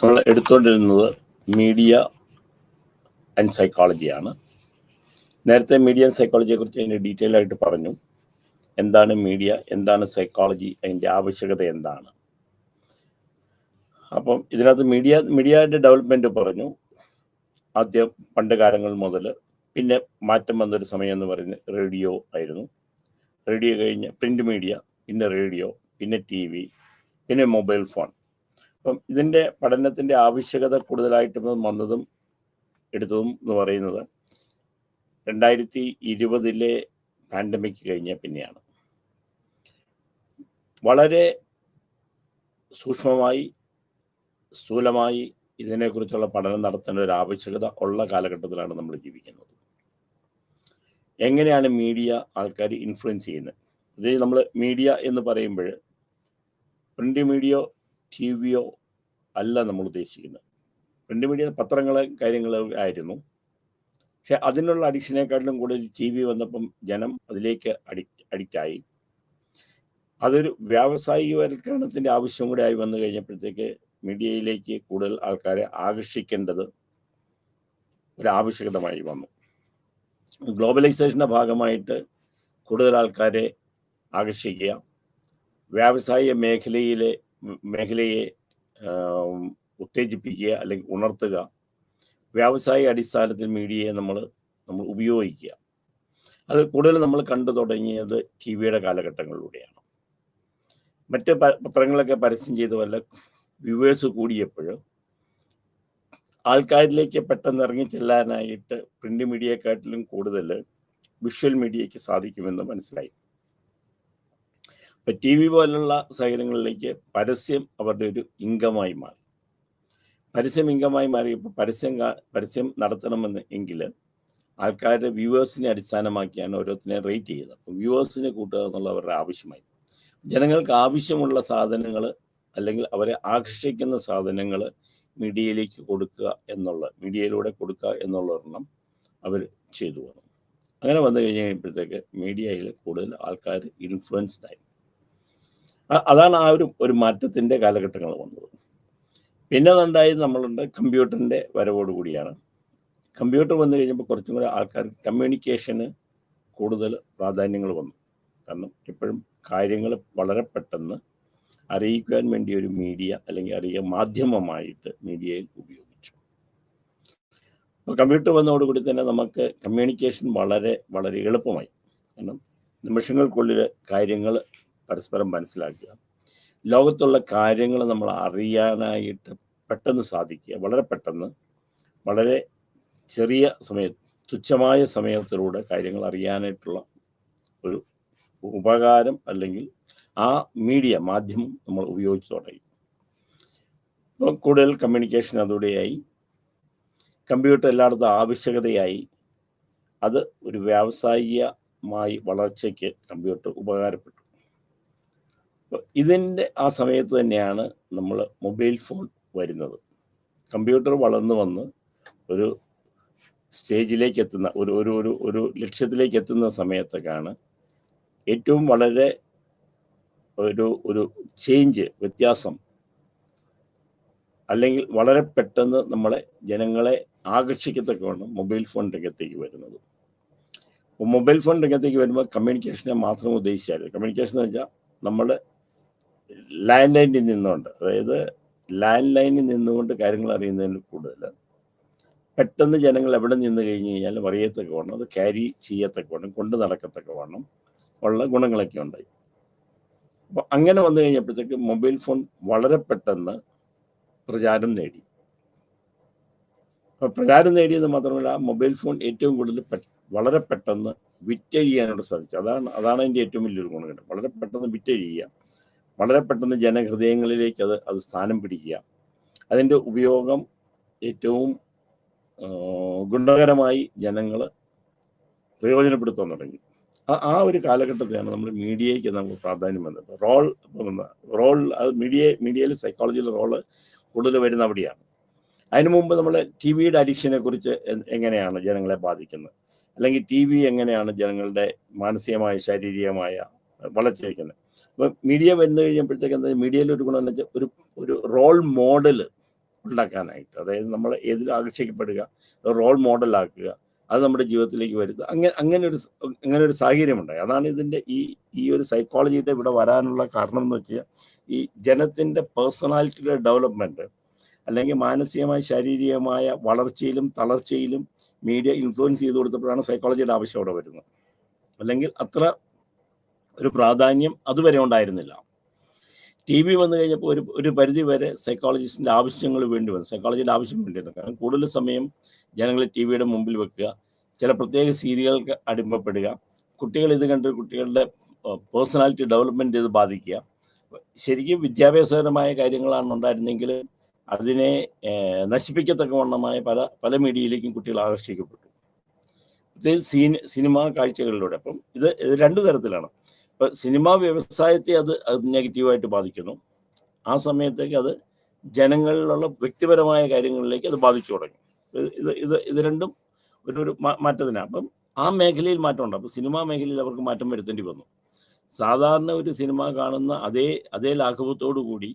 നമ്മൾ എടുത്തുകൊണ്ടിരുന്നത് media and സൈക്കോളജിയാണ്. നേരത്തെ media and സൈക്കോളജിയെക്കുറിച്ച് അതിൻ്റെ ഡീറ്റെയിൽ ആയിട്ട് പറഞ്ഞു. എന്താണ് മീഡിയ, എന്താണ് സൈക്കോളജി, അതിൻ്റെ ആവശ്യകത എന്താണ്. അപ്പം ഇതിനകത്ത് മീഡിയയുടെ ഡെവലപ്മെൻറ്റ് പറഞ്ഞു. ആദ്യം പണ്ട് കാലങ്ങൾ മുതൽ, പിന്നെ മാറ്റം വന്നൊരു സമയം എന്ന് പറയുന്നത് റേഡിയോ ആയിരുന്നു. റേഡിയോ കഴിഞ്ഞ് പ്രിൻ്റ് മീഡിയ, പിന്നെ റേഡിയോ, പിന്നെ TV, പിന്നെ മൊബൈൽ ഫോൺ. അപ്പം ഇതിൻ്റെ പഠനത്തിൻ്റെ ആവശ്യകത കൂടുതലായിട്ട് വന്നതും എടുത്തതും എന്ന് പറയുന്നത് 2020 പാൻഡമിക് കഴിഞ്ഞ പിന്നെയാണ്. വളരെ സൂക്ഷ്മമായി സ്ഥൂലമായി ഇതിനെക്കുറിച്ചുള്ള പഠനം നടത്തേണ്ട ഒരു ആവശ്യകത ഉള്ള കാലഘട്ടത്തിലാണ് നമ്മൾ ജീവിക്കുന്നത്. എങ്ങനെയാണ് മീഡിയ ആൾക്കാർ ഇൻഫ്ലുവൻസ് ചെയ്യുന്നത്? ഇത് നമ്മൾ മീഡിയ എന്ന് പറയുമ്പോൾ പ്രിൻ്റ് മീഡിയോ TVയോ അല്ല നമ്മൾ ഉദ്ദേശിക്കുന്നത്. പ്രിൻ്റ് മീഡിയ പത്രങ്ങൾ കാര്യങ്ങൾ ആയിരുന്നു. പക്ഷെ അതിനുള്ള അഡിക്ഷനേക്കാട്ടിലും കൂടുതൽ TV വന്നപ്പം ജനം അതിലേക്ക് അഡിക്റ്റായി. അതൊരു വ്യാവസായികവൽക്കരണത്തിൻ്റെ ആവശ്യം കൂടെ ആയി വന്നു കഴിഞ്ഞപ്പോഴത്തേക്ക് മീഡിയയിലേക്ക് കൂടുതൽ ആൾക്കാരെ ആകർഷിക്കേണ്ടത് ഒരു ആവശ്യകതമായി വന്നു. ഗ്ലോബലൈസേഷൻ്റെ ഭാഗമായിട്ട് കൂടുതൽ ആൾക്കാരെ ആകർഷിക്കുക, വ്യാവസായിക മേഖലയെ ഉത്തേജിപ്പിക്കുക അല്ലെങ്കിൽ ഉണർത്തുക, വ്യാവസായിക അടിസ്ഥാനത്തിൽ മീഡിയയെ നമ്മൾ ഉപയോഗിക്കുക. അത് കൂടുതൽ നമ്മൾ കണ്ടു തുടങ്ങിയത് TVയുടെ കാലഘട്ടങ്ങളിലൂടെയാണ്. മറ്റ് പത്രങ്ങളൊക്കെ പരസ്യം ചെയ്ത് വല്ല വ്യൂവേഴ്സ് കൂടിയപ്പോൾ ആൾക്കാരിലേക്ക് പെട്ടെന്ന് ഇറങ്ങി ചെല്ലാനായിട്ട് പ്രിൻ്റ് മീഡിയയെക്കാട്ടിലും കൂടുതൽ വിഷ്വൽ മീഡിയയ്ക്ക് സാധിക്കുമെന്ന് മനസ്സിലായി. ഇപ്പം TV പോലുള്ള സാഹചര്യങ്ങളിലേക്ക് പരസ്യം അവരുടെ ഒരു ഇൻകമായി മാറി. പരസ്യം ഇൻകമായി മാറിയപ്പോൾ പരസ്യം നടത്തണമെന്ന് എങ്കിൽ ആൾക്കാരുടെ വ്യൂവേഴ്സിനെ അടിസ്ഥാനമാക്കിയാണ് ഓരോരുത്തരെ റേറ്റ് ചെയ്തത്. അപ്പം വ്യൂവേഴ്സിനെ കൂട്ടുക എന്നുള്ള അവരുടെ ആവശ്യമായി. ജനങ്ങൾക്ക് ആവശ്യമുള്ള സാധനങ്ങൾ അല്ലെങ്കിൽ അവരെ ആകർഷിക്കുന്ന സാധനങ്ങൾ മീഡിയയിലേക്ക് മീഡിയയിലൂടെ കൊടുക്കുക എന്നുള്ളൊരെണ്ണം അവർ ചെയ്തു വന്നു. അങ്ങനെ വന്നു കഴിഞ്ഞപ്പോഴത്തേക്ക് മീഡിയയിൽ കൂടുതൽ ആൾക്കാർ ഇൻഫ്ലുവൻസ്ഡായി. അതാണ് ആ ഒരു മാറ്റത്തിൻ്റെ കാലഘട്ടങ്ങൾ വന്നത്. പിന്നെ അതുണ്ടായത് നമ്മളുണ്ട് കമ്പ്യൂട്ടറിൻ്റെ വരവോടുകൂടിയാണ്. കമ്പ്യൂട്ടർ വന്നു കഴിഞ്ഞപ്പോൾ കുറച്ചും കൂടെ ആൾക്കാർക്ക് കമ്മ്യൂണിക്കേഷന് കൂടുതൽ പ്രാധാന്യങ്ങൾ വന്നു. കാരണം എപ്പോഴും കാര്യങ്ങൾ വളരെ പെട്ടെന്ന് അറിയിക്കാൻ വേണ്ടി ഒരു മീഡിയ അല്ലെങ്കിൽ മാധ്യമമായിട്ട് മീഡിയയിൽ ഉപയോഗിച്ചു. അപ്പോൾ കമ്പ്യൂട്ടർ വന്നതോടുകൂടി തന്നെ നമുക്ക് കമ്മ്യൂണിക്കേഷൻ വളരെ വളരെ എളുപ്പമായി. കാരണം നിമിഷങ്ങൾക്കുള്ളിൽ കാര്യങ്ങൾ പരസ്പരം മനസ്സിലാക്കുക, ലോകത്തുള്ള കാര്യങ്ങൾ നമ്മൾ അറിയാനായിട്ട് പെട്ടെന്ന് സാധിക്കുക, വളരെ പെട്ടെന്ന് വളരെ ചെറിയ തുച്ഛമായ സമയത്തിലൂടെ കാര്യങ്ങൾ അറിയാനായിട്ടുള്ള ഒരു ഉപകാരം അല്ലെങ്കിൽ ആ മാധ്യമം നമ്മൾ ഉപയോഗിച്ചു തുടങ്ങി. അപ്പോൾ കൂടുതൽ കമ്മ്യൂണിക്കേഷൻ അതോടെയായി. കമ്പ്യൂട്ടർ എല്ലായിടത്തും ആവശ്യകതയായി. അത് ഒരു വ്യാവസായികമായി വളർച്ചയ്ക്ക് കമ്പ്യൂട്ടർ ഉപകാരപ്പെട്ടു. അപ്പോൾ ഇതിൻ്റെ ആ സമയത്ത് തന്നെയാണ് നമ്മൾ മൊബൈൽ ഫോൺ വരുന്നത്. കമ്പ്യൂട്ടർ വളർന്നു വന്ന് ഒരു സ്റ്റേജിലേക്ക് എത്തുന്ന ഒരു ലക്ഷ്യത്തിലേക്ക് എത്തുന്ന സമയത്തൊക്കെയാണ് ഏറ്റവും വളരെ ഒരു വ്യത്യാസം അല്ലെങ്കിൽ വളരെ പെട്ടെന്ന് ജനങ്ങളെ ആകർഷിക്കത്തക്കവണ്ണം മൊബൈൽ ഫോൺ രംഗത്തേക്ക് വരുന്നത്. അപ്പോൾ മൊബൈൽ ഫോൺ രംഗത്തേക്ക് വരുമ്പോൾ കമ്മ്യൂണിക്കേഷനെ മാത്രം ഉദ്ദേശിച്ചായിരുന്നു. കമ്മ്യൂണിക്കേഷൻ എന്ന് വെച്ചാൽ നമ്മൾ ലാൻഡ് ലൈനിൽ നിന്നുകൊണ്ട്, അതായത് ലാൻഡ് ലൈനിൽ നിന്നുകൊണ്ട് കാര്യങ്ങൾ അറിയുന്നതിന് കൂടുതൽ പെട്ടെന്ന് ജനങ്ങൾ എവിടെ നിന്ന് കഴിഞ്ഞ് കഴിഞ്ഞാലും അറിയത്തക്കവണ്ണം, അത് ക്യാരി ചെയ്യത്തക്കവണ്ണം, കൊണ്ട് നടക്കത്തക്കവണ്ണം ഉള്ള ഗുണങ്ങളൊക്കെ ഉണ്ടായി. അപ്പോൾ അങ്ങനെ വന്നു കഴിഞ്ഞപ്പോഴത്തേക്ക് മൊബൈൽ ഫോൺ വളരെ പെട്ടെന്ന് പ്രചാരം നേടി. അപ്പോൾ പ്രചാരം നേടിയത് മാത്രമല്ല, മൊബൈൽ ഫോൺ ഏറ്റവും കൂടുതൽ വളരെ പെട്ടെന്ന് വിറ്റഴിയാനായിട്ട് സാധിച്ചു. അതാണ് അതിൻ്റെ ഏറ്റവും വലിയൊരു ഗുണം. വളരെ പെട്ടെന്ന് വിറ്റഴിയുക, വളരെ പെട്ടെന്ന് ജനഹൃദയങ്ങളിലേക്ക് അത് സ്ഥാനം പിടിക്കുക, അതിൻ്റെ ഉപയോഗം ഏറ്റവും ഗുണകരമായി ജനങ്ങൾ പ്രയോജനപ്പെടുത്താൻ തുടങ്ങി. ആ ഒരു കാലഘട്ടത്തിലാണ് നമ്മൾ മീഡിയയ്ക്ക് നമുക്ക് പ്രാധാന്യം വന്നത്. റോൾ അത് മീഡിയയിൽ സൈക്കോളജിയിലെ റോള് കൂടുതൽ വരുന്ന അവിടെയാണ്. അതിനു മുമ്പ് നമ്മൾ TVയുടെ അഡിക്ഷനെ കുറിച്ച് എങ്ങനെയാണ് ജനങ്ങളെ ബാധിക്കുന്നത്, അല്ലെങ്കിൽ TV എങ്ങനെയാണ് ജനങ്ങളുടെ മാനസികമായ ശാരീരികമായ വളർച്ച വയ്ക്കുന്നത്. അപ്പം മീഡിയ വന്നു കഴിഞ്ഞപ്പോഴത്തേക്ക് എന്താ, മീഡിയയിൽ ഒരു ഗുണം എന്ന് വെച്ചാൽ ഒരു റോൾ മോഡൽ ഉണ്ടാക്കാനായിട്ട്. അതായത് നമ്മൾ ഏതിൽ ആകർഷിക്കപ്പെടുക, റോൾ മോഡലാക്കുക, അത് നമ്മുടെ ജീവിതത്തിലേക്ക് വരുത്തുക. അങ്ങനെ ഒരു സാഹചര്യമുണ്ടായി. അതാണ് ഇതിൻ്റെ ഈ ഒരു സൈക്കോളജിയുടെ ഇവിടെ വരാനുള്ള കാരണം എന്ന് വെച്ചാൽ ഈ ജനത്തിൻ്റെ പേഴ്സണാലിറ്റിയുടെ ഡെവലപ്മെൻറ്റ് അല്ലെങ്കിൽ മാനസികമായ ശാരീരികമായ വളർച്ചയിലും തളർച്ചയിലും മീഡിയ ഇൻഫ്ലുവൻസ് ചെയ്ത് കൊടുത്തപ്പോഴാണ് സൈക്കോളജിയുടെ ആവശ്യം അവിടെ വരുന്നത്. അല്ലെങ്കിൽ അത്ര ഒരു പ്രാധാന്യം അതുവരെ ഉണ്ടായിരുന്നില്ല. ടി വി വന്നു കഴിഞ്ഞപ്പോൾ ഒരു പരിധി വരെ സൈക്കോളജിസ്റ്റിൻ്റെ ആവശ്യങ്ങൾ വേണ്ടി വന്നു, സൈക്കോളജിയുടെ ആവശ്യം വേണ്ടി വന്നു. കാരണം കൂടുതൽ സമയം ജനങ്ങൾ ടി വിയുടെ മുമ്പിൽ വെക്കുക, ചില പ്രത്യേക സീരിയലുകൾക്ക് അടിമപ്പെടുക, കുട്ടികൾ ഇത് കണ്ട് കുട്ടികളുടെ പേഴ്സണാലിറ്റി ഡെവലപ്മെൻറ്റ് ഇത് ബാധിക്കുക. ശരിക്കും വിദ്യാഭ്യാസപരമായ കാര്യങ്ങളാണ് ഉണ്ടായിരുന്നെങ്കിൽ അതിനെ നശിപ്പിക്കത്തക്കവണ്ണമായ പല മീഡിയയിലേക്കും കുട്ടികൾ ആകർഷിക്കപ്പെട്ടു, പ്രത്യേകിച്ച് സിനിമാ കാഴ്ചകളിലൂടെ. അപ്പം ഇത് രണ്ട് തരത്തിലാണ്. ഇപ്പം സിനിമാ വ്യവസായത്തെ അത് നെഗറ്റീവായിട്ട് ബാധിക്കുന്നു. ആ സമയത്തേക്ക് അത് ജനങ്ങളിലുള്ള വ്യക്തിപരമായ കാര്യങ്ങളിലേക്ക് അത് ബാധിച്ചു തുടങ്ങി. ഇത് രണ്ടും ഒരു മാറ്റത്തിനാണ്. അപ്പം ആ മേഖലയിൽ മാറ്റമുണ്ട്. അപ്പം സിനിമാ മേഖലയിൽ അവർക്ക് മാറ്റം വരുത്തേണ്ടി വന്നു. സാധാരണ ഒരു സിനിമ കാണുന്ന അതേ ലാഘവത്തോടു കൂടി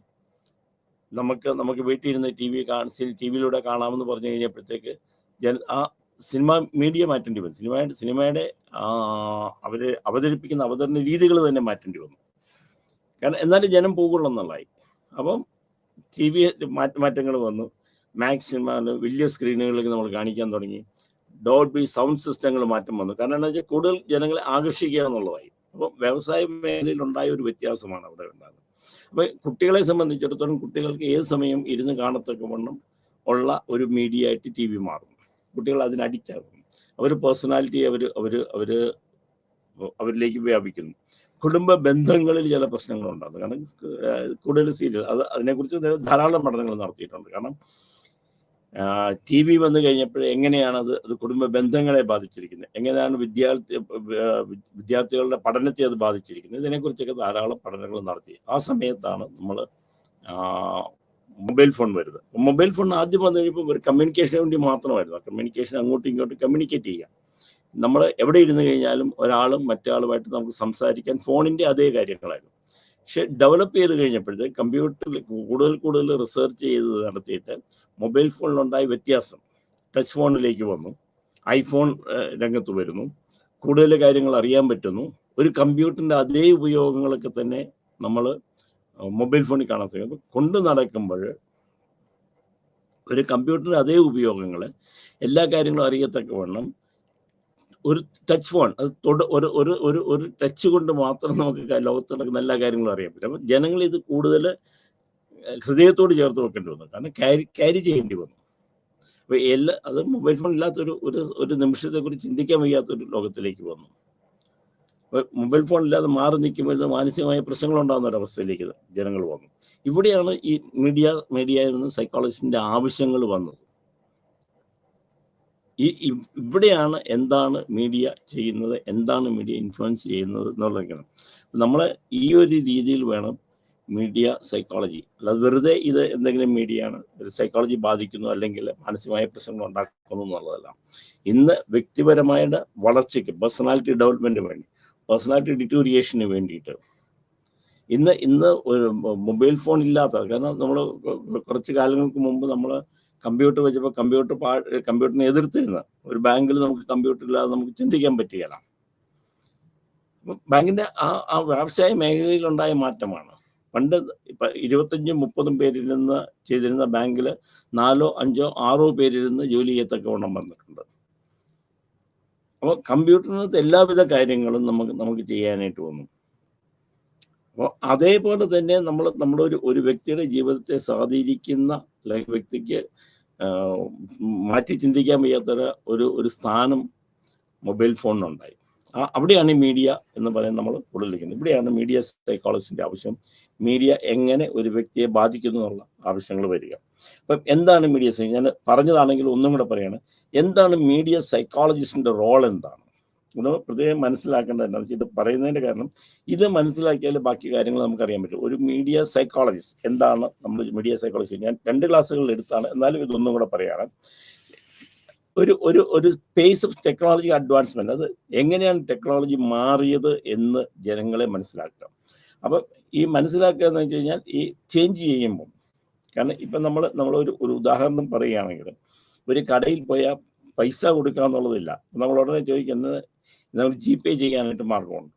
നമുക്ക് വീട്ടിൽ ഇരുന്ന് ടി വിയിലൂടെ കാണാമെന്ന് പറഞ്ഞു കഴിഞ്ഞപ്പോഴത്തേക്ക് ആ സിനിമ മീഡിയ മാറ്റേണ്ടി വന്നു. സിനിമയുടെ അവർ അവതരിപ്പിക്കുന്ന അവതരണ രീതികൾ തന്നെ മാറ്റേണ്ടി വന്നു. കാരണം എന്നാലും ജനം പോകുള്ളൂ എന്നുള്ളതായി. അപ്പം ടി വി മാറ്റങ്ങൾ വന്നു. മാക്സിമം വലിയ സ്ക്രീനുകളിലേക്ക് നമ്മൾ കാണിക്കാൻ തുടങ്ങി. ഡോൾബി സൗണ്ട് സിസ്റ്റങ്ങൾ മാറ്റം വന്നു. കാരണം എന്താ വെച്ചാൽ കൂടുതൽ ജനങ്ങളെ ആകർഷിക്കുക എന്നുള്ളതായി. അപ്പം വ്യവസായ മേഖലയിൽ ഉണ്ടായ ഒരു വ്യത്യാസമാണ് അവിടെ ഉണ്ടാകുന്നത്. അപ്പം കുട്ടികളെ സംബന്ധിച്ചിടത്തോളം കുട്ടികൾക്ക് ഏത് സമയം ഇരുന്ന് കാണത്തക്കവണ്ണം ഉള്ള ഒരു മീഡിയ ആയിട്ട് ടി വി മാറും. കുട്ടികൾ അതിന് അഡിക്റ്റ് ആകും. അവർ പേഴ്സണാലിറ്റി അവരിലേക്ക് വ്യാപിക്കുന്നു. കുടുംബ ബന്ധങ്ങളിൽ ചില പ്രശ്നങ്ങളുണ്ടാകും. കാരണം കൂടുതൽ സീരിയൽ അതിനെക്കുറിച്ച് ധാരാളം പഠനങ്ങൾ നടത്തിയിട്ടുണ്ട്. കാരണം ടി വി വന്നു കഴിഞ്ഞപ്പോൾ എങ്ങനെയാണ് അത് കുടുംബ ബന്ധങ്ങളെ ബാധിച്ചിരിക്കുന്നത്, എങ്ങനെയാണ് വിദ്യാർത്ഥികളുടെ പഠനത്തെ അത് ബാധിച്ചിരിക്കുന്നത്, ഇതിനെക്കുറിച്ചൊക്കെ ധാരാളം പഠനങ്ങൾ നടത്തി. ആ സമയത്താണ് നമ്മൾ മൊബൈൽ ഫോൺ വരുന്നത്. മൊബൈൽ ഫോൺ ആദ്യം വന്നു കഴിഞ്ഞപ്പോൾ ഒരു കമ്മ്യൂണിക്കേഷന് വേണ്ടി മാത്രമായിരുന്നു. കമ്മ്യൂണിക്കേഷൻ അങ്ങോട്ടും ഇങ്ങോട്ടും കമ്മ്യൂണിക്കേറ്റ് ചെയ്യാം. നമ്മൾ എവിടെ ഇരുന്ന് കഴിഞ്ഞാലും ഒരാളും മറ്റാളുമായിട്ട് നമുക്ക് സംസാരിക്കാൻ ഫോണിൻ്റെ അതേ കാര്യങ്ങളായിരുന്നു. പക്ഷെ ഡെവലപ്പ് ചെയ്ത് കഴിഞ്ഞപ്പോഴത്തേക്ക് കമ്പ്യൂട്ടറിൽ കൂടുതൽ റിസർച്ച് ചെയ്ത് നടത്തിയിട്ട് മൊബൈൽ ഫോണിലുണ്ടായ വ്യത്യാസം ടച്ച് ഫോണിലേക്ക് വന്നു, ഐഫോൺ രംഗത്ത് വരുന്നു, കൂടുതൽ കാര്യങ്ങൾ അറിയാൻ പറ്റുന്നു. ഒരു കമ്പ്യൂട്ടറിൻ്റെ അതേ ഉപയോഗങ്ങളൊക്കെ തന്നെ നമ്മൾ മൊബൈൽ ഫോണിൽ കാണാൻ സാധിക്കും. കൊണ്ട് നടക്കുമ്പോൾ ഒരു കമ്പ്യൂട്ടറിൻ്റെ അതേ ഉപയോഗങ്ങൾ എല്ലാ കാര്യങ്ങളും അറിയത്തക്കവണ്ണം ഒരു ടച്ച് ഫോൺ അത് ഒരു ടച്ച് കൊണ്ട് മാത്രം നമുക്ക് ലോകത്ത് നടക്കുന്ന എല്ലാ കാര്യങ്ങളും അറിയാൻ പറ്റും. അപ്പം ജനങ്ങൾ ഇത് കൂടുതൽ ഹൃദയത്തോട് ചേർത്ത് വെക്കേണ്ടി വന്നു. കാരണം ക്യാരി ചെയ്യേണ്ടി വന്നു. അപ്പോൾ അത് മൊബൈൽ ഫോൺ ഇല്ലാത്തൊരു നിമിഷത്തെക്കുറിച്ച് ചിന്തിക്കാൻ വയ്യാത്തൊരു ലോകത്തിലേക്ക് വന്നു. അപ്പോൾ മൊബൈൽ ഫോൺ ഇല്ലാതെ മാറി നിൽക്കുമ്പോൾ മാനസികമായ പ്രശ്നങ്ങളുണ്ടാകുന്ന ഒരവസ്ഥയിലേക്ക് ജനങ്ങൾ വന്നു. ഇവിടെയാണ് ഈ മീഡിയയിൽ നിന്ന് സൈക്കോളജിസ്റ്റിൻ്റെ ആവശ്യങ്ങൾ വന്നത്. ഇവിടെയാണ് എന്താണ് മീഡിയ ചെയ്യുന്നത്, എന്താണ് മീഡിയ ഇൻഫ്ലുവൻസ് ചെയ്യുന്നത് എന്നുള്ളതൊക്കെയാണ്. നമ്മൾ ഈ ഒരു രീതിയിൽ വേണം മീഡിയ സൈക്കോളജി, അല്ലാതെ വെറുതെ ഇത് എന്തെങ്കിലും മീഡിയയാണ് ഒരു സൈക്കോളജി ബാധിക്കുന്നു അല്ലെങ്കിൽ മാനസികമായ പ്രശ്നങ്ങൾ ഉണ്ടാക്കുന്നു എന്നുള്ളതല്ല. ഇന്ന് വ്യക്തിപരമായ വളർച്ചയ്ക്ക്, പേഴ്സണാലിറ്റി ഡെവലപ്മെൻറ്റിന് വേണ്ടി, പേഴ്സണാലിറ്റി ഡിറ്റോറിയേഷന് വേണ്ടിയിട്ട് ഇന്ന് ഒരു മൊബൈൽ ഫോൺ ഇല്ലാത്ത, കാരണം നമ്മൾ കുറച്ച് കാലങ്ങൾക്ക് മുമ്പ് നമ്മൾ കമ്പ്യൂട്ടർ വെച്ചപ്പോൾ കമ്പ്യൂട്ടറിനെ എതിർത്തിരുന്ന ഒരു ബാങ്കിൽ നമുക്ക് കമ്പ്യൂട്ടർ ഇല്ലാതെ നമുക്ക് ചിന്തിക്കാൻ പറ്റുകയില്ല. ബാങ്കിൻ്റെ ആ വ്യവസായ മേഖലയിലുണ്ടായ മാറ്റമാണ്. പണ്ട് 25-30 പേരിരുന്ന് ചെയ്തിരുന്ന ബാങ്കിൽ 4, 5, 6 പേരിരുന്ന് ജോലി ചെയ്യത്തക്കവണ്ണം വന്നിട്ടുണ്ട്. അപ്പോൾ കമ്പ്യൂട്ടറിനകത്ത് എല്ലാവിധ കാര്യങ്ങളും നമുക്ക് ചെയ്യാനായിട്ട് വന്നു. അപ്പോൾ അതേപോലെ തന്നെ നമ്മുടെ ഒരു വ്യക്തിയുടെ ജീവിതത്തെ സ്വാധീനിക്കുന്ന, അല്ലെങ്കിൽ വ്യക്തിക്ക് മാറ്റി ചിന്തിക്കാൻ വയ്യാത്ത ഒരു സ്ഥാനം മൊബൈൽ ഫോണിനുണ്ടായി. അവിടെയാണ് ഈ മീഡിയ എന്ന് പറയുന്നത് നമ്മൾ കൂടുതലിരിക്കുന്നത്. ഇവിടെയാണ് മീഡിയ സൈക്കോളജിസ്റ്റിൻ്റെ ആവശ്യം, മീഡിയ എങ്ങനെ ഒരു വ്യക്തിയെ ബാധിക്കുന്നു എന്നുള്ള ആവശ്യങ്ങൾ വരിക. അപ്പം എന്താണ് മീഡിയ ഞാൻ പറഞ്ഞതാണെങ്കിൽ ഒന്നും കൂടെ പറയാണ്, എന്താണ് മീഡിയ സൈക്കോളജിസ്റ്റിൻ്റെ റോൾ എന്താണ് നമ്മൾ പ്രത്യേകം മനസ്സിലാക്കേണ്ടത്. എന്താണെന്ന് വെച്ചാൽ ഇത് പറയുന്നതിൻ്റെ കാരണം, ഇത് മനസ്സിലാക്കിയാൽ ബാക്കി കാര്യങ്ങൾ നമുക്കറിയാൻ പറ്റും. ഒരു മീഡിയ സൈക്കോളജിസ്റ്റ് എന്താണ്, നമ്മൾ മീഡിയ സൈക്കോളജിസ്റ്റ് ഞാൻ 2 ക്ലാസ്സുകളിൽ എടുത്താണ്, എന്നാലും ഇതൊന്നും കൂടെ പറയുകയാണ്. ഒരു പേസ് ഓഫ് ടെക്നോളജി അഡ്വാൻസ്മെന്റ്, അത് എങ്ങനെയാണ് ടെക്നോളജി മാറിയത് എന്ന് ജനങ്ങളെ മനസ്സിലാക്കുക. അപ്പം ഈ മനസ്സിലാക്കുക എന്ന് വെച്ച് കഴിഞ്ഞാൽ, ഈ ചേഞ്ച് ചെയ്യുമ്പം കാരണം ഇപ്പം നമ്മളൊരു ഉദാഹരണം പറയുകയാണെങ്കിൽ, ഒരു കടയിൽ പോയാൽ പൈസ കൊടുക്കുക എന്നുള്ളതില്ല. നമ്മൾ ഉടനെ ചോദിക്കുന്നത് നമ്മൾ GPay ചെയ്യാനായിട്ട് മാർഗമുണ്ട്.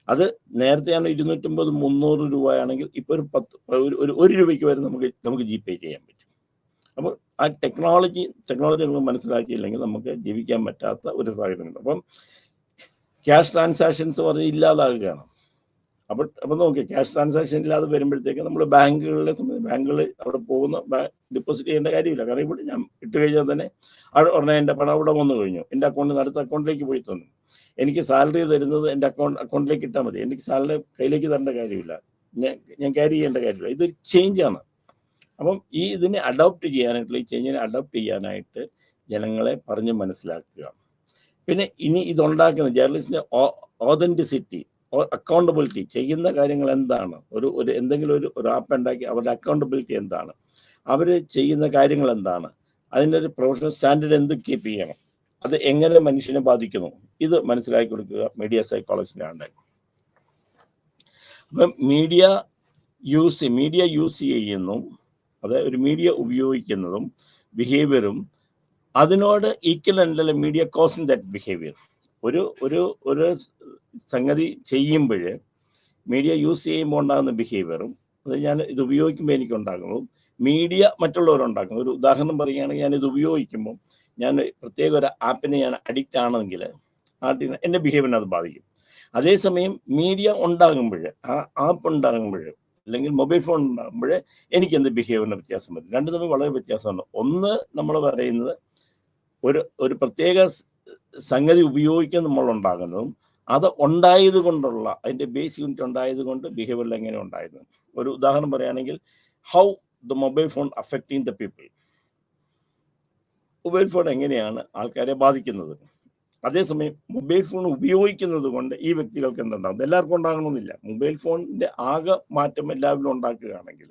അത് നേരത്തെയാണ് 250 300 രൂപയാണെങ്കിൽ ഇപ്പോൾ ഒരു 1 രൂപയ്ക്ക് വരെ നമുക്ക് GPay ചെയ്യാൻ പറ്റും. അപ്പോൾ ആ ടെക്നോളജി നമ്മൾ മനസ്സിലാക്കിയില്ലെങ്കിൽ നമുക്ക് ജീവിക്കാൻ പറ്റാത്ത ഒരു സാഹചര്യമുണ്ട്. അപ്പം ക്യാഷ് ട്രാൻസാക്ഷൻസ് പറഞ്ഞ് ഇല്ലാതാകുകയാണ്. അപ്പോൾ നോക്കി, ക്യാഷ് ട്രാൻസാക്ഷൻ ഇല്ലാതെ വരുമ്പോഴത്തേക്ക് നമ്മൾ ബാങ്കുകൾ അവിടെ പോകുന്ന ഡെപ്പോസിറ്റ് ചെയ്യേണ്ട കാര്യമില്ല. കാരണം ഇവിടെ ഞാൻ ഇട്ട് കഴിഞ്ഞാൽ തന്നെ ഉടനെ എൻ്റെ പണം അവിടെ വന്നു കഴിഞ്ഞു, എൻ്റെ അക്കൗണ്ടിൽ അടുത്ത അക്കൗണ്ടിലേക്ക് പോയി തന്നു. എനിക്ക് സാലറി തരുന്നത് എൻ്റെ അക്കൗണ്ടിലേക്ക് ഇട്ടാൽ മതി. എനിക്ക് സാലറി കയ്യിലേക്ക് തരേണ്ട കാര്യമില്ല, ഞാൻ ക്യാരി ചെയ്യേണ്ട കാര്യമില്ല. ഇതൊരു ചേഞ്ചാണ്. അപ്പം ഈ ചേഞ്ചിനെ അഡോപ്റ്റ് ചെയ്യാനായിട്ട് ജനങ്ങളെ പറഞ്ഞ് മനസ്സിലാക്കുക. പിന്നെ ഇനി ഇതുണ്ടാക്കുന്ന ജേർണലിസ്റ്റിൻ്റെ ഓതൻറ്റിസിറ്റി, അക്കൗണ്ടബിലിറ്റി, ചെയ്യുന്ന കാര്യങ്ങൾ എന്താണ്, എന്തെങ്കിലും ഒരു ആപ്പ് ഉണ്ടാക്കി അവരുടെ അക്കൗണ്ടബിലിറ്റി എന്താണ്, അവർ ചെയ്യുന്ന കാര്യങ്ങൾ എന്താണ്, അതിൻ്റെ ഒരു പ്രൊഫഷണൽ സ്റ്റാൻഡേർഡ് എന്ത് കീപ്പ് ചെയ്യണം, അത് എങ്ങനെ മനുഷ്യനെ ബാധിക്കുന്നു, ഇത് മനസ്സിലാക്കി കൊടുക്കുക മീഡിയ സൈക്കോളജിൻ്റെ ആണ്. അപ്പം മീഡിയ യൂസ് ചെയ്യുന്നു, അതായത് ഒരു മീഡിയ ഉപയോഗിക്കുന്നതും ബിഹേവിയറും അതിനോട് ഈക്വലൻ്റല്ല മീഡിയ കോസിങ് ദാറ്റ് ബിഹേവിയർ. ഒരു സംഗതി ചെയ്യുമ്പോൾ മീഡിയ യൂസ് ചെയ്യുമ്പോൾ ഉണ്ടാകുന്ന ബിഹേവിയറും അത് ഇത് ഉപയോഗിക്കുമ്പോൾ എനിക്കുണ്ടാകുന്നതും മീഡിയ മറ്റുള്ളവരുണ്ടാക്കുന്നു. ഒരു ഉദാഹരണം പറയുകയാണെങ്കിൽ, ഞാനിത് ഉപയോഗിക്കുമ്പോൾ ഞാൻ പ്രത്യേക ഒരു ആപ്പിന് ഞാൻ അഡിക്റ്റ് ആണെങ്കിൽ എൻ്റെ ബിഹേവിയറിനെ അത് ബാധിക്കും. അതേസമയം മീഡിയ ഉണ്ടാകുമ്പോൾ, ആ ആപ്പ് ഉണ്ടാകുമ്പോൾ അല്ലെങ്കിൽ മൊബൈൽ ഫോൺ ഉണ്ടാകുമ്പോൾ എനിക്ക് എന്ത് ബിഹേവിയറിന് വ്യത്യാസം വരും. രണ്ടും തമ്മിൽ വളരെ വ്യത്യാസമുണ്ട്. ഒന്ന് നമ്മൾ പറയുന്നത് ഒരു പ്രത്യേക സംഗതി ഉപയോഗിക്കാൻ നമ്മളുണ്ടാകുന്നതും അത് ഉണ്ടായത് കൊണ്ടുള്ള അതിൻ്റെ ബേസ് യൂണിറ്റ് ഉണ്ടായത് കൊണ്ട് ബിഹേവിയറിൽ എങ്ങനെ ഉണ്ടായത്. ഒരു ഉദാഹരണം പറയുകയാണെങ്കിൽ, how the mobile phone affecting the people. Mobile phone എങ്ങനെയാണ് ആൾക്കാരെ ബാധിക്കുന്നത്. അതേസമയം മൊബൈൽ ഫോൺ ഉപയോഗിക്കുന്നത് കൊണ്ട് ഈ വ്യക്തികൾക്ക് എന്തുണ്ടാകും. എല്ലാവർക്കും ഉണ്ടാകണമെന്നില്ല. മൊബൈൽ ഫോണിൻ്റെ ആകെ മാറ്റം എല്ലാവരും ഉണ്ടാക്കുകയാണെങ്കിൽ,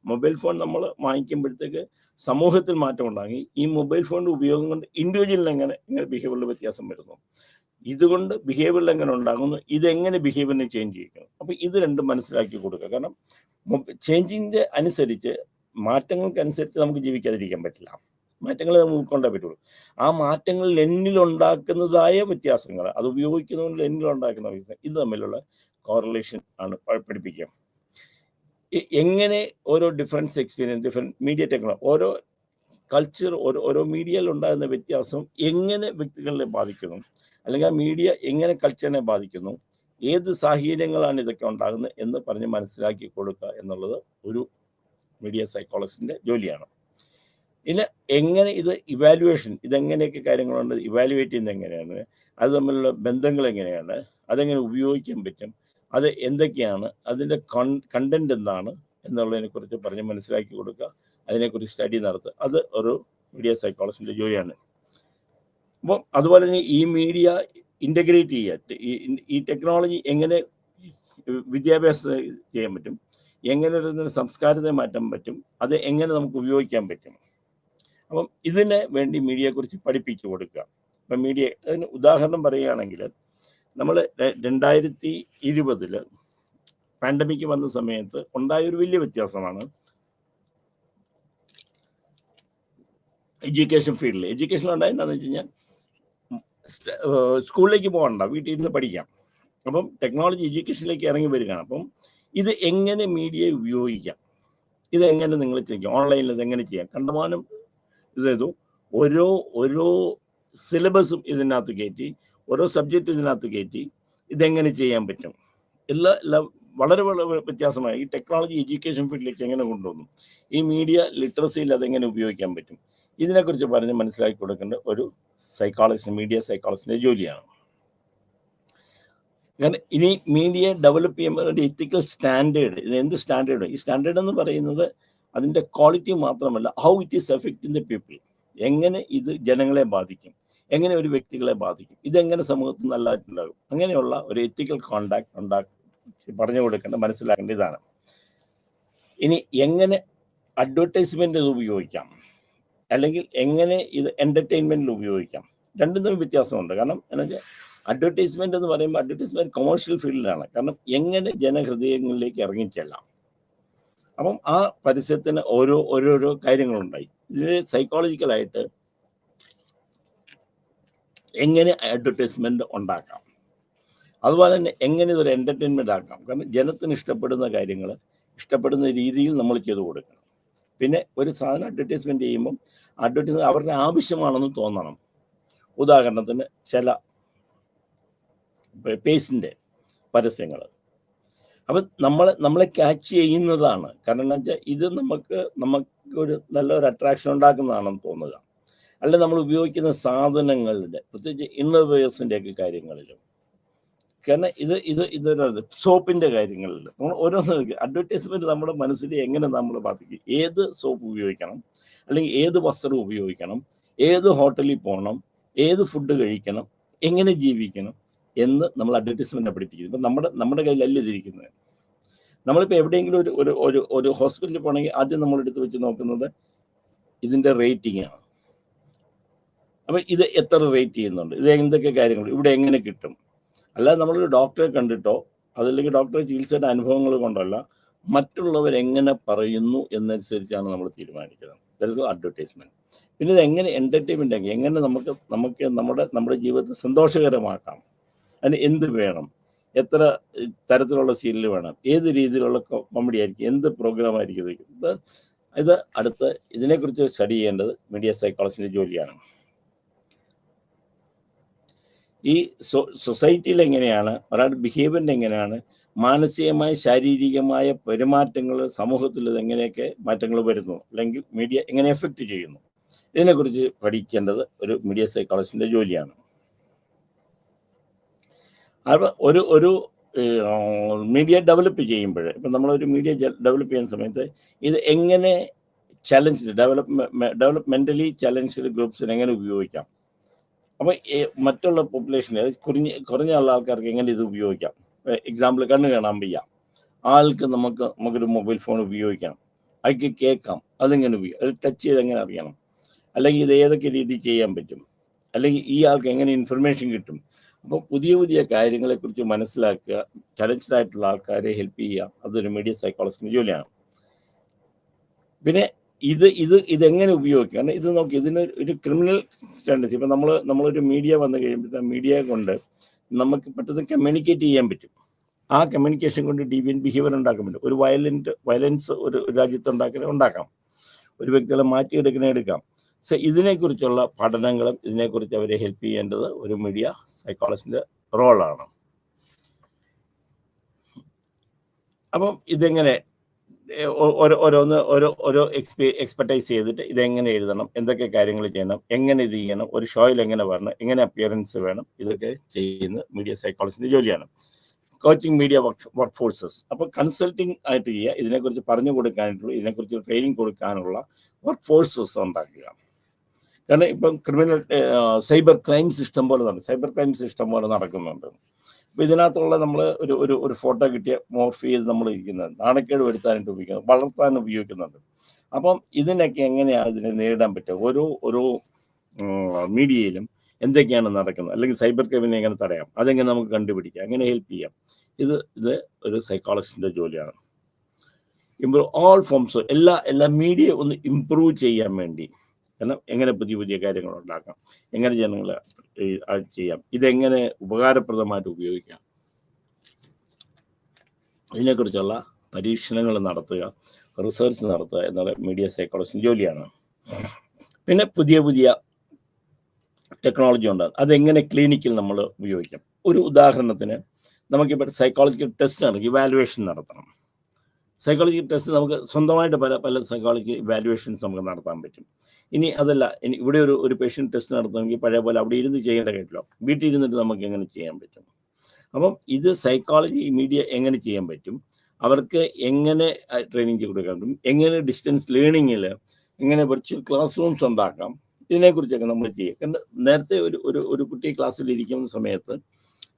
മൊബൈൽ ഫോൺ നമ്മൾ വാങ്ങിക്കുമ്പോഴത്തേക്ക് സമൂഹത്തിൽ മാറ്റം ഉണ്ടാകി. ഈ മൊബൈൽ ഫോണിൻ്റെ ഉപയോഗം കൊണ്ട് ഇൻഡിവിജ്വലിന് എങ്ങനെ ബിഹേവിയറിൽ വ്യത്യാസം വരുന്നു, ഇതുകൊണ്ട് ബിഹേവിയറിൽ എങ്ങനെ ഉണ്ടാകുന്നു, ഇതെങ്ങനെ ബിഹേവിയറിനെ ചേഞ്ച് ചെയ്യിക്കുന്നു. അപ്പോൾ ഇത് രണ്ടും മനസ്സിലാക്കി കൊടുക്കുക. കാരണം ചേഞ്ചിൻ്റെ അനുസരിച്ച്, മാറ്റങ്ങൾക്കനുസരിച്ച് നമുക്ക് ജീവിക്കാതിരിക്കാൻ പറ്റില്ല. മാറ്റങ്ങൾ നമുക്ക് ഉൾക്കൊണ്ടേ പറ്റുള്ളൂ. ആ മാറ്റങ്ങളിൽ എന്നിലുണ്ടാക്കുന്നതായ വ്യത്യാസങ്ങൾ, അത് ഉപയോഗിക്കുന്നതുകൊണ്ട് എന്നിലുണ്ടാക്കുന്ന വ്യത്യാസം, ഇത് തമ്മിലുള്ള കോറിലേഷൻ ആണ് പഠിപ്പിക്കുക. എങ്ങനെ ഓരോ difference experience, different media technology, ഓരോ കൾച്ചർ, ഓരോ മീഡിയയിൽ ഉണ്ടാകുന്ന വ്യത്യാസം എങ്ങനെ വ്യക്തികളെ ബാധിക്കുന്നു, അല്ലെങ്കിൽ ആ മീഡിയ എങ്ങനെ കൾച്ചറിനെ ബാധിക്കുന്നു, ഏത് സാഹചര്യങ്ങളാണ് ഇതൊക്കെ ഉണ്ടാകുന്നത് എന്ന് പറഞ്ഞ് മനസ്സിലാക്കി കൊടുക്കുക എന്നുള്ളത് ഒരു മീഡിയ സൈക്കോളജിസ്റ്റിൻ്റെ ജോലിയാണ്. ഇല്ല, എങ്ങനെ ഇത് ഇവാലുവേഷൻ, ഇതെങ്ങനെയൊക്കെ കാര്യങ്ങളുണ്ട്, ഇവാലുവേറ്റ് ചെയ്യുന്നത് എങ്ങനെയാണ്, അത് തമ്മിലുള്ള ബന്ധങ്ങൾ എങ്ങനെയാണ്, അതെങ്ങനെ ഉപയോഗിക്കാൻ പറ്റും, അത് എന്തൊക്കെയാണ്, അതിൻ്റെ കണ്ടന്റ് എന്താണ് എന്നുള്ളതിനെക്കുറിച്ച് പറഞ്ഞ് മനസ്സിലാക്കി കൊടുക്കുക, അതിനെക്കുറിച്ച് സ്റ്റഡി നടത്തുക. അത് ഒരു മീഡിയ സൈക്കോളജിൻ്റെ ജോലിയാണ്. അപ്പം അതുപോലെ തന്നെ ഈ മീഡിയ ഇൻ്റഗ്രേറ്റ് ചെയ്യുക, ഈ ടെക്നോളജി എങ്ങനെ വിദ്യാഭ്യാസം ചെയ്യാൻ പറ്റും, എങ്ങനെ ഒരു സംസ്കാരത്തെ മാറ്റാൻ പറ്റും, അത് എങ്ങനെ നമുക്ക് ഉപയോഗിക്കാൻ പറ്റും. അപ്പം ഇതിന് വേണ്ടി മീഡിയയെക്കുറിച്ച് പഠിപ്പിച്ചു കൊടുക്കുക. അപ്പം അതിന് ഉദാഹരണം പറയുകയാണെങ്കിൽ, നമ്മൾ 2020 പാൻഡമിക് വന്ന സമയത്ത് ഉണ്ടായൊരു വലിയ വ്യത്യാസമാണ് എഡ്യൂക്കേഷൻ ഫീൽഡിൽ. എഡ്യൂക്കേഷനിൽ ഉണ്ടായെന്താണെന്ന് വെച്ച് കഴിഞ്ഞാൽ, സ്കൂളിലേക്ക് പോകണ്ട, വീട്ടിൽ ഇരുന്ന് പഠിക്കാം. അപ്പം ടെക്നോളജി എഡ്യൂക്കേഷനിലേക്ക് ഇറങ്ങി വരികയാണ്. അപ്പം ഇത് എങ്ങനെ മീഡിയ ഉപയോഗിക്കാം, ഇതെങ്ങനെ നിങ്ങൾ ചെയ്യാം, ഓൺലൈനിൽ ഇതെങ്ങനെ ചെയ്യാം, കണ്ടമാനം ഇതു ഓരോ സിലബസും ഇതിനകത്ത് കയറ്റി, ഓരോ സബ്ജക്റ്റ് ഇതിനകത്ത് കയറ്റി ഇതെങ്ങനെ ചെയ്യാൻ പറ്റും, എല്ലാം വളരെ വളരെ വ്യത്യാസമായി. ഈ ടെക്നോളജി എഡ്യൂക്കേഷൻ ഫീൽഡിലേക്ക് എങ്ങനെ കൊണ്ടുവന്നു, ഈ മീഡിയ ലിറ്ററസിയിൽ അതെങ്ങനെ ഉപയോഗിക്കാൻ പറ്റും, ഇതിനെക്കുറിച്ച് പറഞ്ഞ് മനസ്സിലാക്കി കൊടുക്കേണ്ട ഒരു മീഡിയ സൈക്കോളജിസ്റ്റിൻ്റെ ജോലിയാണ്. കാരണം ഇനി മീഡിയ ഡെവലപ്പ് ചെയ്യുമ്പോൾ ഒരു എത്തിക്കൽ സ്റ്റാൻഡേർഡ്, ഇത് എന്ത് സ്റ്റാൻഡേർഡ്, ഈ സ്റ്റാൻഡേർഡ് എന്ന് പറയുന്നത് അതിൻ്റെ ക്വാളിറ്റി മാത്രമല്ല, how it is affecting the people, എങ്ങനെ ഇത് ജനങ്ങളെ ബാധിക്കും, എങ്ങനെ ഒരു വ്യക്തികളെ ബാധിക്കും, ഇതെങ്ങനെ സമൂഹത്തിൽ നല്ലതായിട്ടുണ്ടാകും, അങ്ങനെയുള്ള ഒരു എത്തിക്കൽ കോണ്ടാക്ട് പറഞ്ഞു കൊടുക്കേണ്ട, മനസ്സിലാക്കേണ്ട ഇതാണ്. ഇനി എങ്ങനെ അഡ്വർടൈസ്മെൻ്റ് ഇത് ഉപയോഗിക്കാം, അല്ലെങ്കിൽ എങ്ങനെ ഇത് എൻ്റർടൈൻമെൻറ്റിൽ ഉപയോഗിക്കാം, രണ്ടും തമ്മിൽ വ്യത്യാസമുണ്ട്. കാരണം എന്താ വെച്ചാൽ, അഡ്വർടൈസ്മെൻ്റ് എന്ന് പറയുമ്പോൾ അഡ്വർടൈസ്മെൻറ്റ് കൊമേഴ്ഷ്യൽ ഫീൽഡിലാണ്. കാരണം എങ്ങനെ ജനഹൃദയങ്ങളിലേക്ക് ഇറങ്ങിച്ചെല്ലാം, അപ്പം ആ പരസ്യത്തിന് ഓരോരോ കാര്യങ്ങളുണ്ടായി. ഇതിൽ സൈക്കോളജിക്കലായിട്ട് എങ്ങനെ അഡ്വർടൈസ്മെന്റ് ഉണ്ടാക്കാം, അതുപോലെ തന്നെ എങ്ങനെ ഇതൊരു എൻ്റർടൈൻമെൻ്റ് ആക്കാം. കാരണം ജനത്തിന് ഇഷ്ടപ്പെടുന്ന കാര്യങ്ങൾ ഇഷ്ടപ്പെടുന്ന രീതിയിൽ നമ്മൾ ചെയ്തു കൊടുക്കണം. പിന്നെ ഒരു സാധനം അഡ്വർടൈസ്മെൻറ്റ് ചെയ്യുമ്പം അഡ്വർടൈസ്മെൻറ്റ് അവരുടെ ആവശ്യമാണെന്ന് തോന്നണം. ഉദാഹരണത്തിന് ചില പേസ്റ്റിൻ്റെ പരസ്യങ്ങൾ, അപ്പം നമ്മളെ ക്യാച്ച് ചെയ്യുന്നതാണ്. കാരണം എന്താ വെച്ചാൽ ഇത് നമുക്കൊരു നല്ലൊരു അട്രാക്ഷൻ ഉണ്ടാക്കുന്നതാണെന്ന് തോന്നുക. അല്ല നമ്മൾ ഉപയോഗിക്കുന്ന സാധനങ്ങളുടെ, പ്രത്യേകിച്ച് ഇന്നോവേഴ്സിൻ്റെയൊക്കെ കാര്യങ്ങളിലും, കാരണം ഇതൊരു സോപ്പിൻ്റെ കാര്യങ്ങളിൽ നമ്മൾ ഓരോന്ന് അഡ്വർടൈസ്മെൻറ്റ് നമ്മുടെ മനസ്സിൽ എങ്ങനെ നമ്മൾ ബാധിക്കും. ഏത് സോപ്പ് ഉപയോഗിക്കണം, അല്ലെങ്കിൽ ഏത് വസ്ത്രം ഉപയോഗിക്കണം, ഏത് ഹോട്ടലിൽ പോകണം, ഏത് ഫുഡ് കഴിക്കണം, എങ്ങനെ ജീവിക്കണം എന്ന് നമ്മൾ അഡ്വർടൈസ്മെൻറ്റിനെ പഠിപ്പിക്കുന്നത്. ഇപ്പം നമ്മുടെ കയ്യിലല്ല ഇതിരിക്കുന്നത്. നമ്മളിപ്പോൾ എവിടെയെങ്കിലും ഒരു ഹോസ്പിറ്റലിൽ പോകണമെങ്കിൽ ആദ്യം നമ്മളെടുത്ത് വെച്ച് നോക്കുന്നത് ഇതിൻ്റെ റേറ്റിംഗ് ആണ്. അപ്പം ഇത് എത്ര റേറ്റ് ചെയ്യുന്നുണ്ട്, ഇത് എന്തൊക്കെ കാര്യങ്ങൾ, ഇവിടെ എങ്ങനെ കിട്ടും. അല്ലാതെ നമ്മളൊരു ഡോക്ടറെ കണ്ടിട്ടോ അതല്ലെങ്കിൽ ഡോക്ടറെ ചികിത്സയുടെ അനുഭവങ്ങൾ കൊണ്ടല്ല, മറ്റുള്ളവരെങ്ങനെ പറയുന്നു എന്നനുസരിച്ചാണ് നമ്മൾ തീരുമാനിക്കുന്നത്. That's advertisement. പിന്നെ ഇത് എങ്ങനെ എൻ്റർടൈൻമെൻ്റ് ആക്കി, എങ്ങനെ നമുക്ക് നമ്മുടെ ജീവിതത്തെ സന്തോഷകരമാക്കാം, അതിന് എന്ത് വേണം, എത്ര തരത്തിലുള്ള സീരിയൽ വേണം, ഏത് രീതിയിലുള്ള കോമഡി ആയിരിക്കും, എന്ത് പ്രോഗ്രാം ആയിരിക്കും. ഇത് ഇതിനെക്കുറിച്ച് സ്റ്റഡി ചെയ്യേണ്ടത് മീഡിയ സൈക്കോളജിൻ്റെ ജോലിയാണ്. ഈ സൊസൈറ്റിയിൽ എങ്ങനെയാണ് ഒരാളുടെ ബിഹേവിയറിൻ്റെ എങ്ങനെയാണ്, മാനസികമായ ശാരീരികമായ പെരുമാറ്റങ്ങൾ സമൂഹത്തിൽ എങ്ങനെയൊക്കെ മാറ്റങ്ങൾ വരുന്നു, അല്ലെങ്കിൽ മീഡിയ എങ്ങനെ എഫക്റ്റ് ചെയ്യുന്നു, ഇതിനെക്കുറിച്ച് പഠിക്കേണ്ടത് ഒരു മീഡിയ സൈക്കോളജിൻ്റെ ജോലിയാണ്. അപ്പോൾ ഒരു മീഡിയ ഡെവലപ്പ് ചെയ്യുമ്പോൾ, ഇപ്പം നമ്മളൊരു മീഡിയ ഡെവലപ്പ് ചെയ്യുന്ന സമയത്ത് ഇത് എങ്ങനെ ഡെവലപ്മെൻ്റലി ചലഞ്ചഡ് ഗ്രൂപ്പ്സിന് എങ്ങനെ ഉപയോഗിക്കാം, അപ്പോൾ മറ്റുള്ള പോപ്പുലേഷന് കുറഞ്ഞ ആൾക്കാർക്ക് എങ്ങനെ ഇത് ഉപയോഗിക്കാം. എക്സാമ്പിൾ, കണ്ണ് കാണാൻ വയ്യ ആൾക്ക് നമുക്കൊരു മൊബൈൽ ഫോൺ ഉപയോഗിക്കാം, അയാൾക്ക് കേൾക്കാം, അതെങ്ങനെ അത് ടച്ച് ചെയ്ത് എങ്ങനെ അറിയണം, അല്ലെങ്കിൽ ഇത് ഏതൊക്കെ രീതിയിൽ ചെയ്യാൻ പറ്റും, അല്ലെങ്കിൽ ഈ ആൾക്ക് എങ്ങനെ ഇൻഫർമേഷൻ കിട്ടും. അപ്പോൾ പുതിയ കാര്യങ്ങളെക്കുറിച്ച് മനസ്സിലാക്കുക, ചലഞ്ചഡ് ആയിട്ടുള്ള ആൾക്കാരെ ഹെൽപ്പ് ചെയ്യുക, അതൊരു മീഡിയ സൈക്കോളജിൻ്റെ ജോലിയാണ്. പിന്നെ ഇതെങ്ങനെ ഉപയോഗിക്കുക, കാരണം ഇത് നോക്കി ഇതിന് ഒരു ക്രിമിനൽ ടെൻഡൻസി. ഇപ്പം നമ്മളൊരു മീഡിയ വന്നു കഴിയുമ്പോഴത്തെ മീഡിയ കൊണ്ട് നമുക്ക് പെട്ടെന്ന് കമ്മ്യൂണിക്കേറ്റ് ചെയ്യാൻ പറ്റും. ആ കമ്മ്യൂണിക്കേഷൻ കൊണ്ട് ഡീവിയൻ്റ് ബിഹേവിയർ ഉണ്ടാക്കാൻ പറ്റും. ഒരു വയലൻസ് ഒരു രാജ്യത്ത് ഉണ്ടാക്കാം, ഒരു വ്യക്തികളെ എടുക്കാം. സോ ഇതിനെക്കുറിച്ചുള്ള പഠനങ്ങളും ഇതിനെക്കുറിച്ച് അവരെ ഹെൽപ്പ് ചെയ്യേണ്ടത് ഒരു മീഡിയ സൈക്കോളജിൻ്റെ റോളാണ്. അപ്പം ഇതെങ്ങനെ ഓരോ എക്സ്പെർട്ടൈസ് ചെയ്തിട്ട് ഇതെങ്ങനെ എഴുതണം, എന്തൊക്കെ കാര്യങ്ങൾ ചെയ്യണം, എങ്ങനെ ഇത് ചെയ്യണം, ഒരു ഷോയിൽ എങ്ങനെ വരണം, എങ്ങനെ അപ്പിയറൻസ് വേണം, ഇതൊക്കെ ചെയ്യുന്ന മീഡിയ സൈക്കോളജിൻ്റെ ജോലിയാണ്. കോച്ചിങ് മീഡിയ വർക്ക് ഫോഴ്സസ്, അപ്പോൾ കൺസൾട്ടിങ് ആയിട്ട് ചെയ്യുക, ഇതിനെക്കുറിച്ച് പറഞ്ഞു കൊടുക്കാനായിട്ടുള്ള, ഇതിനെക്കുറിച്ച് ട്രെയിനിങ് കൊടുക്കാനുള്ള വർക്ക് ഫോഴ്സസ് ഉണ്ടാക്കുക. കാരണം ഇപ്പം സൈബർ ക്രൈംസ് ഇഷ്ടം പോലെ നടക്കുന്നുണ്ട്. അപ്പോൾ ഇതിനകത്തുള്ള നമ്മൾ ഒരു ഫോട്ടോ കിട്ടിയ മോർഫ് ചെയ്ത് നമ്മൾ ഇരിക്കുന്നത് നാണക്കേട് വരുത്താനായിട്ട് ഉപയോഗിക്കുന്നത്, വളർത്താൻ ഉപയോഗിക്കുന്നുണ്ട്. അപ്പം ഇതിനൊക്കെ എങ്ങനെയാണ് ഇതിനെ നേരിടാൻ പറ്റുക, ഓരോ മീഡിയയിലും എന്തൊക്കെയാണ് നടക്കുന്നത്, അല്ലെങ്കിൽ സൈബർ ക്രൈമിനെ എങ്ങനെ തടയാം, അതെങ്ങനെ നമുക്ക് കണ്ടുപിടിക്കാം, എങ്ങനെ ഹെൽപ്പ് ചെയ്യാം. ഇത് ഒരു സൈക്കോളജിസ്റ്റിൻ്റെ ജോലിയാണ്. ഇമ്പ്രൂവ് ഓൾ ഫോംസ്, എല്ലാ മീഡിയ ഒന്ന് ഇമ്പ്രൂവ് ചെയ്യാൻ വേണ്ടി, കാരണം എങ്ങനെ പുതിയ കാര്യങ്ങൾ ഉണ്ടാക്കാം, എങ്ങനെ ജനങ്ങളെ ചെയ്യാം, ഇതെങ്ങനെ ഉപകാരപ്രദമായിട്ട് ഉപയോഗിക്കാം, ഇതിനെക്കുറിച്ചുള്ള പരീക്ഷണങ്ങൾ നടത്തുക, റിസർച്ച് നടത്തുക എന്നുള്ള മീഡിയ സൈക്കോളജിൻ്റെ ജോലിയാണ്. പിന്നെ പുതിയ ടെക്നോളജി ഉണ്ട്, അതെങ്ങനെ ക്ലിനിക്കിൽ നമ്മൾ ഉപയോഗിക്കാം. ഒരു ഉദാഹരണത്തിന് നമുക്കിപ്പോൾ സൈക്കോളജിക്കൽ ടെസ്റ്റ് നടക്കും, ഇവാലുവേഷൻ നടത്തണം. സൈക്കോളജി ടെസ്റ്റ് നമുക്ക് സ്വന്തമായിട്ട് പല സൈക്കോളജി ഇവാലുവേഷൻസ് നമുക്ക് നടത്താൻ പറ്റും. ഇനി അതല്ല, ഇവിടെ ഒരു പേഷ്യൻ്റ് ടെസ്റ്റ് നടത്തണമെങ്കിൽ പഴയ പോലെ അവിടെ ഇരുന്ന് ചെയ്യേണ്ട കാര്യമില്ല, വീട്ടിൽ ഇരുന്നിട്ട് നമുക്ക് എങ്ങനെ ചെയ്യാൻ പറ്റും. അപ്പം ഇത് സൈക്കോളജി മീഡിയ എങ്ങനെ ചെയ്യാൻ പറ്റും, അവർക്ക് എങ്ങനെ ട്രെയിനിങ് കൊടുക്കാൻ പറ്റും, എങ്ങനെ ഡിസ്റ്റൻസ് ലേണിങ്ങിൽ എങ്ങനെ വെർച്വൽ ക്ലാസ് റൂംസ് ഉണ്ടാക്കാം, ഇതിനെക്കുറിച്ചൊക്കെ നമ്മൾ ചെയ്യുക. കാരണം നേരത്തെ ഒരു കുട്ടി ക്ലാസ്സിൽ ഇരിക്കുന്ന സമയത്ത്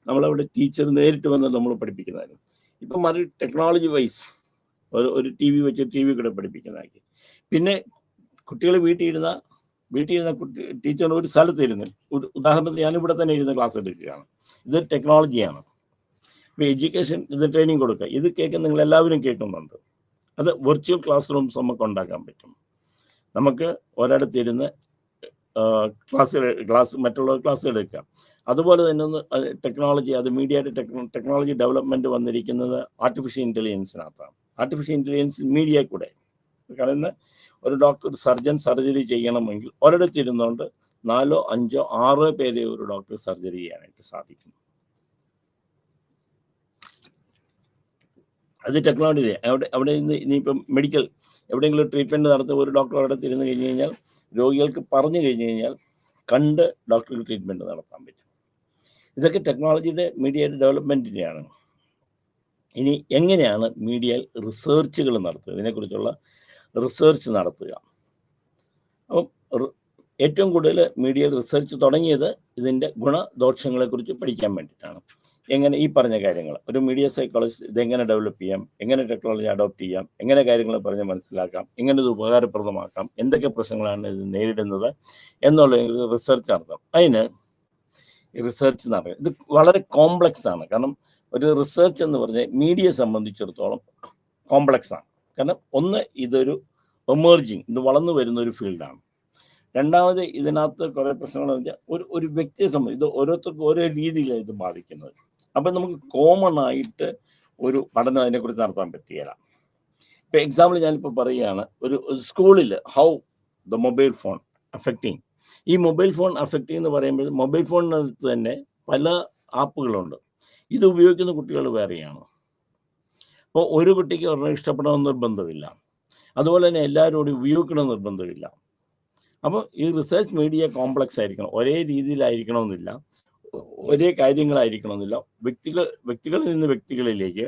നമ്മളവിടെ ടീച്ചർ നേരിട്ട് വന്ന് നമ്മൾ പഠിപ്പിക്കുന്നതായിരുന്നു. ഇപ്പം മറി ടെക്നോളജി വൈസ് ഒരു TV വെച്ച് TV കൂടെ പഠിപ്പിക്കുന്നതാക്കി. പിന്നെ കുട്ടികൾ വീട്ടിൽ ഇരുന്ന ടീച്ചർ ഒരു സ്ഥലത്ത് ഇരുന്ന്, ഉദാഹരണത്തിന് ഞാനിവിടെ തന്നെ ഇരുന്ന് ക്ലാസ് എടുക്കുകയാണ്. ഇത് ടെക്നോളജിയാണ്. ഇപ്പോൾ എഡ്യൂക്കേഷൻ ഇത് ട്രെയിനിങ് കൊടുക്കുക, ഇത് കേൾക്കുന്ന നിങ്ങൾ എല്ലാവരും കേൾക്കുന്നുണ്ട്. അത് വെർച്വൽ ക്ലാസ് റൂംസ് നമുക്ക് ഉണ്ടാക്കാൻ പറ്റും. നമുക്ക് ഒരിടത്തിരുന്ന് ക്ലാസ് മറ്റുള്ള ക്ലാസ് എടുക്കാം. അതുപോലെ തന്നെ ഒന്ന് ടെക്നോളജി, അത് മീഡിയയുടെ ടെക്നോളജി ഡെവലപ്മെൻറ്റ് വന്നിരിക്കുന്നത് ആർട്ടിഫിഷ്യൽ ഇൻ്റലിജൻസിനകത്താണ്. ആർട്ടിഫിഷ്യൽ ഇൻ്റലിജൻസ് മീഡിയ കൂടെ. കാരണം ഒരു ഡോക്ടർ സർജൻ സർജറി ചെയ്യണമെങ്കിൽ ഒരിടത്തിരുന്നുകൊണ്ട് 4, 5, 6 പേരെ ഒരു ഡോക്ടർ സർജറി ചെയ്യാനായിട്ട് സാധിക്കും. അത് ടെക്നോളജി. അവിടെ നിന്ന് ഇനിയിപ്പം മെഡിക്കൽ എവിടെയെങ്കിലും ട്രീറ്റ്മെൻറ്റ് നടത്തുക, ഒരു ഡോക്ടർ അവിടെ തിരുന്ന് കഴിഞ്ഞ് കഴിഞ്ഞാൽ രോഗികൾക്ക് പറഞ്ഞു കഴിഞ്ഞ് കഴിഞ്ഞാൽ കണ്ട് ഡോക്ടർക്ക് ട്രീറ്റ്മെൻറ്റ് നടത്താൻ പറ്റും. ഇതൊക്കെ ടെക്നോളജിയുടെ മീഡിയയുടെ ഡെവലപ്മെൻറ്റിൻ്റെയാണ്. ഇനി എങ്ങനെയാണ് മീഡിയയിൽ റിസർച്ചുകൾ നടത്തുക, ഇതിനെക്കുറിച്ചുള്ള റിസർച്ച് നടത്തുക. അപ്പം ഏറ്റവും കൂടുതൽ മീഡിയയിൽ റിസർച്ച് തുടങ്ങിയത് ഇതിൻ്റെ ഗുണദോഷങ്ങളെക്കുറിച്ച് പഠിക്കാൻ വേണ്ടിയിട്ടാണ്. എങ്ങനെ ഈ പറഞ്ഞ കാര്യങ്ങൾ ഒരു മീഡിയ സൈക്കോളജിസ്റ്റ് ഇതെങ്ങനെ ഡെവലപ്പ് ചെയ്യാം, എങ്ങനെ ടെക്നോളജി അഡോപ്റ്റ് ചെയ്യാം, എങ്ങനെ കാര്യങ്ങൾ പറഞ്ഞ് മനസ്സിലാക്കാം, എങ്ങനെ ഇത് ഉപകാരപ്രദമാക്കാം, എന്തൊക്കെ പ്രശ്നങ്ങളാണ് ഇത് നേരിടുന്നത് എന്നുള്ള റിസർച്ച് നടത്താം. അതിന് ഈ റിസർച്ച് നടത്തുക ഇത് വളരെ കോംപ്ലക്സ് ആണ്. കാരണം ഒരു റിസർച്ച് എന്ന് പറഞ്ഞാൽ മീഡിയയെ സംബന്ധിച്ചിടത്തോളം കോംപ്ലക്സ് ആണ്. കാരണം ഒന്ന്, ഇതൊരു എമേർജിങ്, ഇത് വളർന്നു വരുന്ന ഒരു ഫീൽഡാണ്. രണ്ടാമത്, ഇതിനകത്ത് കുറേ പ്രശ്നങ്ങളെന്ന് വെച്ചാൽ ഒരു വ്യക്തിയെ സംബന്ധിച്ച് ഇത് ഓരോരുത്തർക്കും ഓരോ രീതിയിലാണ് ഇത് ബാധിക്കുന്നത്. അപ്പം നമുക്ക് കോമൺ ആയിട്ട് ഒരു പഠനം അതിനെക്കുറിച്ച് നടത്താൻ പറ്റുകയില്ല. ഇപ്പം എക്സാമ്പിൾ ഞാനിപ്പോൾ പറയുകയാണ്, ഒരു സ്കൂളിൽ ഹൗ ദ മൊബൈൽ ഫോൺ അഫക്റ്റിങ്. ഈ മൊബൈൽ ഫോൺ അഫക്റ്റിംഗ് എന്ന് പറയുമ്പോൾ മൊബൈൽ ഫോണിനകത്ത് തന്നെ പല ആപ്പുകളുണ്ട്. ഇത് ഉപയോഗിക്കുന്ന കുട്ടികൾ വേറെയാണ്. അപ്പോൾ ഒരു കുട്ടിക്ക് ഒരെണ്ണം ഇഷ്ടപ്പെടണമെന്ന് നിർബന്ധമില്ല, അതുപോലെ തന്നെ എല്ലാവരും കൂടി ഉപയോഗിക്കണമെന്ന് നിർബന്ധമില്ല. അപ്പോൾ ഈ റിസർച്ച് മീഡിയ കോംപ്ലക്സ് ആയിരിക്കണം, ഒരേ രീതിയിലായിരിക്കണമെന്നില്ല, ഒരേ കാര്യങ്ങളായിരിക്കണമെന്നില്ല. വ്യക്തികളിൽ നിന്ന് വ്യക്തികളിലേക്ക്,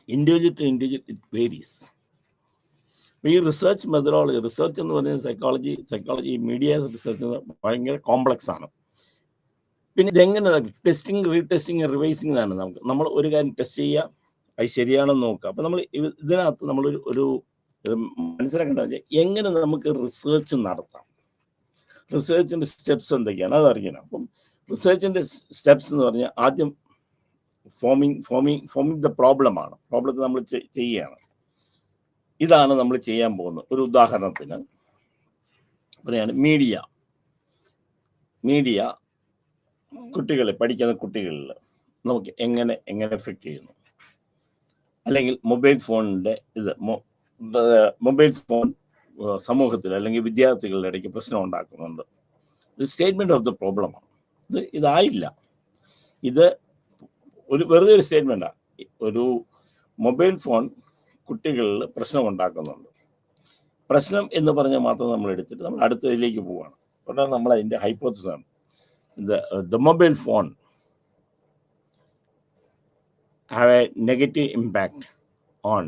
individual to individual it varies. ഈ റിസർച്ച് മെത്തഡോളജി, റിസർച്ച് എന്ന് പറയുന്നത് സൈക്കോളജി മീഡിയ റിസർച്ച് ഭയങ്കര കോംപ്ലക്സ് ആണ്. പിന്നെ ഇതെങ്ങനെ ടെസ്റ്റിങ്, റീടെസ്റ്റിങ്, റിവൈസിങ് ആണ്. നമ്മൾ ഒരു കാര്യം ടെസ്റ്റ് ചെയ്യുക, അത് ശരിയാണെന്ന് നോക്കുക. അപ്പം നമ്മൾ ഇതിനകത്ത് നമ്മളൊരു മനസ്സിലാക്കേണ്ടത് എങ്ങനെ നമുക്ക് റിസർച്ച് നടത്താം, റിസർച്ചിൻ്റെ സ്റ്റെപ്സ് എന്തൊക്കെയാണ് അതറിയണം. അപ്പം റിസർച്ചിൻ്റെ സ്റ്റെപ്സ് എന്ന് പറഞ്ഞാൽ ആദ്യം ഫോമിങ് ദ പ്രോബ്ലമാണ്. പ്രോബ്ലത്തെ നമ്മൾ ചെയ്യുകയാണ്. ഇതാണ് നമ്മൾ ചെയ്യാൻ പോകുന്നത്. ഒരു ഉദാഹരണത്തിന് പറയാണ്, മീഡിയ കുട്ടികളെ, പഠിക്കുന്ന കുട്ടികളിൽ നമുക്ക് എങ്ങനെ എഫക്റ്റ് ചെയ്യുന്നു, അല്ലെങ്കിൽ മൊബൈൽ ഫോണിൻ്റെ മൊബൈൽ ഫോൺ സമൂഹത്തിൽ അല്ലെങ്കിൽ വിദ്യാർത്ഥികളുടെ ഇടയ്ക്ക് പ്രശ്നം ഉണ്ടാക്കുന്നുണ്ട്. ഒരു സ്റ്റേറ്റ്മെൻറ്റ് ഓഫ് ദ പ്രോബ്ലമാണ്. ഇതായില്ല, ഇത് വെറുതെ ഒരു സ്റ്റേറ്റ്മെൻറ്റാണ്. ഒരു മൊബൈൽ ഫോൺ കുട്ടികളിൽ പ്രശ്നം ഉണ്ടാക്കുന്നുണ്ട്. പ്രശ്നം എന്ന് പറഞ്ഞാൽ മാത്രം നമ്മൾ എടുത്തിട്ട് നമ്മൾ അടുത്തതിലേക്ക് പോവുകയാണ്. അതുകൊണ്ടാണ് നമ്മൾ അതിൻ്റെ ഹൈപ്പോത്തസിസാണ് the mobile phone have a negative impact on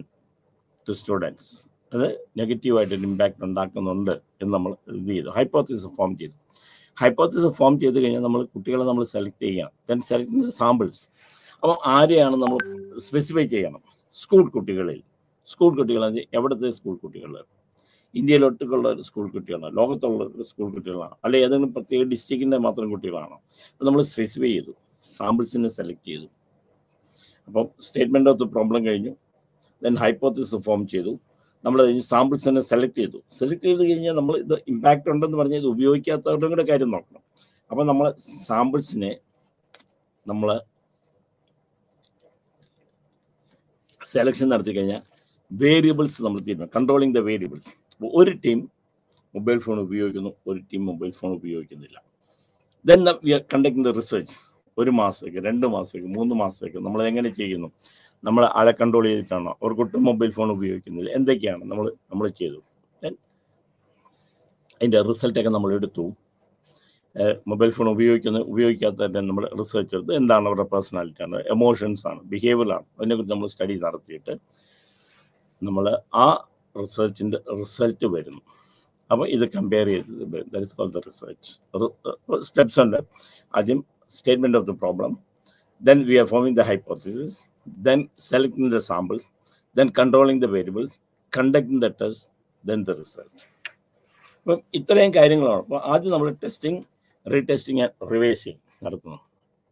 the students. അത് നെഗറ്റീവായിട്ടൊരു ഇമ്പാക്റ്റ് ഉണ്ടാക്കുന്നുണ്ട് എന്ന് നമ്മൾ ഇത് ചെയ്തു, ഹൈപ്പോത്തസിസ് ഫോം ചെയ്തു. ഹൈപ്പോത്തസിസ് ഫോം ചെയ്ത് കഴിഞ്ഞാൽ കുട്ടികളെ നമ്മൾ സെലക്ട് ചെയ്യണം. Then select samples. അപ്പം ആരെയാണ് നമ്മൾ സ്പെസിഫൈ ചെയ്യണം. സ്കൂൾ കുട്ടികളെ എവിടുത്തെ സ്കൂൾ കുട്ടികൾ, ഇന്ത്യയിലൊട്ടുള്ള സ്കൂൾ കുട്ടികളാണ്, ലോകത്തുള്ള സ്കൂൾ കുട്ടികളാണ്, അല്ലെ ഏതെങ്കിലും പ്രത്യേക ഡിസ്ട്രിക്റ്റിൻ്റെ മാത്രം കുട്ടികളാണോ? അപ്പോൾ നമ്മൾ സ്പെസിഫൈ ചെയ്തു, സാമ്പിൾസിനെ സെലക്ട് ചെയ്തു. അപ്പം സ്റ്റേറ്റ്മെൻറ്റ് ഓഫ് ദ പ്രോബ്ലം കഴിഞ്ഞു. ദെൻ ഹൈപ്പോത്തസിസ് ഫോം ചെയ്തു. നമ്മൾ സാമ്പിൾസിനെ സെലക്ട് ചെയ്ത് കഴിഞ്ഞാൽ നമ്മൾ ഇത് ഇമ്പാക്റ്റ് ഉണ്ടെന്ന് പറഞ്ഞാൽ ഇത് ഉപയോഗിക്കാത്തവരുടെ കൂടെ കാര്യം നോക്കണം. അപ്പം നമ്മൾ സാമ്പിൾസിനെ നമ്മൾ സെലക്ഷൻ നടത്തി കഴിഞ്ഞാൽ വേരിയബിൾസ് നമ്മൾ തീരുമാനം, കൺട്രോളിങ് ദ വേരിയബിൾസ്. ഒരു ടീം മൊബൈൽ ഫോൺ ഉപയോഗിക്കുന്നു, ഒരു ടീം മൊബൈൽ ഫോൺ ഉപയോഗിക്കുന്നില്ല. Then we R conducting the research. 1 മാസത്തേക്ക്, 2 മാസത്തേക്ക്, 3 മാസത്തേക്ക് നമ്മൾ എങ്ങനെ ചെയ്യുന്നു, നമ്മൾ ആളെ കൺട്രോൾ ചെയ്തിട്ടാണോ, അവർക്കൊട്ടും മൊബൈൽ ഫോൺ ഉപയോഗിക്കുന്നില്ല, എന്തൊക്കെയാണ് നമ്മൾ ചെയ്തു. ദെൻ അതിൻ്റെ റിസൾട്ടൊക്കെ നമ്മൾ എടുത്തു. മൊബൈൽ ഫോൺ ഉപയോഗിക്കാത്തവരുടെ നമ്മൾ റിസർച്ച് എടുത്ത് എന്താണ് അവരുടെ പേഴ്സണാലിറ്റിയാണ്, എമോഷൻസാണ്, ബിഹേവിയറാണ്, അതിനെക്കുറിച്ച് നമ്മൾ സ്റ്റഡി നടത്തിയിട്ട് നമ്മൾ ആ റിസർച്ചിൻ്റെ റിസൾട്ട് വരുന്നു. അപ്പോൾ ഇത് കമ്പയർ ചെയ്ത് that is called the research. Steps ഉണ്ട്. ആദ്യം statement of the problem, then we are forming the hypothesis, then selecting the samples, then controlling the variables, conducting the test, then the result. അപ്പം ഇത്രയും കാര്യങ്ങളാണ്. അപ്പോൾ ആദ്യം നമ്മൾ testing, retesting and revising നടത്തുന്നു.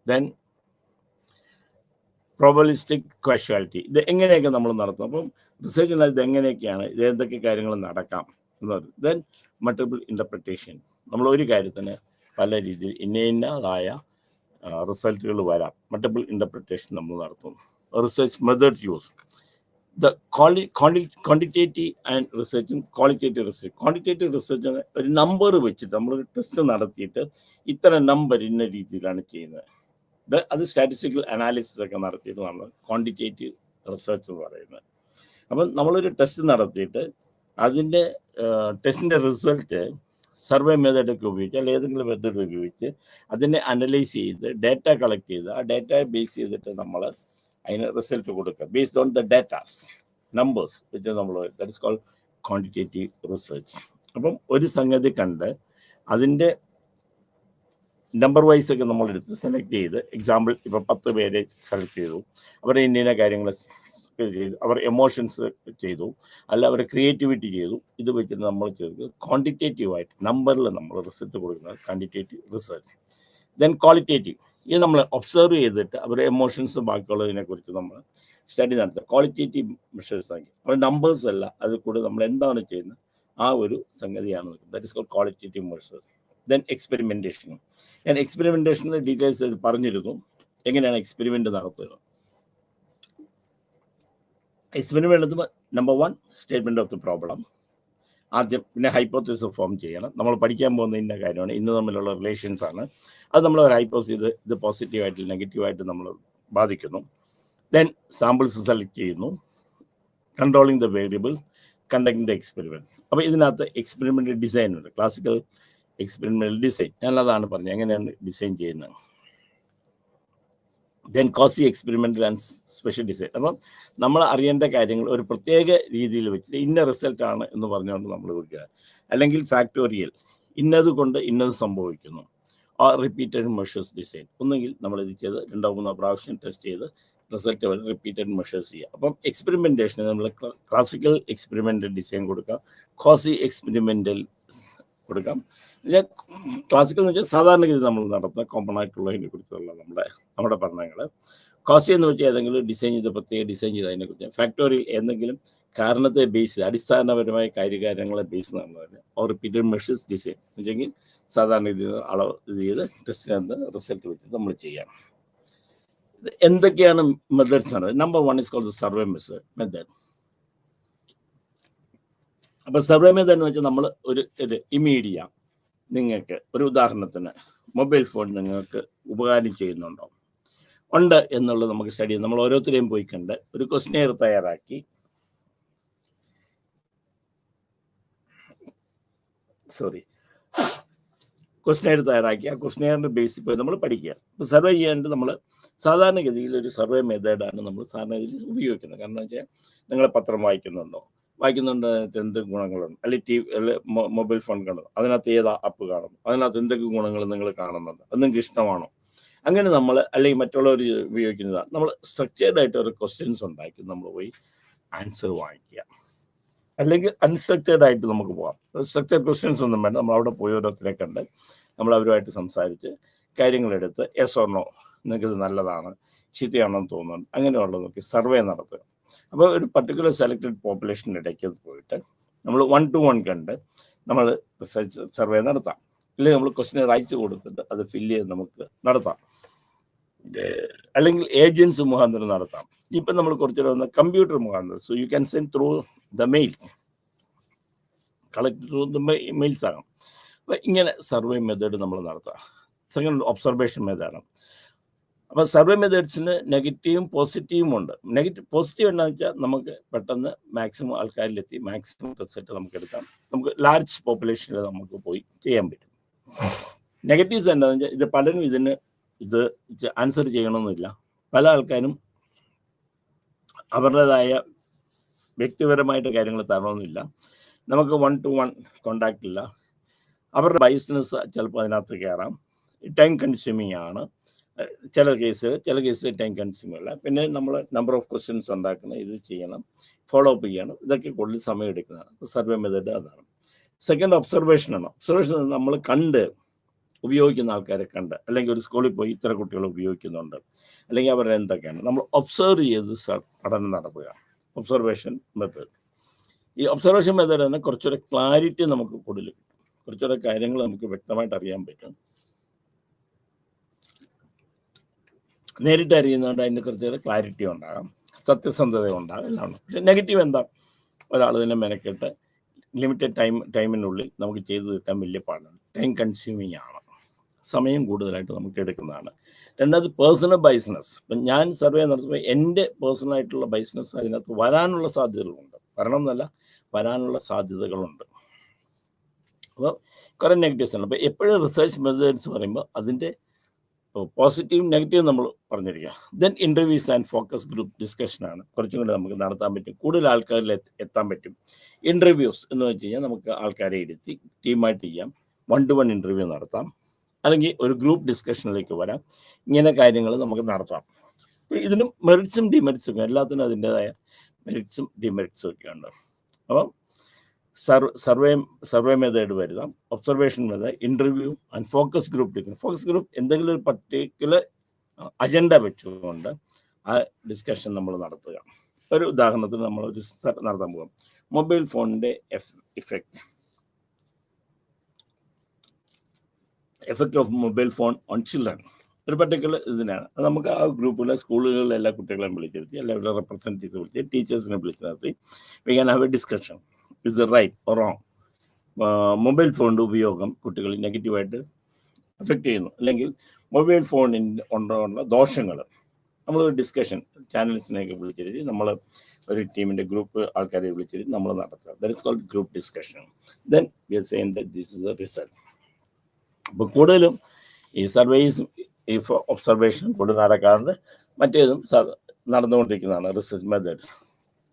Then probabilistic causality, ഇത് എങ്ങനെയൊക്കെ നമ്മൾ നടത്തും. അപ്പം റിസർച്ചിനകത്ത് ഇത് എങ്ങനെയൊക്കെയാണ്, ഇത് എന്തൊക്കെ കാര്യങ്ങൾ നടക്കാം എന്ന് പറയും. ദെൻ മൾട്ടിപ്പിൾ ഇൻ്റർപ്രിട്ടേഷൻ, നമ്മൾ ഒരു കാര്യത്തിന് പല രീതിയിൽ ഇന്നതായ റിസൾട്ടുകൾ വരാം. മൾട്ടിപ്പിൾ ഇൻ്റർപ്രിട്ടേഷൻ നമ്മൾ നടത്തും. Research method use, the quantitative and റിസർച്ചും ക്വാളിറ്റേറ്റീവ് റിസർച്ച്. ക്വാണ്ടിറ്റേറ്റീവ് റിസർച്ച് ഒരു നമ്പർ വെച്ചിട്ട് നമ്മളൊരു ടെസ്റ്റ് നടത്തിയിട്ട് ഇത്ര നമ്പർ ഇന്ന രീതിയിലാണ് ചെയ്യുന്നത്. അത് സ്റ്റാറ്റിസ്റ്റിക്കൽ അനാലിസിസ് ഒക്കെ നടത്തിയിട്ട് നമ്മൾ ക്വാണ്ടിറ്റേറ്റീവ് റിസർച്ച് എന്ന് പറയുന്നത്. അപ്പം നമ്മളൊരു ടെസ്റ്റ് നടത്തിയിട്ട് അതിൻ്റെ ടെസ്റ്റിൻ്റെ റിസൾട്ട് സർവേ മെത്തേഡൊക്കെ ഉപയോഗിച്ച് അല്ലെങ്കിൽ ഏതെങ്കിലും മെത്തേഡ് ഉപയോഗിച്ച് അതിനെ അനലൈസ് ചെയ്ത് ഡേറ്റ കളക്ട് ചെയ്ത് ആ ഡേറ്റയെ ബേസ് ചെയ്തിട്ട് നമ്മൾ അതിന് റിസൾട്ട് കൊടുക്കുക. Based on the datas numbers വെച്ച് നമ്മൾ, that is called quantitative research. അപ്പം ഒരു സംഗതി കണ്ട് അതിൻ്റെ നമ്പർ വൈസ് ഒക്കെ നമ്മളെടുത്ത് സെലക്ട് ചെയ്ത്, എക്സാമ്പിൾ ഇപ്പോൾ 10 പേരെ സെലക്ട് ചെയ്തു, അവരുടെ ഇന്ന കാര്യങ്ങൾ ചെയ്തു, അവർ എമോഷൻസ് ചെയ്തു, അല്ല അവരുടെ ക്രിയേറ്റിവിറ്റി ചെയ്തു. ഇത് വെച്ചിട്ട് നമ്മൾ ചെയ്തത് ക്വാണ്ടിറ്റേറ്റീവായിട്ട് നമ്പറിൽ നമ്മൾ റിസൾട്ട് കൊടുക്കുന്നത് ക്വാണ്ടിറ്റേറ്റീവ് റിസർച്ച്. ദെൻ ക്വാളിറ്റേറ്റീവ്, ഇത് നമ്മൾ ഒബ്സർവ് ചെയ്തിട്ട് അവരുടെ എമോഷൻസ് ബാക്കിയുള്ളതിനെ കുറിച്ച് നമ്മൾ സ്റ്റഡി നടത്തുക. ക്വാളിറ്റേറ്റീവ് മെഷേഴ്സ് ആക്കി അവരുടെ നമ്പേഴ്സ് അല്ല, അത് കൂടെ നമ്മൾ എന്താണ് ചെയ്യുന്നത് ആ ഒരു സംഗതിയാണ്. That is called qualitative measures. Then experimentation. ഞാൻ എക്സ്പെരിമെൻറ്റേഷൻ്റെ ഡീറ്റെയിൽസ് പറഞ്ഞിരുന്നു, എങ്ങനെയാണ് എക്സ്പെരിമെൻ്റ് നടത്തുക. എക്സ്പെരിമെൻ്റ് നടത്തുമ്പോൾ number 1 statement of the problem ആദ്യം, പിന്നെ ഹൈപ്പോത്തസിസ് ഫോം ചെയ്യണം. നമ്മൾ പഠിക്കാൻ പോകുന്ന ഇന്ന കാര്യമാണ്, ഇന്ന് തമ്മിലുള്ള റിലേഷൻസ് ആണ്, അത് നമ്മൾ ഒരു ഹൈപ്പോസിസ് ചെയ്ത് ഇത് പോസിറ്റീവായിട്ട് നെഗറ്റീവായിട്ട് നമ്മൾ ബാധിക്കുന്നു. ദെൻ സാമ്പിൾസ് സെലക്ട് ചെയ്യുന്നു, controlling the variable, conducting the experiment. അപ്പോൾ ഇതിനകത്ത് എക്സ്പെരിമെൻ്റ് ഡിസൈൻ ഉണ്ട്, ക്ലാസിക്കൽ എക്സ്പെരിമെൻ്റൽ ഡിസൈൻ. ഞാനതാണ് പറഞ്ഞത് എങ്ങനെയാണ് ഡിസൈൻ ചെയ്യുന്നത്. Then quasi experimental and special design. അപ്പം നമ്മൾ അറിയേണ്ട കാര്യങ്ങൾ ഒരു പ്രത്യേക രീതിയിൽ വെച്ചിട്ട് ഇന്ന റിസൾട്ടാണ് എന്ന് പറഞ്ഞുകൊണ്ട് നമ്മൾ കൊടുക്കുക. അല്ലെങ്കിൽ ഫാക്ടോറിയൽ, ഇന്നത് കൊണ്ട് ഇന്നത് സംഭവിക്കുന്നു. ആ റിപ്പീറ്റഡ് മെഷേഴ്സ് ഡിസൈൻ, ഒന്നുകിൽ നമ്മളിത് ചെയ്ത് 2-3 പ്രാവശ്യം ടെസ്റ്റ് ചെയ്ത് റിസൾട്ട് വരെ റിപ്പീറ്റഡ് മെഷേഴ്സ് ചെയ്യുക. അപ്പം എക്സ്പെരിമെൻറ്റേഷന് നമ്മൾ ക്ലാസിക്കൽ എക്സ്പെരിമെൻ്റൽ ഡിസൈൻ കൊടുക്കാം, കോസി എക്സ്പെരിമെൻ്റൽ കൊടുക്കാം. ക്ലാസിക്കൽ എന്ന് വെച്ചാൽ സാധാരണഗതി നമ്മൾ നടത്തുന്ന കോമൺ ആയിട്ടുള്ളതിനെ കുറിച്ചുള്ള നമ്മുടെ പഠനങ്ങൾ. കോസി എന്ന് വെച്ചാൽ ഏതെങ്കിലും ഡിസൈൻ ചെയ്ത് പ്രത്യേക ഡിസൈൻ ചെയ്ത് അതിനെക്കുറിച്ച്. ഫാക്ടോറിയൽ എന്തെങ്കിലും കാരണത്തെ ബേസ് ചെയ്ത് അടിസ്ഥാനപരമായ കാര്യകാര്യങ്ങളെ ബേസ് ചെയ്യുന്നതിന് ഓർ റിപ്പീറ്റഡ് മെഷേഴ്സ് ഡിസൈൻ എന്നുവെച്ചെങ്കിൽ സാധാരണ രീതിയിൽ അളവ് ഇത് ചെയ്ത് ടെസ്റ്റിനകത്ത് റിസൾട്ട് വെച്ച് നമ്മൾ ചെയ്യാം. ഇത് എന്തൊക്കെയാണ് മെത്തേഡ്സ് ആണ്. Number 1 is called survey method. അപ്പോൾ സർവേ മെത്തേഡ് എന്ന് വെച്ചാൽ നമ്മൾ ഒരു ഇത് ഇമീഡിയ നിങ്ങൾക്ക് ഒരു ഉദാഹരണത്തിന് മൊബൈൽ ഫോൺ നിങ്ങൾക്ക് ഉപകാരം ചെയ്യുന്നുണ്ടോ, ഉണ്ട് എന്നുള്ളത് നമുക്ക് സ്റ്റഡി ചെയ്യാം. നമ്മൾ ഓരോരുത്തരെയും പോയി കണ്ട് ഒരു ക്വസ്റ്റ്യനെയർ തയ്യാറാക്കി ആ ക്വസ്റ്റ്യനെയറിൻ്റെ ബേസിൽ പോയി നമ്മൾ പഠിക്കുക. ഇപ്പോൾ സർവേ ചെയ്യാനായിട്ട് നമ്മൾ സാധാരണഗതിയിൽ ഒരു സർവേ മെത്തേഡാണ് നമ്മൾ സാധാരണഗതിയിൽ ഉപയോഗിക്കുന്നത്. കാരണം വെച്ചാൽ നിങ്ങൾ പത്രം വായിക്കുന്നുണ്ടോ, എന്ത് ഗുണങ്ങളുണ്ട്, അല്ലെങ്കിൽ മൊബൈൽ ഫോൺ കാണുന്നു, അതിനകത്ത് ഏത് ആപ്പ് കാണുന്നു, അതിനകത്ത് എന്തൊക്കെ ഗുണങ്ങൾ നിങ്ങൾ കാണുന്നുണ്ട്, അത് നിങ്ങൾക്ക് ഇഷ്ടമാണോ, അങ്ങനെ നമ്മൾ അല്ലെങ്കിൽ മറ്റുള്ളവർ ഉപയോഗിക്കുന്നതാണ്. നമ്മൾ സ്ട്രക്ചേർഡ് ആയിട്ട് ഒരു ക്വസ്റ്റ്യൻസ് ഉണ്ടാക്കി നമ്മൾ പോയി ആൻസർ വാങ്ങിക്കുക. അല്ലെങ്കിൽ അൺസ്ട്രക്ചേർഡ് ആയിട്ട് നമുക്ക് പോകാം. സ്ട്രക്ചേർഡ് ക്വസ്റ്റ്യൻസ് ഒന്നും വേണ്ട, നമ്മൾ അവിടെ പോയി ഓരോരുത്തരെ കണ്ട് നമ്മൾ അവരുമായിട്ട് സംസാരിച്ച് കാര്യങ്ങളെടുത്ത് യെസ് ഓർ നോ, നിങ്ങൾക്കിത് നല്ലതാണ് ചീത്തയാണോ എന്ന് തോന്നുന്നുണ്ട്, അങ്ങനെയുള്ളത് നോക്കി സർവേ നടത്തുക. അപ്പോൾ ഒരു പർട്ടിക്കുലർ സെലക്റ്റഡ് പോപ്പുലേഷൻ്റെ ഇടയ്ക്ക് പോയിട്ട് നമ്മൾ 1-to-1 കണ്ട് നമ്മൾ റിസർച്ച് സർവേ നടത്താം. അല്ലെങ്കിൽ നമ്മൾ ക്വസ്റ്റ്യൻ അയച്ചു കൊടുത്തിട്ട് അത് ഫില്ല് ചെയ്ത് നമുക്ക് നടത്താം. അല്ലെങ്കിൽ ഏജൻസ് മുഖാന്തരം നടത്താം. ഇപ്പം നമ്മൾ കുറച്ചുകൂടെ വന്ന കമ്പ്യൂട്ടർ മുഖാന്തരം. So you can send through the mails, collect through the mails ആകാം. അപ്പോൾ ഇങ്ങനെ സർവേ മെത്തേഡ് നമ്മൾ നടത്താം. സെക്കൻഡ് ഒബ്സർവേഷൻ മെത്തേഡാണ്. അപ്പോൾ സർവേ മെത്തേഡ്സിന് നെഗറ്റീവും പോസിറ്റീവും ഉണ്ട്. പോസിറ്റീവ് എന്താണെന്ന് വെച്ചാൽ നമുക്ക് പെട്ടെന്ന് മാക്സിമം ആൾക്കാരിലെത്തി മാക്സിമം റിസൾട്ട് നമുക്ക് എടുക്കാം. നമുക്ക് ലാർജ് പോപ്പുലേഷനിൽ നമുക്ക് പോയി ചെയ്യാൻ പറ്റും. നെഗറ്റീവ്സ് എന്താണെന്ന് വെച്ചാൽ ഇത് പലരും ഇത് ആൻസർ ചെയ്യണമെന്നില്ല. പല ആൾക്കാരും അവരുടേതായ വ്യക്തിപരമായിട്ട് കാര്യങ്ങൾ തരണമെന്നില്ല. നമുക്ക് 1-to-1 കോണ്ടാക്ട് ഇല്ല. അവരുടെ ബൈസ്നെസ് ചിലപ്പോൾ അതിനകത്ത് കയറാം. ടൈം കൺസ്യൂമിങ് ആണ് ചില കേസ് ടൈം കൺസ്യൂമിങ് അല്ല. പിന്നെ നമ്മൾ നമ്പർ ഓഫ് ക്വസ്റ്റ്യൻസ് ഉണ്ടാക്കണം, ഇത് ചെയ്യണം, ഫോളോ അപ്പ് ചെയ്യണം, ഇതൊക്കെ കൂടുതൽ സമയം എടുക്കുന്നതാണ്. സർവേ മെത്തേഡ് അതാണ്. സെക്കൻഡ് ഒബ്സർവേഷനാണ്. ഒബ്സർവേഷൻ നമ്മൾ കണ്ട് ഉപയോഗിക്കുന്ന ആൾക്കാരെ കണ്ട്, അല്ലെങ്കിൽ ഒരു സ്കൂളിൽ പോയി ഇത്ര കുട്ടികൾ ഉപയോഗിക്കുന്നുണ്ട്, അല്ലെങ്കിൽ അവരുടെ എന്തൊക്കെയാണ് നമ്മൾ ഒബ്സർവ് ചെയ്ത് പഠനം നടത്തുക. Observation method. ഈ ഒബ്സർവേഷൻ മെത്തേഡ് തന്നെ കുറച്ചുകൂടെ ക്ലാരിറ്റി നമുക്ക് കൂടുതൽ കിട്ടും, കുറച്ചുകൂടെ കാര്യങ്ങൾ നമുക്ക് വ്യക്തമായിട്ട് അറിയാൻ പറ്റും. നേരിട്ട് അറിയുന്നതുകൊണ്ട് അതിൻ്റെ കുറച്ചുകൂടെ ക്ലാരിറ്റി ഉണ്ടാകാം, സത്യസന്ധത ഉണ്ടാകും, എല്ലാം ഉണ്ട്. പക്ഷെ നെഗറ്റീവ് എന്താ, ഒരാൾ ഇതിനെ മെനക്കെട്ട് ലിമിറ്റഡ് ടൈമിനുള്ളിൽ നമുക്ക് ചെയ്തു തീർക്കാൻ വലിയ പാടാണ്, ടൈം കൺസ്യൂമിങ് ആണ്, സമയം കൂടുതലായിട്ട് നമുക്ക് എടുക്കുന്നതാണ്. രണ്ടാമത് പേഴ്സണൽ ബൈസിനസ്. ഇപ്പം ഞാൻ സർവേ നടത്തുമ്പോൾ എൻ്റെ പേഴ്സണലായിട്ടുള്ള ബൈസിനസ് അതിനകത്ത് വരാനുള്ള സാധ്യതകളുണ്ട്, വരണം എന്നല്ല, വരാനുള്ള സാധ്യതകളുണ്ട്. അപ്പോൾ കുറേ നെഗറ്റീവ്സ് ആണ്. അപ്പോൾ എപ്പോഴും റിസർച്ച് മെത്തേഡ്സ് പറയുമ്പോൾ അതിൻ്റെ പോസിറ്റീവ് നെഗറ്റീവ് നമ്മൾ പറഞ്ഞിരിക്കുക. Then interviews and focus group ഡിസ്കഷനാണ് കുറച്ചും കൂടി നമുക്ക് നടത്താൻ പറ്റും, കൂടുതൽ ആൾക്കാരിൽ എത്താൻ പറ്റും. ഇൻ്റർവ്യൂസ് എന്ന് വെച്ച് കഴിഞ്ഞാൽ നമുക്ക് ആൾക്കാരെ ഇരുത്തി ടീമായിട്ട് ചെയ്യാം, 1-to-1 ഇൻ്റർവ്യൂ നടത്താം, അല്ലെങ്കിൽ ഒരു ഗ്രൂപ്പ് ഡിസ്കഷനിലേക്ക് വരാം. ഇങ്ങനെ കാര്യങ്ങൾ നമുക്ക് നടത്താം. ഇതിനും മെറിറ്റ്സും ഡിമെറിറ്റ്സും ഒക്കെ, എല്ലാത്തിനും അതിൻ്റെതായ മെറിറ്റ്സും ഡിമെറിറ്റ്സും ഒക്കെ ഉണ്ട്. അപ്പം സർവേ മെത്തേഡ് വരുതാം, observation method, interview and focus group. Focus group എന്തെങ്കിലും ഒരു പർട്ടിക്കുലർ അജണ്ട വെച്ചുകൊണ്ട് ആ ഡിസ്കഷൻ നമ്മൾ നടത്തുക. ഒരു ഉദാഹരണത്തിന് നമ്മളൊരു നടത്താൻ പോകാം, മൊബൈൽ ഫോണിൻ്റെ effect of mobile phone on children. ഒരു പർട്ടിക്കുലർ ഇതിനാണ്. അത് നമുക്ക് ആ ഗ്രൂപ്പിലെ സ്കൂളുകളിലെ എല്ലാ കുട്ടികളെയും വിളിച്ചിരുത്തി, എല്ലാവരുടെ റെപ്രസെൻറ്റേറ്റീവ്സ് വിളിച്ച്, ടീച്ചേഴ്സിനെ വിളിച്ച് നടത്തി, we can have a discussion, is right or wrong. Mobile ഫോണിൻ്റെ ഉപയോഗം കുട്ടികൾ നെഗറ്റീവായിട്ട് എഫക്റ്റ് ചെയ്യുന്നു, അല്ലെങ്കിൽ മൊബൈൽ ഫോണിൻ്റെ ഉള്ള ദോഷങ്ങൾ നമ്മൾ ഡിസ്കഷൻ ചാനൽസിനെയൊക്കെ വിളിച്ചിരുത്തി, നമ്മൾ ഒരു ടീമിൻ്റെ ഗ്രൂപ്പ് ആൾക്കാരെ വിളിച്ചിരുത്തി നമ്മൾ നടത്തുക. That is called group discussion. Then we are saying that this is the result. അപ്പോൾ കൂടുതലും ഈ സർവേസ്, ഈ ഒബ്സർവേഷൻ കൂടുതൽ നടക്കാറുണ്ട്, മറ്റേതും നടന്നുകൊണ്ടിരിക്കുന്നതാണ് research methods.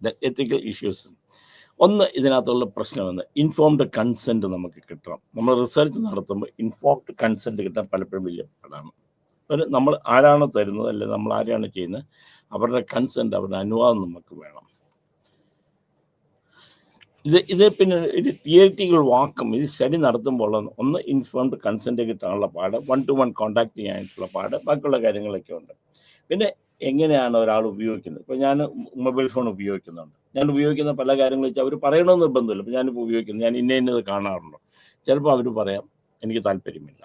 The ethical issues. ഒന്ന് ഇതിനകത്തുള്ള പ്രശ്നമെന്ന് ഇൻഫോംഡ് കൺസെൻറ്റ് നമുക്ക് കിട്ടണം. നമ്മൾ റിസർച്ച് നടത്തുമ്പോൾ ഇൻഫോംഡ് കൺസെൻറ്റ് കിട്ടാൻ പലപ്പോഴും വലിയ പാടാണ്. നമ്മൾ ആരാണ് തരുന്നത്, അല്ലെങ്കിൽ നമ്മൾ ആരെയാണ് ചെയ്യുന്നത്, അവരുടെ കൺസെൻറ്റ്, അവരുടെ അനുവാദം നമുക്ക് വേണം. ഇത് പിന്നെ ഒരു തിയറിറ്റിക്കൽ വാക്കും ഇത് സ്റ്റഡി നടത്തുമ്പോൾ ഒന്ന് ഇൻഫോംഡ് കൺസെൻറ്റ് കിട്ടാനുള്ള പാട്, 1-to-1 കോൺടാക്ട് ചെയ്യാനായിട്ടുള്ള പാട്, ബാക്കിയുള്ള കാര്യങ്ങളൊക്കെ ഉണ്ട്. പിന്നെ എങ്ങനെയാണ് ഒരാൾ ഉപയോഗിക്കുന്നത്. ഇപ്പോൾ ഞാൻ മൊബൈൽ ഫോൺ ഉപയോഗിക്കുന്നുണ്ട്, ഞാൻ ഉപയോഗിക്കുന്ന പല കാര്യങ്ങൾ വെച്ചാൽ അവർ പറയണമെന്ന് നിർബന്ധമില്ല. ഇപ്പോൾ ഞാനിപ്പോൾ ഉപയോഗിക്കുന്നത്, ഞാൻ ഇന്നത് കാണാറുണ്ടോ, ചിലപ്പോൾ അവർ പറയാം എനിക്ക് താല്പര്യമില്ല.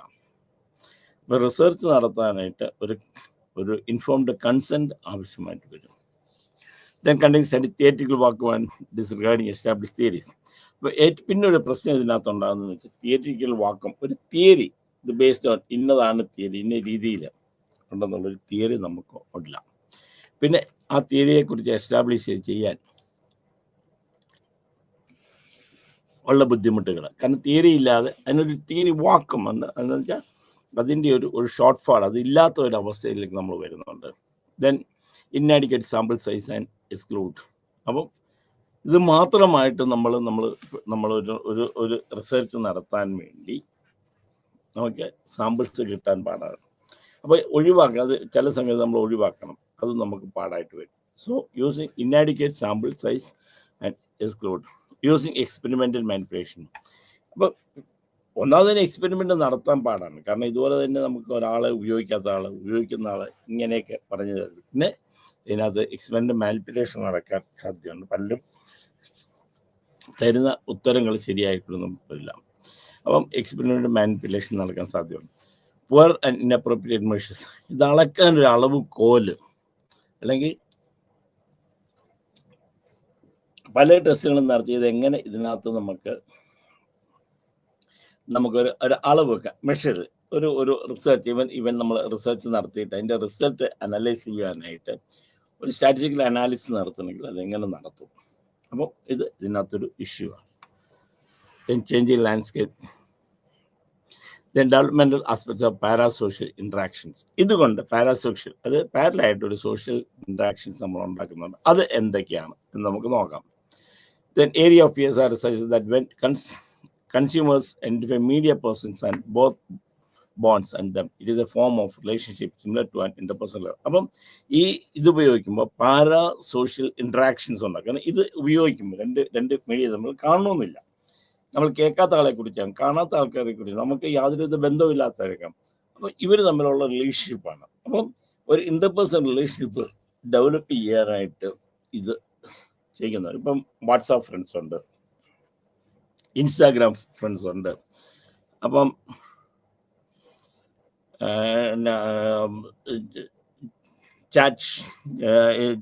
അപ്പോൾ റിസർച്ച് നടത്താനായിട്ട് ഒരു ഇൻഫോംഡ് കൺസെൻറ്റ് ആവശ്യമായിട്ട് വരും. Then conduct study theoretical work on disregarding established theories. അപ്പോൾ പിന്നെ ഒരു പ്രശ്നം ഇതിനകത്തുണ്ടാകുന്നതെന്ന് വെച്ചാൽ തിയറിറ്റിക്കൽ വാക്കും ഒരു തിയറി, ഇത് ബേസ്ഡ് ഓൺ ഇന്നതാണ് തിയറി, ഇന്ന രീതിയിൽ ഉണ്ടെന്നുള്ളൊരു തിയറി നമുക്ക് ഇല്ല. പിന്നെ ആ തിയറിയെക്കുറിച്ച് എസ്റ്റാബ്ലിഷ് ചെയ്യാൻ ഉള്ള ബുദ്ധിമുട്ടുകൾ, കാരണം തിയറി ഇല്ലാതെ അതിനൊരു തിയറി വാക്കും എന്ന് വെച്ചാൽ അതിൻ്റെ ഒരു ഷോർട്ട് ഫാൾ, അതില്ലാത്ത ഒരു അവസ്ഥയിലേക്ക് നമ്മൾ വരുന്നുണ്ട്. Then inadequate sample size and exclude. അപ്പം ഇത് മാത്രമായിട്ട് നമ്മൾ ഒരു റിസർച്ച് നടത്താൻ വേണ്ടി നമുക്ക് സാമ്പിൾസ് കിട്ടാൻ പാടാണ്. അപ്പോൾ ഒഴിവാക്കുക, അത് ചില സമയത്ത് നമ്മൾ ഒഴിവാക്കണം, അത് നമുക്ക് പാടായിട്ട് വരും. So using inadequate sample size and exclude, using experimental manipulation. അപ്പോൾ ഒന്നാമതിന് എക്സ്പെരിമെൻ്റ് നടത്താൻ പാടാണ്, കാരണം ഇതുപോലെ തന്നെ നമുക്ക് ഒരാളെ ഉപയോഗിക്കുന്ന ആൾ ഇങ്ങനെയൊക്കെ പറഞ്ഞു തരും. പിന്നെ ഇതിനകത്ത് എക്സ്പെരിമെൻ്റ് മാനിപ്പുലേഷൻ നടക്കാൻ സാധ്യതയുണ്ട്, പലരും തരുന്ന ഉത്തരങ്ങൾ ശരിയായിട്ടൊന്നും വരില്ല. അപ്പം എക്സ്പെരിമെൻ്റ് മാനിപ്പുലേഷൻ നടക്കാൻ സാധ്യതയുണ്ട്. പുവർ ആൻഡ് ഇൻഅപ്രോപ്രിയേറ്റ് മെഷേഴ്സ്, ഇത് അളക്കാൻ ഒരു അളവ് കോല്, അല്ലെങ്കിൽ പല ടെസ്റ്റുകളും നടത്തിയത് എങ്ങനെ ഇതിനകത്ത് നമുക്കൊരു അളവ് വെക്കാം, മെഷർ, ഒരു റിസർച്ച് ഇവൻ നമ്മൾ റിസർച്ച് നടത്തിയിട്ട് അതിൻ്റെ റിസൾട്ട് അനലൈസ് ചെയ്യാനായിട്ട് ഒരു സ്റ്റാറ്റിസ്റ്റിക്കൽ അനാലിസിസ് നടത്തണമെങ്കിൽ അതെങ്ങനെ നടത്തും. അപ്പോൾ ഇതിനകത്തൊരു ഇഷ്യൂ ആണ്. Then changing landscape, then developmental aspects of parasocial interactions. ഇതുകൊണ്ട് പാരാസോഷ്യൽ, അത് പാരലായിട്ടൊരു സോഷ്യൽ ഇൻട്രാക്ഷൻസ് നമ്മൾ ഉണ്ടാക്കുന്നുണ്ട്, അത് എന്തൊക്കെയാണ് എന്ന് നമുക്ക് നോക്കാം. Then area of PSR research that when consumers identify media persons and both bonds and them, it is a form of relationship similar to an interpersonal. അപ്പം ഇത് ഉപയോഗിക്കുമ്പോൾ പാരാ സോഷ്യൽ ഇൻട്രാക്ഷൻസ് ഉണ്ടാക്കും. കാരണം ഇത് ഉപയോഗിക്കുമ്പോൾ രണ്ട് മീഡിയ നമ്മൾ കാണണമെന്നില്ല, നമ്മൾ കേൾക്കാത്ത ആളെ കുറിച്ചാം, കാണാത്ത ആൾക്കാരെ കുറിച്ച്, നമുക്ക് യാതൊരുവിധ ബന്ധമില്ലാത്തവരേക്കാം. അപ്പം ഇവർ തമ്മിലുള്ള റിലേഷൻഷിപ്പാണ്. അപ്പം ഒരു ഇന്റർപേഴ്സണൽ റിലേഷൻഷിപ്പ് ഡെവലപ്പ് ചെയ്യാനായിട്ട് ഇത് ചെയ്യുന്നത്. ഇപ്പം വാട്സാപ്പ് ഫ്രണ്ട്സ് ഉണ്ട്, ഇൻസ്റ്റാഗ്രാം ഫ്രണ്ട്സ് ഉണ്ട്, അപ്പം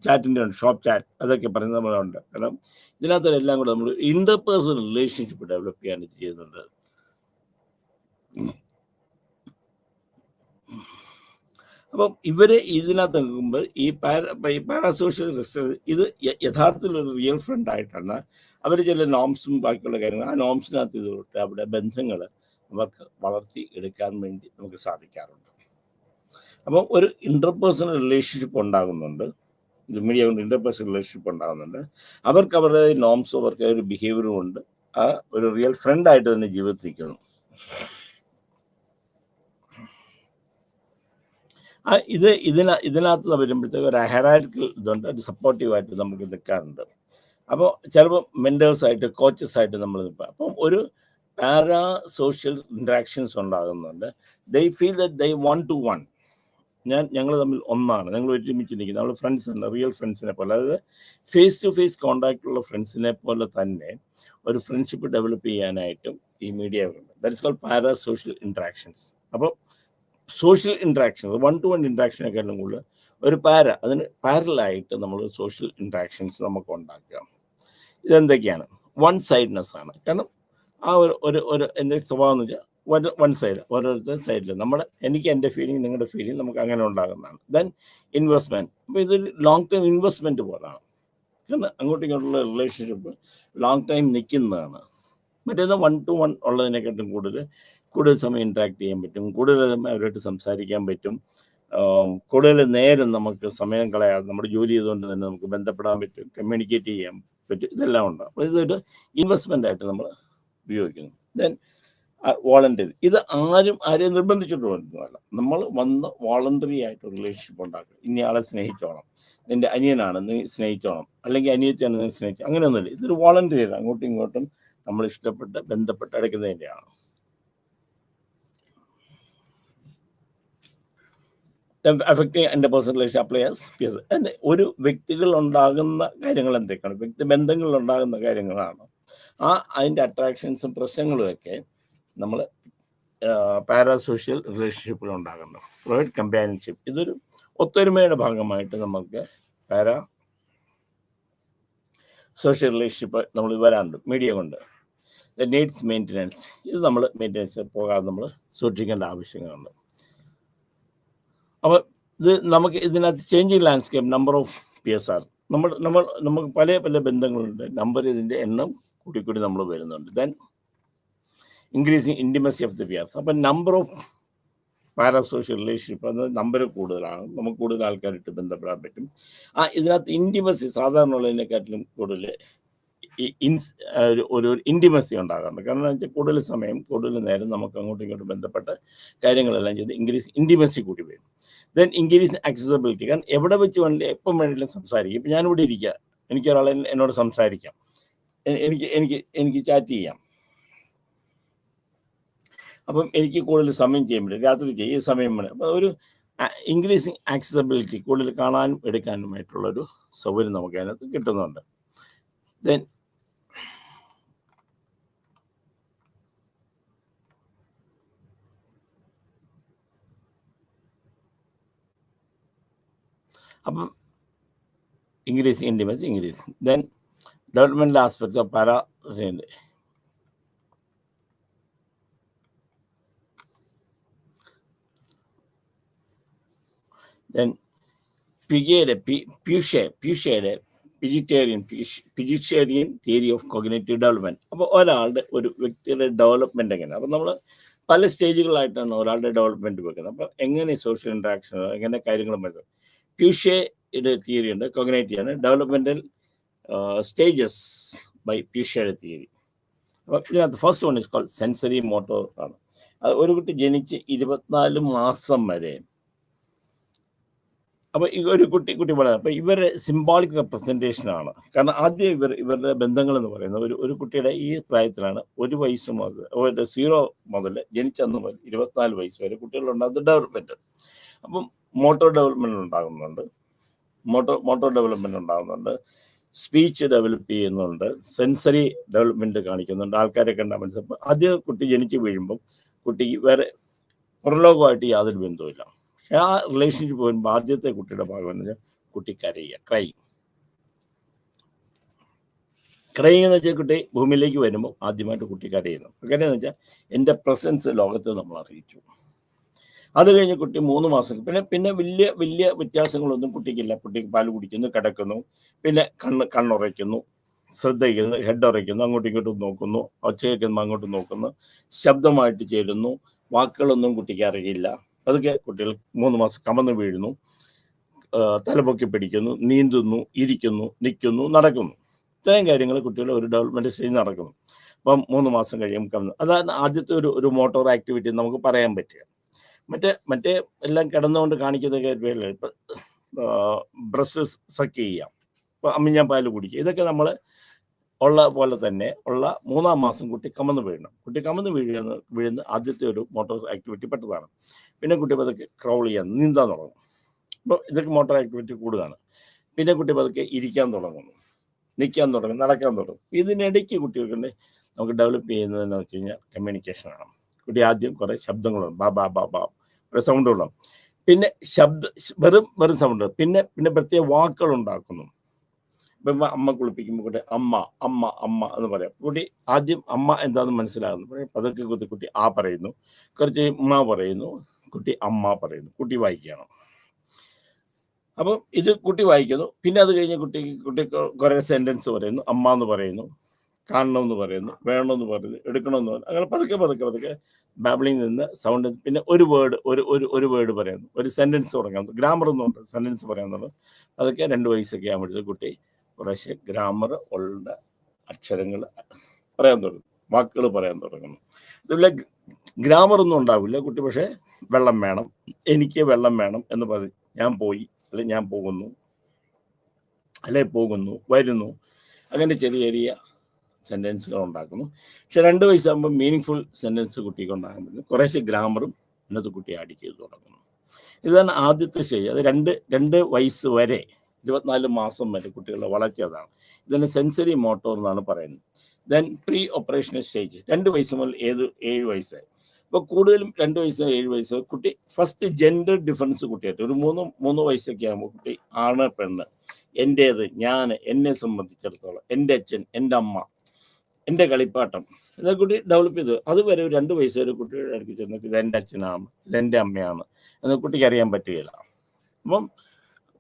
ചാറ്റിൻ്റെ ഉണ്ട്, ഷോപ്പ് ചാറ്റ്, അതൊക്കെ പറയുന്നത് നമ്മളുണ്ട്. കാരണം ഇതിനകത്തെല്ലാം കൂടെ നമ്മൾ ഇന്റർപേഴ്സണൽ റിലേഷൻഷിപ്പ് ഡെവലപ്പ് ചെയ്യാൻ ഇത് ചെയ്യുന്നുണ്ട്. അപ്പം ഇവര് ഇതിനകത്ത് നോക്കുമ്പോൾ ഈ പാരാസോഷ്യൽ ഇത് യഥാർത്ഥത്തിലൊരു റിയൽ ഫ്രണ്ട് ആയിട്ടാണ്. അവർ ചില നോംസും ബാക്കിയുള്ള കാര്യങ്ങൾ, ആ നോംസിനകത്ത് ഇതുകൊണ്ട് അവിടെ ബന്ധങ്ങൾ അവർക്ക് വളർത്തി എടുക്കാൻ വേണ്ടി നമുക്ക് സാധിക്കാറുണ്ട്. അപ്പം ഒരു ഇന്റർപേഴ്സണൽ റിലേഷൻഷിപ്പ് ഉണ്ടാകുന്നുണ്ട്, മീഡിയ കൊണ്ട് ഇന്റർപേഴ്സണൽ റിലേഷൻഷിപ്പ് ഉണ്ടാകുന്നുണ്ട്. അവർക്ക് അവരുടെ നോംസും അവർക്ക് ഒരു ബിഹേവിയറും ഉണ്ട്. ആ ഒരു റിയൽ ഫ്രണ്ടായിട്ട് തന്നെ ജീവിതത്തിരിക്കുന്നു. ഇതിനകത്ത് വരുമ്പോഴത്തേക്ക് ഒരു ഹെറാർക്കിക്കൽ ഇതുണ്ട്, അത് സപ്പോർട്ടീവായിട്ട് നമുക്ക് നിൽക്കാറുണ്ട്. അപ്പോൾ ചിലപ്പോൾ മെൻറ്റേഴ്സായിട്ട്, കോച്ചസായിട്ട് നമ്മൾ നിൽക്കുക. അപ്പം ഒരു പാരാ സോഷ്യൽ ഇൻട്രാക്ഷൻസ് ഉണ്ടാകുന്നുണ്ട്. They feel that they one to one, ഞങ്ങൾ തമ്മിൽ ഒന്നാണ്, ഞങ്ങൾ ഒരുമിച്ച് നിൽക്കുന്നത്, നമ്മൾ ഫ്രണ്ട്സ് ഉണ്ട്, റിയൽ ഫ്രണ്ട്സിനെ പോലെ. അതായത് ഫേസ് ടു ഫേസ് കോണ്ടാക്റ്റുള്ള ഫ്രണ്ട്സിനെ പോലെ തന്നെ ഒരു ഫ്രണ്ട്ഷിപ്പ് ഡെവലപ്പ് ചെയ്യാനായിട്ടും ഈ മീഡിയ ഉണ്ട്. That is called para social interactions. അപ്പോൾ social interactions, one to one ഇൻട്രാക്ഷനേക്കാളും കൂടുതൽ ഒരു അതിന് പാരലായിട്ട് നമ്മൾ സോഷ്യൽ ഇൻട്രാക്ഷൻസ് നമുക്ക് ഉണ്ടാക്കുക. ഇതെന്തൊക്കെയാണ്? വൺ സൈഡ്നെസ് ആണ്. കാരണം ആ ഒരു എൻ്റെ സ്വഭാവം എന്ന് വെച്ചാൽ വൺ സൈഡ്, ഓരോരുത്തർ സൈഡിൽ എനിക്ക് എൻ്റെ ഫീലിംഗ്, നിങ്ങളുടെ ഫീലിംഗ് നമുക്ക് അങ്ങനെ ഉണ്ടാകുന്നതാണ്. Then investment. അപ്പോൾ ഇതൊരു ലോങ് ടൈം ഇൻവെസ്റ്റ്മെൻറ്റ് പോലാണ്. കാരണം അങ്ങോട്ടും ഇങ്ങോട്ടുള്ള റിലേഷൻഷിപ്പ് ലോങ് ടൈം നിൽക്കുന്നതാണ്. മറ്റേത് വൺ ടു വൺ ഉള്ളതിനെക്കാട്ടും കൂടുതൽ സമയം ഇൻട്രാക്ട് ചെയ്യാൻ പറ്റും, കൂടുതൽ അവരുമായിട്ട് സംസാരിക്കാൻ പറ്റും, കൂടുതൽ നേരം നമുക്ക് സമയം കളയാതെ നമ്മുടെ ജോലി ചെയ്തുകൊണ്ട് തന്നെ നമുക്ക് ബന്ധപ്പെടാൻ പറ്റും, കമ്മ്യൂണിക്കേറ്റ് ചെയ്യാൻ പറ്റും, ഇതെല്ലാം ഉണ്ട്. അപ്പോൾ ഇതൊരു ഇൻവെസ്റ്റ്മെൻ്റ് ആയിട്ട് നമ്മൾ ഉപയോഗിക്കുന്നു. Then voluntary. ഇത് ആരെയും നിർബന്ധിച്ചിട്ട് വരുന്നതല്ല, നമ്മൾ വന്ന് വോളണ്ടറി ആയിട്ട് റിലേഷൻഷിപ്പ് ഉണ്ടാക്കുക. ഇന്നയാളെ സ്നേഹിച്ചോണം, നിൻ്റെ അനിയനാണ് നീ സ്നേഹിച്ചോണം, അല്ലെങ്കിൽ അനിയത്തിയാണ് നീ സ്നേഹിച്ചോ, അങ്ങനെയൊന്നുമില്ല. ഇതൊരു വോളണ്ടറി ആണ്, അങ്ങോട്ടും ഇങ്ങോട്ടും നമ്മൾ ഇഷ്ടപ്പെട്ട് ബന്ധപ്പെട്ട് എടുക്കുന്നതിൻ്റെയാണ്. Affecting interpersonal relation applies peers. ഒരു വ്യക്തികൾ ഉണ്ടാകുന്ന കാര്യങ്ങൾ എന്തൊക്കെയാണ്? വ്യക്തിബന്ധങ്ങളിൽ ഉണ്ടാകുന്ന കാര്യങ്ങളാണ്. അതിൻ്റെ അട്രാക്ഷൻസും പ്രശ്നങ്ങളും ഒക്കെ നമ്മൾ പാരാസോഷ്യൽ റിലേഷൻഷിപ്പിൽ ഉണ്ടാകുന്നു. Provide companionship. ഇതൊരു ഒത്തൊരുമയുടെ ഭാഗമായിട്ട് നമുക്ക് പാരാ സോഷ്യൽ റിലേഷൻഷിപ്പ് നമ്മൾ വരാറുണ്ട് മീഡിയ കൊണ്ട്. Needs maintenance. ഇത് നമ്മൾ മെയിൻ്റനൻസ് പോകാതെ നമ്മൾ സൂക്ഷിക്കേണ്ട ആവശ്യങ്ങളുണ്ട്. അപ്പോൾ നമുക്ക് ഇതിനകത്ത് changing landscape, number of PSR, നമുക്ക് പല ബന്ധങ്ങളുണ്ട്, ഇതിൻ്റെ എണ്ണം കൂടി നമ്മൾ വരുന്നുണ്ട്. Then increasing intimacy of the peers. അപ്പം നമ്പർ ഓഫ് പാരാസോഷ്യൽ റിലേഷൻഷിപ്പ് അത് നമ്പർ കൂടുതലാണ്, നമുക്ക് കൂടുതൽ ആൾക്കാരായിട്ട് ബന്ധപ്പെടാൻ പറ്റും. ഇതിനകത്ത് ഇൻറ്റിമസി സാധാരണ ഉള്ളതിനെക്കാട്ടിലും കൂടുതൽ ഒരു ഇൻറ്റിമസി ഉണ്ടാകാറുണ്ട്. കാരണം എന്ന് വെച്ചാൽ കൂടുതൽ സമയം, കൂടുതൽ നേരം നമുക്ക് അങ്ങോട്ടും ഇങ്ങോട്ടും ബന്ധപ്പെട്ട കാര്യങ്ങളെല്ലാം ചെയ്ത് ഇൻറ്റിമസി കൂടി വരും. Then increase accessibility. കാരണം എവിടെ വെച്ച് വേണമെങ്കിലും എപ്പം വേണമെങ്കിലും സംസാരിക്കും. ഇപ്പം ഞാനിവിടെ ഇരിക്കുക, എനിക്കൊരാളെ എന്നോട് സംസാരിക്കാം, എനിക്ക് ചാറ്റ് ചെയ്യാം. അപ്പം എനിക്ക് കൂടുതൽ സമയം ചെയ്യാൻ പറ്റും, രാത്രി ചെയ്യും, ഈ സമയം വേണം. അപ്പോൾ ഒരു ഇൻക്രീസിങ് ആക്സസിബിലിറ്റി, കൂടുതൽ കാണാനും എടുക്കാനുമായിട്ടുള്ളൊരു സൗകര്യം നമുക്ക് അതിനകത്ത് കിട്ടുന്നുണ്ട്. ദെൻ അപ്പം increase intimacy, increase. Then developmental aspects of para. Then പിഗയുടെ Piagetian theory of cognitive development. അപ്പോൾ ഒരു വ്യക്തിയുടെ ഡെവലപ്മെൻറ്റ് എങ്ങനെയാണ്? അപ്പോൾ നമ്മൾ പല സ്റ്റേജുകളായിട്ടാണ് ഒരാളുടെ ഡെവലപ്മെൻറ്റ് വെക്കുന്നത്. അപ്പോൾ എങ്ങനെ സോഷ്യൽ ഇൻട്രാക്ഷൻ, എങ്ങനെ കാര്യങ്ങൾ മനസ്സിലാക്കും. പ്യൂഷയുടെ തിയറി ഉണ്ട്, കോഗ്നൈറ്റീവാണ്, ഡെവലപ്മെൻറ്റൽ സ്റ്റേജസ് ബൈ പ്യൂഷയുടെ തിയറി. അപ്പോൾ ഇതിനകത്ത് first one is called sensory motor ആണ്. അത് ഒരു കുട്ടി ജനിച്ച് 24 മാസം വരെ അപ്പോൾ ഈ ഒരു കുട്ടി വളരെ അപ്പോൾ ഇവരുടെ സിംബോളിക് റെപ്രസെൻറ്റേഷനാണ്. കാരണം ആദ്യം ഇവരുടെ ബന്ധങ്ങളെന്ന് പറയുന്നത് ഒരു കുട്ടിയുടെ ഈ പ്രായത്തിലാണ് 1 വയസ്സ് മുതൽ 0 മുതൽ ജനിച്ചന്ന് മുതൽ 24 വയസ്സ് വരെ കുട്ടികളുണ്ടാകുന്ന ഡെവലപ്മെൻറ്റ്. അപ്പം മോട്ടോർ ഡെവലപ്മെൻറ്റ് ഉണ്ടാകുന്നുണ്ട്, മോട്ടോർ ഡെവലപ്മെൻറ്റ് ഉണ്ടാകുന്നുണ്ട്, സ്പീച്ച് ഡെവലപ്പ് ചെയ്യുന്നുണ്ട്, സെൻസറി ഡെവലപ്മെൻറ്റ് കാണിക്കുന്നുണ്ട്, ആൾക്കാരെ കണ്ടാൽ മനസ്സിലാക്കും. ആദ്യം കുട്ടി ജനിച്ച് വീഴുമ്പം കുട്ടിക്ക് വേറെ പുറലോകമായിട്ട് യാതൊരു ബന്ധവുമില്ല. പക്ഷെ ആ റിലേഷൻഷിപ്പ് വരുമ്പോൾ ആദ്യത്തെ കുട്ടിയുടെ ഭാഗം എന്ന് വെച്ചാൽ കുട്ടി കരയുക, ക്രൈ എന്ന് വെച്ചാൽ കുട്ടി ഭൂമിയിലേക്ക് വരുമ്പോൾ ആദ്യമായിട്ട് കുട്ടി കരയുന്നു. കരയെന്ന് വെച്ചാൽ എൻ്റെ പ്രസൻസ് ലോകത്തെ നമ്മൾ അറിയിച്ചു. അത് കഴിഞ്ഞ് കുട്ടി 3 മാസം പിന്നെ വലിയ വ്യത്യാസങ്ങളൊന്നും കുട്ടിക്കില്ല. കുട്ടിക്ക് പാല് കുടിക്കുന്നു, കിടക്കുന്നു, പിന്നെ കണ്ണുറയ്ക്കുന്നു, ശ്രദ്ധിക്കുന്നു, ഹെഡ് ഉറയ്ക്കുന്നു, അങ്ങോട്ടും ഇങ്ങോട്ടും നോക്കുന്നു, ഒച്ച കേൾക്കുമ്പോൾ അങ്ങോട്ടും നോക്കുന്നു, ശബ്ദമായിട്ട് ചേരുന്നു, വാക്കുകളൊന്നും കുട്ടിക്ക് അറിയില്ല. അതൊക്കെ കുട്ടികൾ 3 മാസം കമന്ന് വീഴുന്നു, തലപൊക്കി പിടിക്കുന്നു, നീന്തുന്നു, ഇരിക്കുന്നു, നിൽക്കുന്നു, നടക്കുന്നു. ഇത്രയും കാര്യങ്ങൾ കുട്ടികളുടെ ഒരു ഡെവലപ്മെൻറ്റ് സ്റ്റേജ് നടക്കുന്നു. അപ്പം 3 മാസം കഴിയുമ്പോൾ കമന്ന്, അതാണ് ആദ്യത്തെ ഒരു മോട്ടോർ ആക്ടിവിറ്റി നമുക്ക് പറയാൻ പറ്റുക. മറ്റേ എല്ലാം കിടന്നുകൊണ്ട് കാണിക്കുന്ന കാര്യമില്ല. ഇപ്പം ബ്രസ്റ്റ് സക്ക് ചെയ്യാം, ഇപ്പം അമ്മിഞ്ഞാൻ പാല് കുടിക്കുക, ഇതൊക്കെ നമ്മൾ ഉള്ള പോലെ തന്നെ ഉള്ള 3-ാം മാസം കുട്ടി കമന്ന് വീഴണം. കുട്ടി കമന്ന് വീഴുന്ന ആദ്യത്തെ ഒരു മോട്ടോർ ആക്ടിവിറ്റി പെട്ടതാണ്. പിന്നെ കുട്ടി പതുക്കെ ക്രൗൾ ചെയ്യാൻ, നീന്താൻ തുടങ്ങും. അപ്പോൾ ഇതൊക്കെ മോട്ടോർ ആക്ടിവിറ്റി കൂടുകയാണ്. പിന്നെ കുട്ടി പതുക്കെ ഇരിക്കാൻ തുടങ്ങുന്നു, നിൽക്കാൻ തുടങ്ങും, നടക്കാൻ തുടങ്ങും. ഇതിനിടയ്ക്ക് കുട്ടികൾക്ക് നമുക്ക് ഡെവലപ്പ് ചെയ്യുന്നതെന്ന് വെച്ച് കഴിഞ്ഞാൽ കമ്മ്യൂണിക്കേഷനാണ്. കുട്ടി ആദ്യം കുറേ ശബ്ദങ്ങളുണ്ട്, ബാ ബാ ബാ ബാ ഒരു സൗണ്ടുകളുണ്ട്, പിന്നെ വെറും സൗണ്ട്, പിന്നെ പ്രത്യേക വാക്കുകൾ ഉണ്ടാക്കുന്നു. ഇപ്പം അമ്മ കുളിപ്പിക്കുമ്പോൾ കുട്ടി അമ്മ അമ്മ അമ്മ എന്ന് പറയാം. കുട്ടി ആദ്യം അമ്മ എന്താണെന്ന് മനസ്സിലാകുന്നു, പതുക്കെ കുട്ടി ആ പറയുന്നു, കുറച്ച് ഉമ്മ പറയുന്നു, കുട്ടി അമ്മ പറയുന്നു, കുട്ടി വായിക്കുകയാണ്. അപ്പം ഇത് കുട്ടി വായിക്കുന്നു. പിന്നെ അത് കഴിഞ്ഞ് കുട്ടി കുറേ സെൻറ്റൻസ് പറയുന്നു, അമ്മ എന്ന് പറയുന്നു, കാണണമെന്ന് പറയുന്നു, വേണമെന്ന് പറയുന്നു, എടുക്കണമെന്ന് പറയുന്നു. അങ്ങനെ പതുക്കെ ബാബിളിൽ നിന്ന് സൗണ്ട്, പിന്നെ ഒരു വേർഡ് പറയുന്നു, ഒരു സെൻറ്റൻസ് തുടങ്ങാൻ, ഗ്രാമറൊന്നും ഉണ്ട്, സെൻറ്റൻസ് പറയാന്നുള്ളത്. അതൊക്കെ 2 വയസ്സൊക്കെ ആകുമ്പോഴത്തേക്ക് കുട്ടി കുറേശ്ശെ ഗ്രാമർ ഉള്ള അക്ഷരങ്ങൾ പറയാൻ തുടങ്ങും, വാക്കുകൾ പറയാൻ തുടങ്ങുന്നു. ഇതുപോലെ ഗ്രാമറൊന്നും ഉണ്ടാവില്ല കുട്ടി, പക്ഷേ വെള്ളം വേണം, എനിക്ക് വെള്ളം വേണം എന്ന് പറയും, ഞാൻ പോയി, അല്ലെ ഞാൻ പോകുന്നു, അല്ലെ പോകുന്നു, വരുന്നു, അങ്ങനെ ചെറിയ സെൻറ്റൻസുകൾ ഉണ്ടാക്കുന്നു. പക്ഷെ 2 വയസ്സാകുമ്പോൾ മീനിങ് ഫുൾ സെൻറ്റൻസ് കുട്ടിക്ക് ഉണ്ടാകാൻ പറ്റും. കുറേശ്ശെ ഗ്രാമറും ഇന്നത്തെ കുട്ടി ആഡ് ചെയ്ത് തുടങ്ങുന്നു. ഇതാണ് ആദ്യത്തെ സ്റ്റേജ്. അത് 2 വയസ്സ് വരെ 24 മാസം വരെ കുട്ടികളുടെ വളർച്ച അതാണ്. ഇതിന് സെൻസറി മോട്ടോർ എന്നാണ് പറയുന്നത്. ദെൻ പ്രീ ഓപ്പറേഷണൽ സ്റ്റേജ് 2 വയസ്സ് മുതൽ 7 വയസ്സായി. അപ്പോൾ കൂടുതലും 2 വയസ്സ് 7 വയസ്സ് കുട്ടി ഫസ്റ്റ് ജെൻഡർ ഡിഫറൻസ് കുട്ടിയായിട്ട് ഒരു 3 വയസ്സൊക്കെ ആകുമ്പോൾ കുട്ടി ആണ് പെണ്ണ്, എൻ്റേത്, ഞാൻ, എന്നെ സംബന്ധിച്ചിടത്തോളം, എൻ്റെ അച്ഛൻ, എൻ്റെ അമ്മ, എൻ്റെ കളിപ്പാട്ടം, ഇതൊക്കെ കുട്ടി ഡെവലപ്പ് ചെയ്തു. അതുവരെ ഒരു 2 വയസ്സ് വരെ കുട്ടിയുടെ അടുത്ത് ചെന്നിട്ട് ഇത് എൻ്റെ അച്ഛനാണ്, ഇതെൻ്റെ അമ്മയാണ് എന്ന് കുട്ടിക്ക് അറിയാൻ പറ്റുകയില്ല. അപ്പം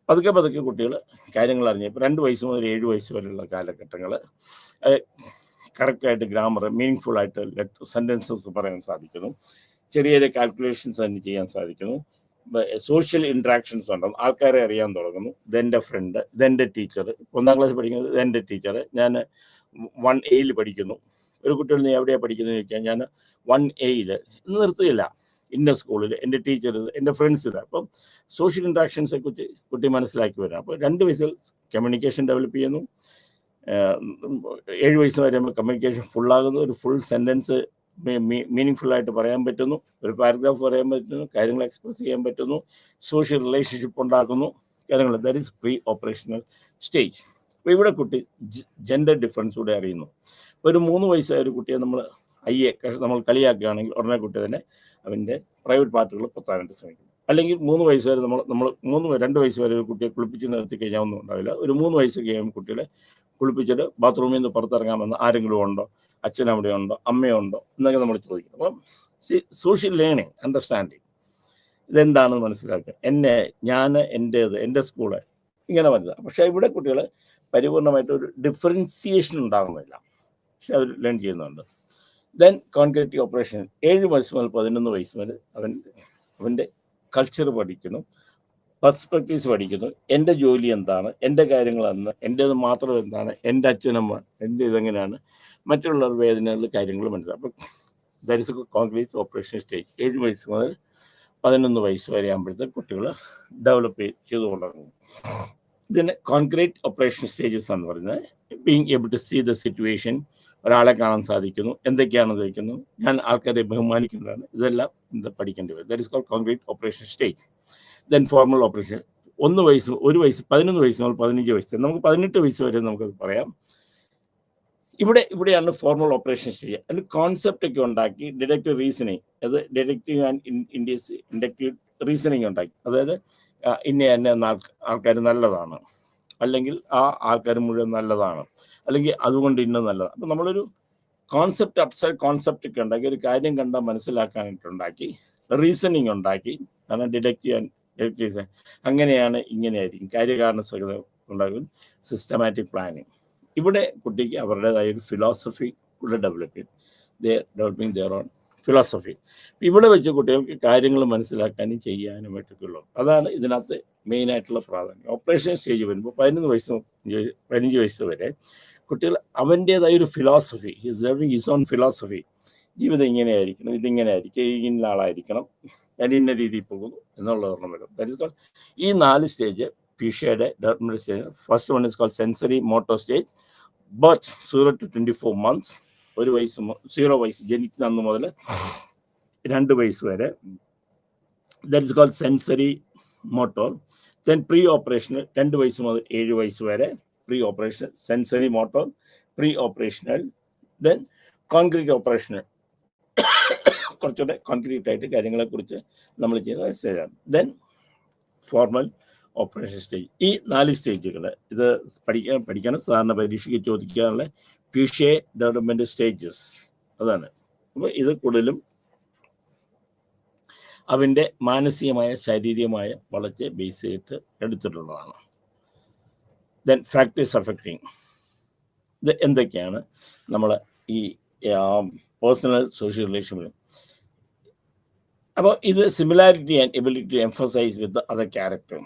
പതുക്കെ കുട്ടികൾ കാര്യങ്ങൾ അറിഞ്ഞു. ഇപ്പോൾ 2 വയസ്സ് മുതൽ 7 വയസ്സ് വരെയുള്ള കാലഘട്ടങ്ങൾ കറക്റ്റായിട്ട് ഗ്രാമർ മീനിങ് ഫുള്ളായിട്ട് സെൻറ്റൻസസ് പറയാൻ സാധിക്കുന്നു, ചെറിയ കാൽക്കുലേഷൻസ് തന്നെ ചെയ്യാൻ സാധിക്കുന്നു, സോഷ്യൽ ഇൻട്രാക്ഷൻസ് ഉണ്ടാകും, ആൾക്കാരെ അറിയാൻ തുടങ്ങുന്നു. ഇതെൻ്റെ ഫ്രണ്ട്, ഇതെൻ്റെ ടീച്ചർ, 1-ാം ക്ലാസ് പഠിക്കുന്നത് ഇതെൻ്റെ ടീച്ചർ, ഞാൻ 1A പഠിക്കുന്നു. ഒരു കുട്ടികൾ നീ എവിടെയാണ് പഠിക്കുന്നത് ചോദിക്കാൻ, ഞാൻ 1A നിർത്തുകയില്ല, ഇന്ന സ്കൂളിൽ, എൻ്റെ ടീച്ചർ, എൻ്റെ ഫ്രണ്ട്സ് ഇത്. അപ്പം സോഷ്യൽ ഇൻട്രാക്ഷൻസെ കുറിച്ച് കുട്ടി മനസ്സിലാക്കി വരാം. അപ്പോൾ 2 വയസ്സിൽ കമ്മ്യൂണിക്കേഷൻ ഡെവലപ്പ് ചെയ്യുന്നു. 7 വയസ്സ് വരെ കമ്മ്യൂണിക്കേഷൻ ഫുള്ളാകുന്നു, ഒരു ഫുൾ സെൻറ്റൻസ് മീനിങ് ഫുള്ളായിട്ട് പറയാൻ പറ്റുന്നു, ഒരു പാരഗ്രാഫ് പറയാൻ പറ്റുന്നു, കാര്യങ്ങൾ എക്സ്പ്രസ് ചെയ്യാൻ പറ്റുന്നു, സോഷ്യൽ റിലേഷൻഷിപ്പ് ഉണ്ടാക്കുന്നു, കാര്യങ്ങൾ. That is pre operational stage. അപ്പോൾ ഇവിടെ കുട്ടി ജെൻഡർ ഡിഫറൻസ് കൂടെ അറിയുന്നു. ഒരു 3 വയസ്സായ ഒരു കുട്ടിയെ നമ്മൾ കളിയാക്കുകയാണെങ്കിൽ ഉടനെ കുട്ടി തന്നെ അവൻ്റെ പ്രൈവറ്റ് പാർട്ടുകൾ പൊത്താനായിട്ട് ശ്രമിക്കും. അല്ലെങ്കിൽ 3 വയസ്സ് വരെ നമ്മൾ 2 വയസ്സ് വരെ ഒരു കുട്ടിയെ കുളിപ്പിച്ച് നിർത്തി കഴിഞ്ഞാൽ ഒന്നും ഉണ്ടാവില്ല. ഒരു 3 വയസ്സ് കഴിയുമ്പോൾ കുട്ടികളെ കുളിപ്പിച്ചിട്ട് ബാത്റൂമിൽ നിന്ന് പുറത്തിറങ്ങാമെന്ന് ആരെങ്കിലും ഉണ്ടോ, അച്ഛൻ അവിടെ ഉണ്ടോ, അമ്മയുണ്ടോ എന്നൊക്കെ നമ്മൾ ചോദിക്കും. അപ്പം സോഷ്യൽ ലേണിങ്, അണ്ടർസ്റ്റാൻഡിങ്, ഇതെന്താണെന്ന് മനസ്സിലാക്കുക, ഞാൻ, എൻ്റേത്, എൻ്റെ സ്കൂള്, ഇങ്ങനെ വരുന്നത്. പക്ഷേ ഇവിടെ കുട്ടികൾ പരിപൂർണമായിട്ട് ഒരു ഡിഫറൻസിയേഷൻ ഉണ്ടാകുന്നില്ല, പക്ഷെ അവർ ലേൺ ചെയ്യുന്നുണ്ട്. ദെൻ കോൺക്രീറ്റീവ് ഓപ്പറേഷൻ 7 വയസ്സ് മുതൽ 11 വയസ്സ് വരെ അവൻ്റെ കൾച്ചർ പഠിക്കുന്നു, പെർസ്പെക്റ്റീവ്സ് പഠിക്കുന്നു. എൻ്റെ ജോലി എന്താണ്, എൻ്റെ കാര്യങ്ങൾ എന്ന്, എൻ്റേത് മാത്രം എന്താണ്, എൻ്റെ അച്ഛനമ്മ, എൻ്റെ ഇതെങ്ങനെയാണ്, മറ്റുള്ളവർ വേദനകൾ, കാര്യങ്ങൾ മനസ്സിലാക്കും. അപ്പം that is concrete operation stage 7 വയസ്സ് മുതൽ 11 വയസ്സ് വരെ ആകുമ്പോഴത്തേക്ക് കുട്ടികൾ ഡെവലപ്പ് ചെയ്തു തുടങ്ങും. ഇതിന് കോൺക്രീറ്റ് ഓപ്പറേഷൻ സ്റ്റേജസ് എന്ന് പറയുന്നത് being able to see the situation, ഒരാളെ കാണാൻ സാധിക്കുന്നു, എന്തൊക്കെയാണെന്ന് ചോദിക്കുന്നു, ഞാൻ ആൾക്കാരെ ബഹുമാനിക്കുന്നതാണ്, ഇതെല്ലാം പഠിക്കേണ്ടി വരും. That is called concrete operation stage. Then formal operation 1 വയസ്സ് 1 വയസ്സ് 11 വയസ്സ് മുതൽ 15 വയസ്സ്, നമുക്ക് 18 വയസ്സ് വരെ നമുക്കത് പറയാം. ഇവിടെയാണ് ഫോർമൽ ഓപ്പറേഷൻ സ്റ്റേജ്. അതിൽ കോൺസെപ്റ്റ് ഒക്കെ ഉണ്ടാക്കി ഡിഡക്റ്റീവ് റീസണിങ്, അത് ഡിഡക്റ്റീവ് ആൻഡ് ഇൻഡക്റ്റീവ് റീസണിങ് ഉണ്ടാക്കി. അതായത് ഇന്ന ആൾക്കാർ നല്ലതാണ്, അല്ലെങ്കിൽ ആ ആൾക്കാർ മുഴുവൻ നല്ലതാണ്, അല്ലെങ്കിൽ അതുകൊണ്ട് ഇന്ന നല്ലതാണ്. അപ്പം നമ്മളൊരു കോൺസെപ്റ്റ് അപ്സൈഡ് കോൺസെപ്റ്റ് ഒക്കെ ഉണ്ടാക്കി, ഒരു കാര്യം കണ്ടാൽ മനസ്സിലാക്കാനായിട്ടുണ്ടാക്കി റീസണിങ് ഉണ്ടാക്കി. കാരണം ഡിഡക്റ്റീവ് ആൻഡ് ഡിഡക്റ്റീവ് അങ്ങനെയാണ്, ഇങ്ങനെയായിരിക്കും, കാര്യകാരണ സഹിതം ഉണ്ടാകും, സിസ്റ്റമാറ്റിക് പ്ലാനിങ്. ഇവിടെ കുട്ടിക്ക് അവരുടേതായ ഒരു ഫിലോസഫി കൂടെ ഡെവലപ്പ് ചെയ്യും. Developing their own philosophy. ഇവിടെ വെച്ച് കുട്ടികൾക്ക് കാര്യങ്ങൾ മനസ്സിലാക്കാനും ചെയ്യാനും പറ്റുള്ളൂ. അതാണ് ഇതിനകത്ത് മെയിനായിട്ടുള്ള പ്രാധാന്യം. ഓപ്പറേഷൻ സ്റ്റേജ് വരുമ്പോൾ 15 വയസ്സ് വരെ കുട്ടികൾ അവൻ്റേതായ ഒരു philosophy, his developing his own philosophy. ജീവിതം ഇങ്ങനെയായിരിക്കണം, ഇതിങ്ങനെ ആയിരിക്കും, ഇന്ന ആളായിരിക്കണം, ഞാൻ ഇന്ന രീതിയിൽ പോകുന്നു എന്നുള്ള ഓർമ്മ വരും. ദാറ്റ് ഇസ് കോൾഡ് ഈ 4 സ്റ്റേജ് പിഷയുടെ development stage. First one is called sensory motor stage, birth 0 to 24 months, 1 വയസ്സ് 0 വയസ്സ് ജനിക്കുന്ന അന്ന് മുതൽ 2 വയസ്സ് വരെ. That is called sensory motor. Then preoperational 2 വയസ്സ് മുതൽ 7 വയസ്സ് വരെ preoperational, sensory motor, preoperational. Then concrete operational, കുറച്ചുകൂടെ കോൺക്രീറ്റ് ആയിട്ട് കാര്യങ്ങളെക്കുറിച്ച് നമ്മൾ ചെയ്യുന്ന സ്റ്റേജാണ്. Then formal operation stage. ഈ 4 സ്റ്റേജുകൾ ഇത് പഠിക്കണം. സാധാരണ പരീക്ഷയ്ക്ക് ചോദിക്കാനുള്ള പിഷെ ഡെവലപ്മെന്റ് സ്റ്റേജസ് അതാണ്. അപ്പോൾ ഇത് കൂടുതലും അവൻ്റെ മാനസികമായ ശാരീരികമായ വളർച്ചയെ ബേസ് ചെയ്തിട്ട് എടുത്തിട്ടുള്ളതാണ്. ദെൻ ഫാക്ടേഴ്സ് അഫക്റ്റിങ്, ഇത് എന്തൊക്കെയാണ് നമ്മൾ ഈ പേഴ്സണൽ സോഷ്യൽ റിലേഷൻഷിപ്പ്. അപ്പോൾ ഇത് similarity and ability to emphasise with other character.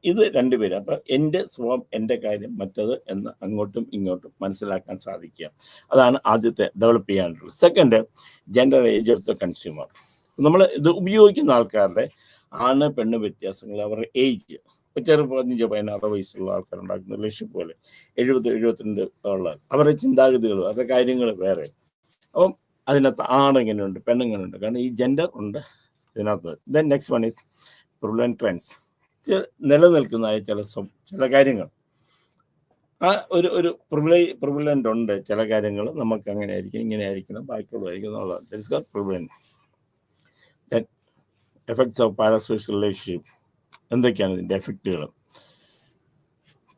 ഇത് രണ്ടുപേരും. അപ്പം എൻ്റെ സ്വഭാവം, എൻ്റെ കാര്യം, മറ്റത് എന്ന് അങ്ങോട്ടും ഇങ്ങോട്ടും മനസ്സിലാക്കാൻ സാധിക്കുക. അതാണ് ആദ്യത്തെ ഡെവലപ്പ് ചെയ്യാനുള്ളത്. Second, gender age of the consumer. നമ്മൾ ഇത് ഉപയോഗിക്കുന്ന ആൾക്കാരുടെ ആണ് പെണ്ണ് വ്യത്യാസങ്ങൾ, അവരുടെ ഏജ്. ചെറുപ്പം 15-16 വയസ്സുള്ള ആൾക്കാരുണ്ടാക്കുന്ന റിലേഷൻഷിപ്പ് പോലെ 70-72 ഉള്ള അവരുടെ ചിന്താഗതികൾ, അവരുടെ കാര്യങ്ങൾ വേറെ. അപ്പം അതിനകത്ത് ആണെങ്ങനെയുണ്ട്, പെണ്ണെങ്ങനെയുണ്ട്, കാരണം ഈ ജെൻഡർ ഉണ്ട് ഇതിനകത്ത്. Then next one is prevalent trends. നിലനിൽക്കുന്നതായ ചില കാര്യങ്ങൾ, ആ ഒരു പ്രിവലൻ്റ് ഉണ്ട്. ചില കാര്യങ്ങൾ നമുക്ക് അങ്ങനെ ആയിരിക്കും, ഇങ്ങനെ ആയിരിക്കണം, ബാക്കിയുള്ളതായിരിക്കും എന്നുള്ളത്. That is called prevalent. Then effects of parasocial relationship. എന്തൊക്കെയാണ് ഇതിൻ്റെ എഫക്റ്റുകൾ?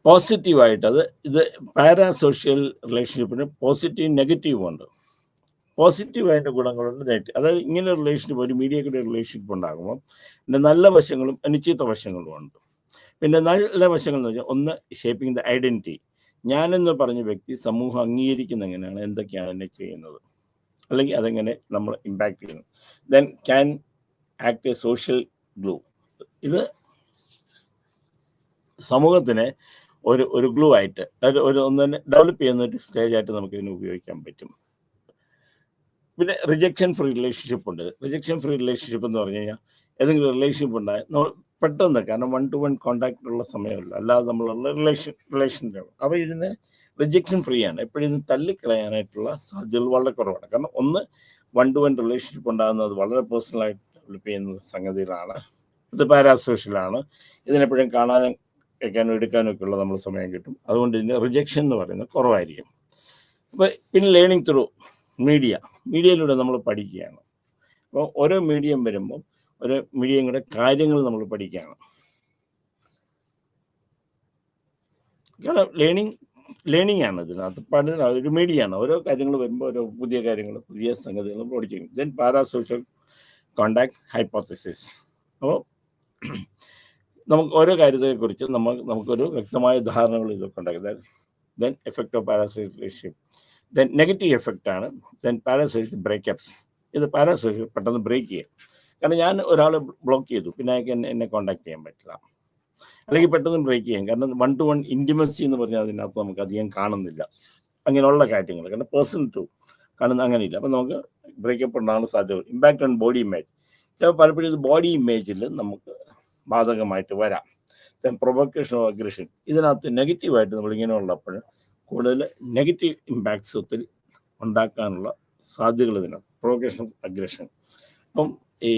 പോസിറ്റീവായിട്ട് ഇത് പാരാസോഷ്യൽ റിലേഷൻഷിപ്പിന് പോസിറ്റീവ് നെഗറ്റീവും ഉണ്ട്. പോസിറ്റീവായിട്ട് ഗുണങ്ങളുണ്ട്, നെഗറ്റീവ്. അതായത് ഇങ്ങനെ റിലേഷൻഷിപ്പ്, ഒരു മീഡിയ കൂടെ റിലേഷൻഷിപ്പ് ഉണ്ടാകുമ്പോൾ പിന്നെ നല്ല വശങ്ങളും അനിശ്ചിത വശങ്ങളും ഉണ്ട്. പിന്നെ നല്ല വശങ്ങൾ എന്ന് വെച്ചാൽ, ഒന്ന് ഷേപ്പിംഗ് ദ ഐഡൻറ്റിറ്റി. ഞാനെന്ന് പറഞ്ഞ വ്യക്തി സമൂഹം അംഗീകരിക്കുന്ന എങ്ങനെയാണ്, എന്തൊക്കെയാണ് എന്നെ ചെയ്യുന്നത്, അല്ലെങ്കിൽ അതെങ്ങനെ നമ്മൾ ഇമ്പാക്റ്റ് ചെയ്യുന്നു. Then can act A social glue. ഇത് സമൂഹത്തിനെ ഒരു ഗ്ലൂ ആയിട്ട് ഒന്ന് ഡെവലപ്പ് ചെയ്യുന്ന ഒരു സ്റ്റേജായിട്ട് നമുക്കിതിനെ ഉപയോഗിക്കാൻ പറ്റും. പിന്നെ റിജക്ഷൻ ഫ്രീ റിലേഷൻഷിപ്പ് ഉണ്ട്. റിജക്ഷൻ ഫ്രീ റിലേഷൻഷിപ്പ് എന്ന് പറഞ്ഞു കഴിഞ്ഞാൽ, ഏതെങ്കിലും റിലേഷൻഷിപ്പ് ഉണ്ടായാൽ നമ്മൾ പെട്ടെന്ന്, കാരണം 1-to-1 കോണ്ടാക്ട് ഉള്ള സമയമല്ല, അല്ലാതെ നമ്മളുള്ള റിലേഷൻ്റെ. അപ്പോൾ ഇതിന് റിജക്ഷൻ ഫ്രീ ആണ്. എപ്പോഴും ഇത് തള്ളിക്കളയാനായിട്ടുള്ള സാധ്യതകൾ വളരെ കുറവാണ്. കാരണം ഒന്ന് 1-to-1 റിലേഷൻഷിപ്പ് ഉണ്ടാകുന്നത് വളരെ പേഴ്സണലായിട്ട് ഡെവലപ്പ് ചെയ്യുന്ന സംഗതികളാണ്. ഇത് പാരാസോഷ്യലാണ്. ഇതിനെപ്പോഴും കാണാനും കേൾക്കാനും എടുക്കാനും ഒക്കെ ഉള്ള നമ്മൾ സമയം കിട്ടും. അതുകൊണ്ട് ഇതിൻ്റെ റിജക്ഷൻ എന്ന് പറയുന്നത് കുറവായിരിക്കും. അപ്പോൾ പിന്നെ ലേണിംഗ് ത്രൂ മീഡിയയിലൂടെ നമ്മൾ പഠിക്കുകയാണ്. അപ്പോൾ ഓരോ മീഡിയം വരുമ്പോൾ ഓരോ മീഡിയങ്ങളുടെ കാര്യങ്ങൾ നമ്മൾ പഠിക്കുകയാണ്. കാരണം ലേണിംഗ് ആണ് ഇതിനകത്ത്. ഒരു മീഡിയയാണ്. ഓരോ കാര്യങ്ങൾ വരുമ്പോൾ ഓരോ പുതിയ കാര്യങ്ങൾ, പുതിയ സംഗതികൾ പഠിക്കും. Then parasocial contact hypothesis. അപ്പോൾ നമുക്ക് ഓരോ കാര്യത്തെക്കുറിച്ച് നമുക്കൊരു വ്യക്തമായ ധാരണകൾ ഇതൊക്കെ ഉണ്ടാക്കി. Then effect of parasocial relationship. Then negative effect ആണ്. Then parasocial breakups. ഇത് പാരാസോഷ്യൽ പെട്ടെന്ന് ബ്രേക്ക് ചെയ്യാം. കാരണം ഞാൻ ഒരാളെ ബ്ലോക്ക് ചെയ്തു, പിന്നെ അയാൾക്ക് എന്നെ കോണ്ടാക്ട് ചെയ്യാൻ പറ്റില്ല, അല്ലെങ്കിൽ പെട്ടെന്ന് ബ്രേക്ക് ചെയ്യാം. കാരണം 1-to-1 ഇൻറ്റിമസി എന്ന് പറഞ്ഞാൽ അതിനകത്ത് നമുക്ക് അധികം കാണുന്നില്ല അങ്ങനെയുള്ള കാര്യങ്ങൾ. കാരണം പേഴ്സൺ ടു കാണുന്ന അങ്ങനെയില്ല. അപ്പം നമുക്ക് ബ്രേക്കപ്പ് ഉണ്ടാകാൻ സാധ്യത. Impact on body image. പലപ്പോഴും ഇത് ബോഡി ഇമേജിൽ നമുക്ക് ബാധകമായിട്ട് വരാം. പ്രൊവക്കേഷൻ ഓഫ് അഗ്രഷൻ, ഇതിനകത്ത് നെഗറ്റീവായിട്ട് നമ്മളിങ്ങനെ ഉള്ളപ്പോൾ കൂടുതൽ നെഗറ്റീവ് ഇമ്പാക്ട്സ് ഒത്തിരി ഉണ്ടാക്കാനുള്ള സാധ്യതകൾ ഇതിനകത്ത്. Provocation of aggression. അപ്പം ഈ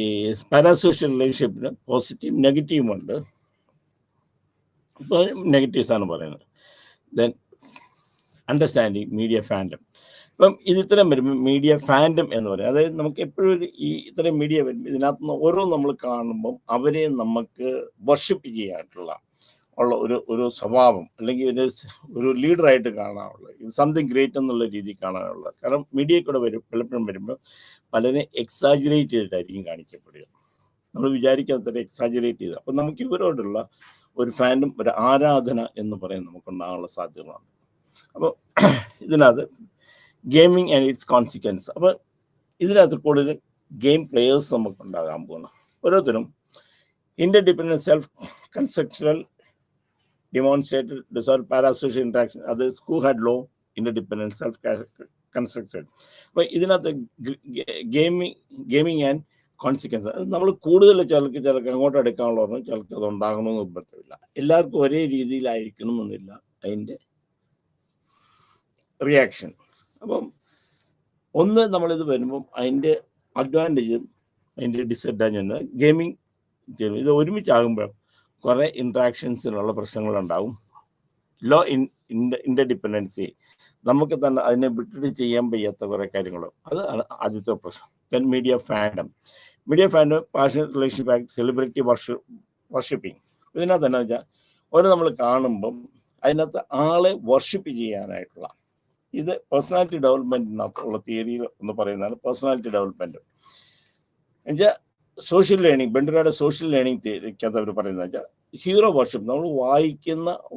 പാരാസോഷ്യൽ റിലേഷൻഷിപ്പിന് പോസിറ്റീവ് നെഗറ്റീവും ഉണ്ട്. ഇപ്പോൾ നെഗറ്റീവ്സാണ് പറയുന്നത്. Then understanding media fandom. ഇപ്പം ഇത് ഇത്തരം വരുമ്പോൾ മീഡിയ ഫാൻഡം എന്ന് പറയും. അതായത് നമുക്ക് എപ്പോഴും ഈ ഇത്തരം മീഡിയ വരുമ്പോൾ ഇതിനകത്ത് ഓരോ നമ്മൾ കാണുമ്പം അവരെ നമുക്ക് വർഷിപ്പിക്കുകയായിട്ടുള്ള ഒരു സ്വഭാവം, അല്ലെങ്കിൽ ഒരു ലീഡറായിട്ട് കാണാനുള്ള, ഇത് സംതിങ് ഗ്രേറ്റ് എന്നുള്ള രീതി കാണാനുള്ള. കാരണം മീഡിയയിൽ കൂടെ പലപ്പോഴും വരുമ്പോൾ പലരെ എക്സാജറേറ്റ് ചെയ്തിട്ടായിരിക്കും കാണിക്കപ്പെടുക. നമ്മൾ വിചാരിക്കാത്ത എക്സാജറേറ്റ് ചെയ്ത്. അപ്പം നമുക്ക് ഇവരോടുള്ള ഒരു ഫാൻഡം, ഒരു ആരാധന എന്ന് പറയാൻ നമുക്കുണ്ടാകാനുള്ള സാധ്യതകളാണ്. അപ്പോൾ ഇതിനകത്ത് ഗെയിമിങ് ആൻഡ് ഇറ്റ്സ് കോൺസിക്വൻസ്. അപ്പോൾ ഇതിനകത്ത് കൂടുതൽ ഗെയിം പ്ലേയേഴ്സ് നമുക്കുണ്ടാകാൻ പോകുന്നു. ഓരോരുത്തരും interdependent self construal demonstrated dissolved parasocial interaction, others who had low interdependent self-constructed. അപ്പോൾ ഇതിനകത്ത് ഗെയിമിങ് ആൻഡ് കോൺസിക്വൻസ്, അത് നമ്മൾ കൂടുതൽ ചിലർക്ക് അങ്ങോട്ട് എടുക്കാനുള്ള പറഞ്ഞു, ചിലർക്ക് അത് ഉണ്ടാകണമെന്ന് നിർബന്ധമില്ല. എല്ലാവർക്കും ഒരേ രീതിയിലായിരിക്കണം എന്നില്ല അതിൻ്റെ റിയാക്ഷൻ. അപ്പം ഒന്ന് നമ്മളിത് വരുമ്പം അതിൻ്റെ അഡ്വാൻറ്റേജും അതിൻ്റെ ഡിസഡ്വാൻറ്റേജും. ഗെയിമിങ് ഇത് ഒരുമിച്ചാകുമ്പോൾ കുറേ ഇൻട്രാക്ഷൻസിലുള്ള പ്രശ്നങ്ങളുണ്ടാവും. ലോ ഇന്റർഡിപെൻഡൻസി, നമുക്ക് തന്നെ അതിനെ വിട്ടിട്ട് ചെയ്യാൻ വയ്യാത്ത കുറേ കാര്യങ്ങൾ, അതാണ് ആദ്യത്തെ പ്രശ്നം. Then media fandom. Passion relationship act, celebrity worshipping. ഇതിനകത്ത് എന്നാ വെച്ചാൽ നമ്മൾ കാണുമ്പം അതിനകത്ത് ആളെ വർഷിപ്പ് ചെയ്യാനായിട്ടുള്ള, ഇത് പേഴ്സണാലിറ്റി ഡെവലപ്മെന്റിനകത്തുള്ള തിയറിയിൽ ഒന്ന് പറയുന്നതാണ് പേഴ്സണാലിറ്റി ഡെവലപ്മെന്റ്. എന്നുവെച്ചാൽ സോഷ്യൽ ലേണിംഗ്, ബെൻഡറയുടെ സോഷ്യൽ ലേണിംഗ് തിയറിക്കകത്ത് അവർ പറയുന്നത് വെച്ചാൽ ഹീറോ വർഷിപ്പ്. നമ്മൾ